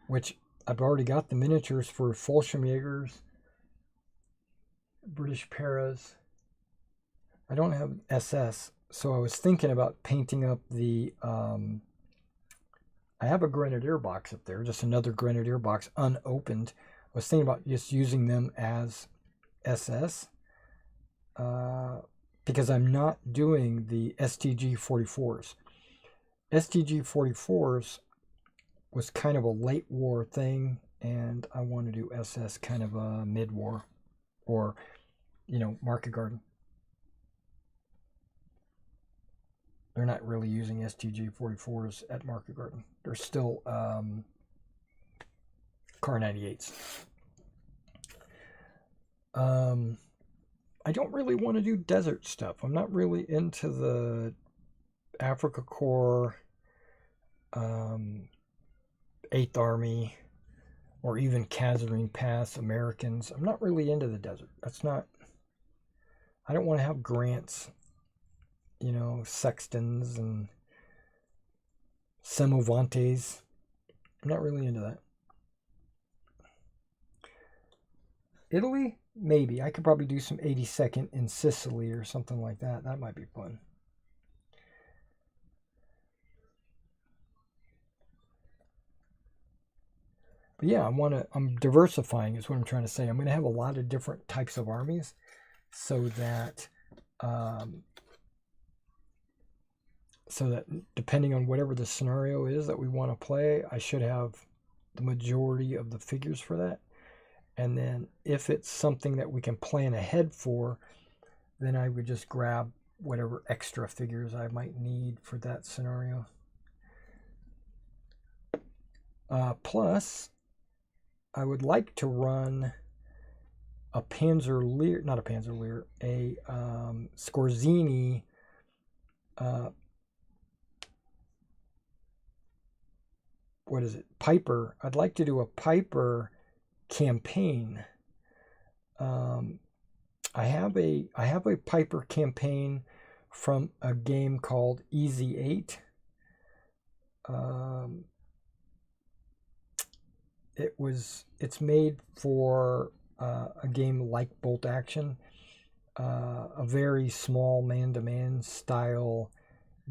Which I've already got the miniatures for Fallschirmjägers, British Paras. I don't have SS, so I was thinking about painting up the... I have a Grenadier box up there, just another Grenadier box unopened. I was thinking about just using them as SS, because I'm not doing the STG 44s. STG 44s was kind of a late war thing, and I want to do SS kind of a mid-war, or, Market Garden. They're not really using STG 44s at Market Garden. They're still Car 98s. I don't really want to do desert stuff. I'm not really into the Africa Corps, 8th Army, or even Kasserine Pass Americans. I'm not really into the desert. I don't want to have Grants, Sextons and Semovantes. I'm not really into that. Italy? Maybe. I could probably do some 82nd in Sicily or something like that. That might be fun. But yeah, I'm diversifying is what I'm trying to say. I'm going to have a lot of different types of armies so that depending on whatever the scenario is that we want to play, I should have the majority of the figures for that. And then if it's something that we can plan ahead for, then I would just grab whatever extra figures I might need for that scenario. Plus, I would like to run a Panzerlehr, not a Panzerlehr, a Scorzini what is it? Piper. I'd like to do a Piper campaign. I have a Piper campaign from a game called Easy 8. It's made for a game like Bolt Action, a very small man-to-man style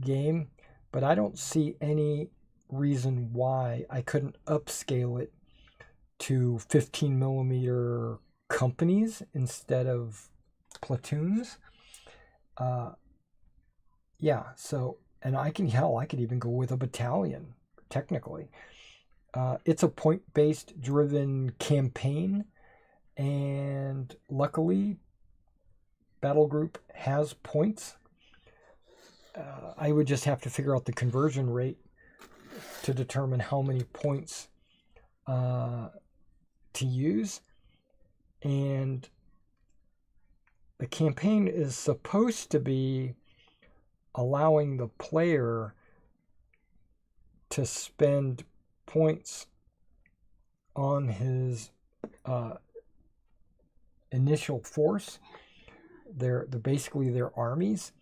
game, but I don't see any reason why I couldn't upscale it to 15 millimeter companies instead of platoons. Yeah, so, and I could even go with a battalion, technically. It's a point-based driven campaign, and luckily Battle Group has points. I would just have to figure out the conversion rate to determine how many points to use. And the campaign is supposed to be allowing the player to spend points on his initial force. They're basically their armies.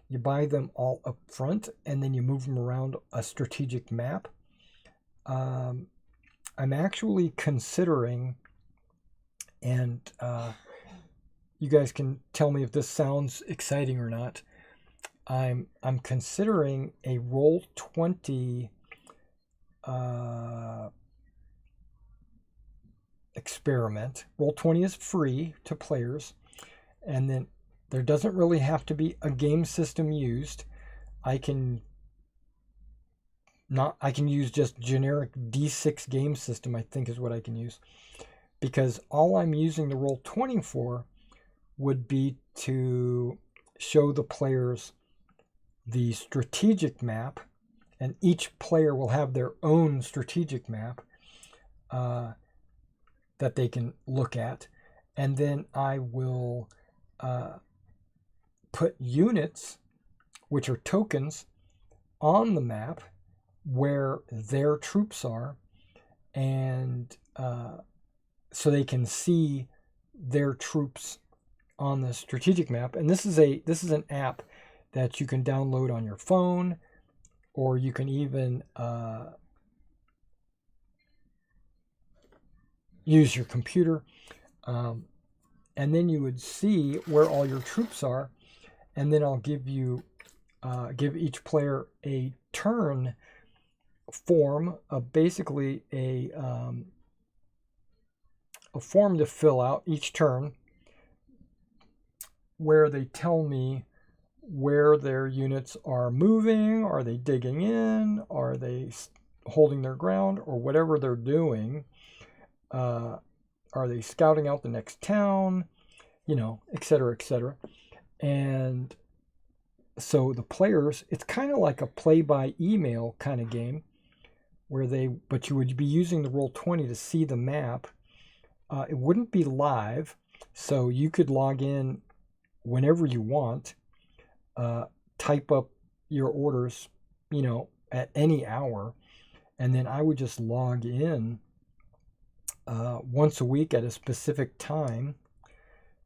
You buy them all up front, and then you move them around a strategic map. I'm actually considering, and you guys can tell me if this sounds exciting or not. I'm considering a Roll20 experiment. Roll20 is free to players, and then there doesn't really have to be a game system used. I can use just generic D6 game system, I think is what I can use. Because all I'm using the Roll20 for would be to show the players the strategic map, and each player will have their own strategic map that they can look at. And then I will put units, which are tokens, on the map where their troops are, and so they can see their troops on the strategic map. And this is an app that you can download on your phone, or you can even use your computer. And then you would see where all your troops are, and then I'll give each player a turn form, basically a form to fill out each turn, where they tell me where their units are moving. Are they digging in? Are they holding their ground, or whatever they're doing? Are they scouting out the next town? Etc., etc. And so the players, it's kind of like a play-by-email kind of game, but you would be using the Roll20 to see the map. It wouldn't be live, so you could log in whenever you want, type up your orders, at any hour, and then I would just log in once a week at a specific time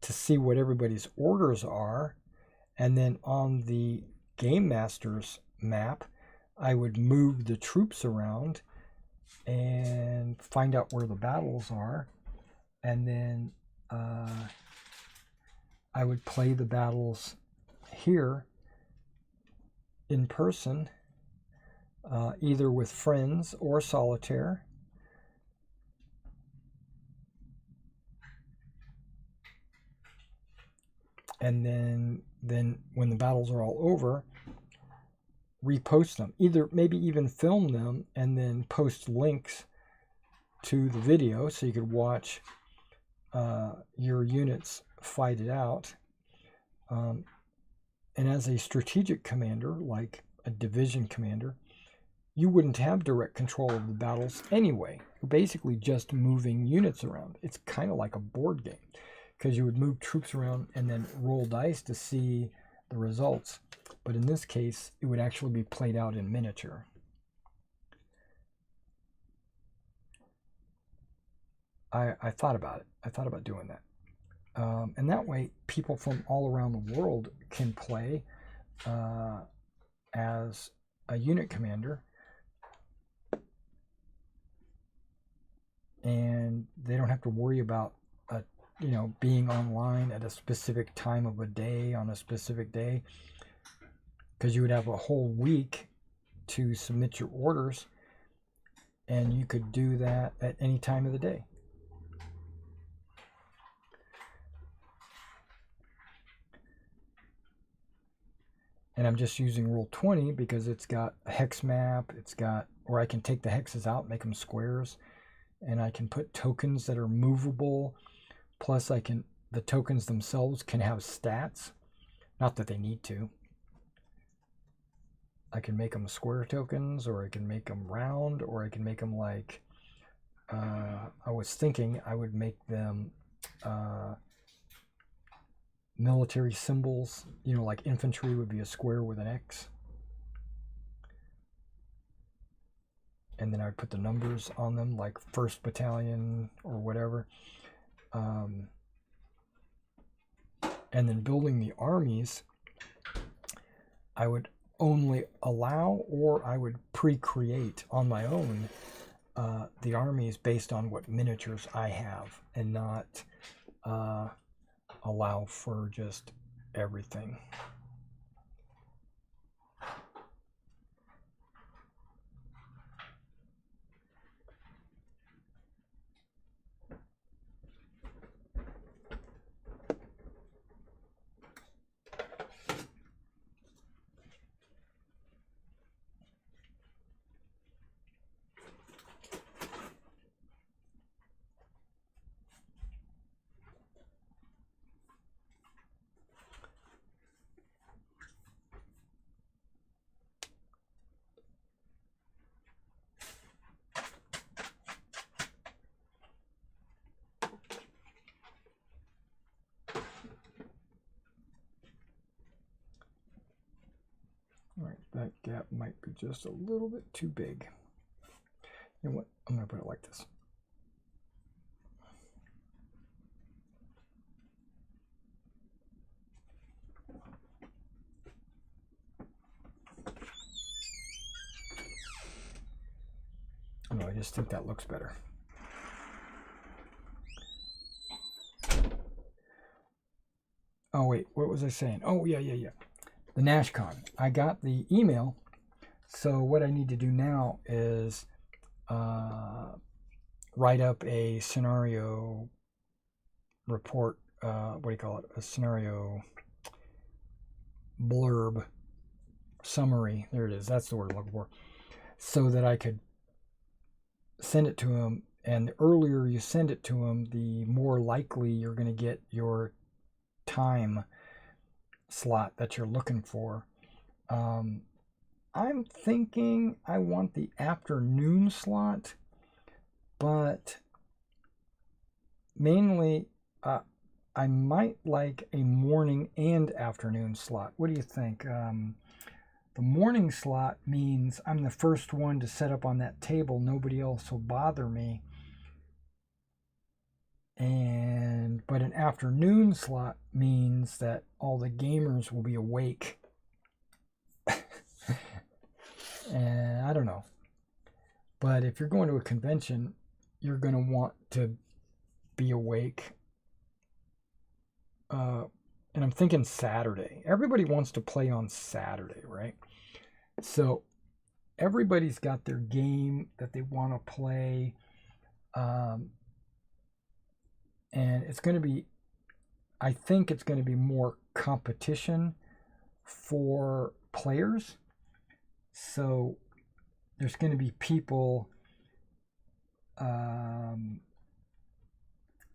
to see what everybody's orders are. And then on the Game Master's map, I would move the troops around and find out where the battles are. And then I would play the battles here in person, either with friends or solitaire. and then when the battles are all over, repost them. Either maybe even film them and then post links to the video so you could watch your units fight it out. And as a strategic commander, like a division commander, you wouldn't have direct control of the battles anyway. You're basically just moving units around. It's kind of like a board game, because you would move troops around and then roll dice to see the results. But in this case, it would actually be played out in miniature. I thought about it. I thought about doing that. And that way, people from all around the world can play as a unit commander. And they don't have to worry about being online at a specific time of a day on a specific day, because you would have a whole week to submit your orders, and you could do that at any time of the day. And I'm just using Roll20 because it's got a hex map. It's got, or I can take the hexes out, make them squares, and I can put tokens that are movable. Plus, the tokens themselves can have stats. Not that they need to. I can make them square tokens, or I can make them round, or I can make them like, I was thinking I would make them military symbols. Like infantry would be a square with an X. And then I would put the numbers on them, like 1st Battalion or whatever. And then building the armies, I would only allow, or I would pre-create on my own the armies based on what miniatures I have, and not allow for just everything. Alright, that gap might be just a little bit too big. You know what? I'm going to put it like this. No, I just think that looks better. Oh, wait, what was I saying? Oh, yeah. The NashCon. I got the email, so what I need to do now is write up a scenario report, what do you call it? A scenario blurb summary. There it is. That's the word I'm looking for. So that I could send it to him, and the earlier you send it to him, the more likely you're going to get your time slot that you're looking for. I'm thinking I want the afternoon slot, but mainly I might like a morning and afternoon slot. What do you think? The morning slot means I'm the first one to set up on that table. Nobody else will bother me. But an afternoon slot means that all the gamers will be awake. And I don't know. But if you're going to a convention, you're going to want to be awake. And I'm thinking Saturday. Everybody wants to play on Saturday, right? So everybody's got their game that they want to play. And it's going to be, I think it's going to be more competition for players. So there's going to be people,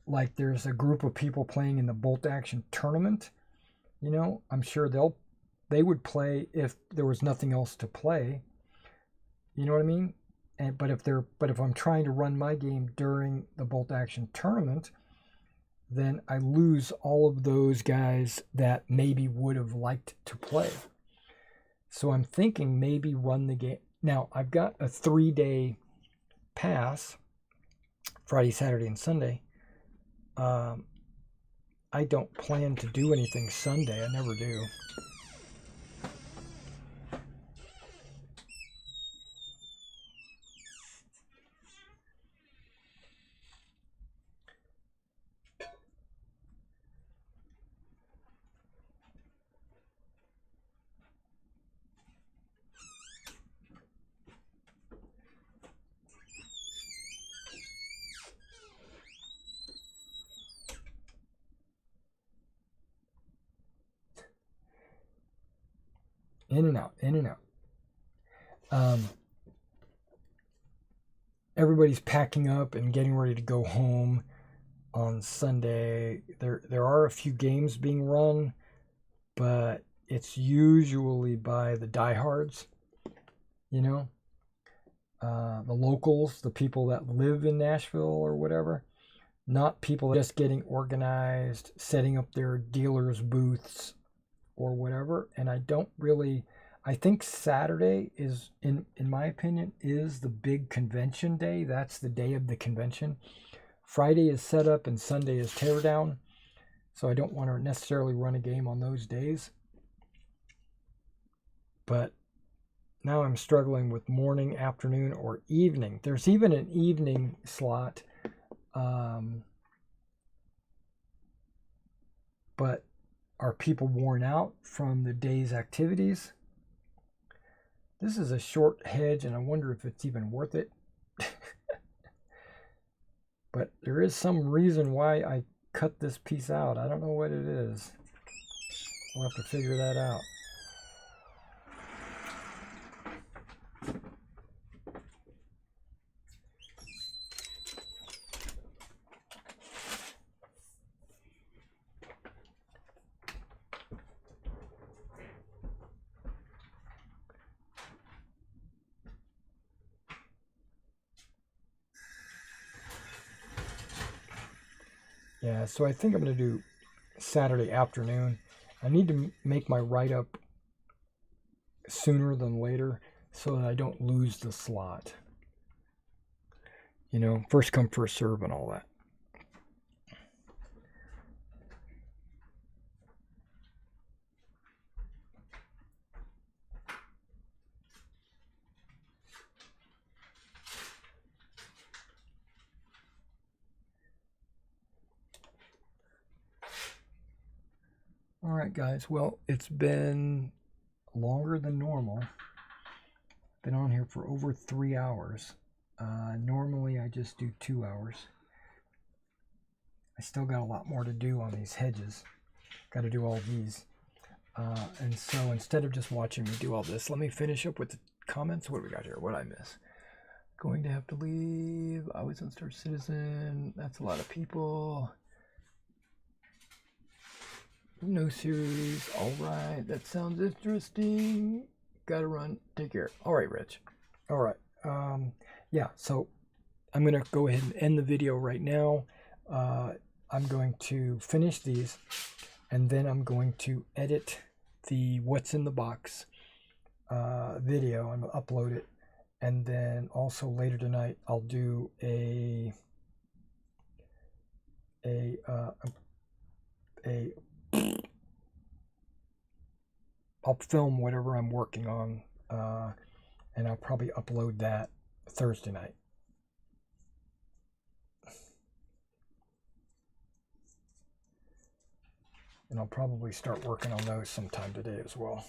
like there's a group of people playing in the bolt action tournament. You know, I'm sure they would play if there was nothing else to play. You know what I mean? But if I'm trying to run my game during the bolt action tournament, then I lose all of those guys that maybe would have liked to play. So I'm thinking maybe run the game. Now, I've got a 3-day pass, Friday, Saturday, and Sunday. I don't plan to do anything Sunday. I never do. In and out, in and out. Everybody's packing up and getting ready to go home on Sunday. There are a few games being run, but it's usually by the diehards, you know, the locals, the people that live in Nashville or whatever, not people just getting organized, setting up their dealers' booths or whatever. And I think Saturday is, in my opinion, is the big convention day. That's the day of the convention. Friday is setup and Sunday is teardown. So I don't want to necessarily run a game on those days. But now I'm struggling with morning, afternoon, or evening. There's even an evening slot. But are people worn out from the day's activities? This is a short hedge, and I wonder if it's even worth it. But there is some reason why I cut this piece out. I don't know what it is. We'll have to figure that out. Yeah, so I think I'm going to do Saturday afternoon. I need to make my write-up sooner than later so that I don't lose the slot. You know, first come, first serve and all that. All right, guys. Well, it's been longer than normal. Been on here for over 3 hours. Normally, I just do 2 hours. I still got a lot more to do on these hedges. Got to do all these. And so instead of just watching me do all this, let me finish up with the comments. What do we got here? What did I miss? Going to have to leave. I was on Star Citizen. That's a lot of people. No series. All right. That sounds interesting. Gotta run. Take care. All right, Rich. All right. Yeah, so I'm going to go ahead and end the video right now. I'm going to finish these, and then I'm going to edit the what's in the box video and upload it. And then also later tonight, I'll do I'll film whatever I'm working on, and I'll probably upload that Thursday night. And I'll probably start working on those sometime today as well.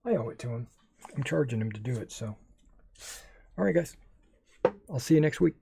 I owe it to him. I'm charging him to do it, so. All right, guys. I'll see you next week.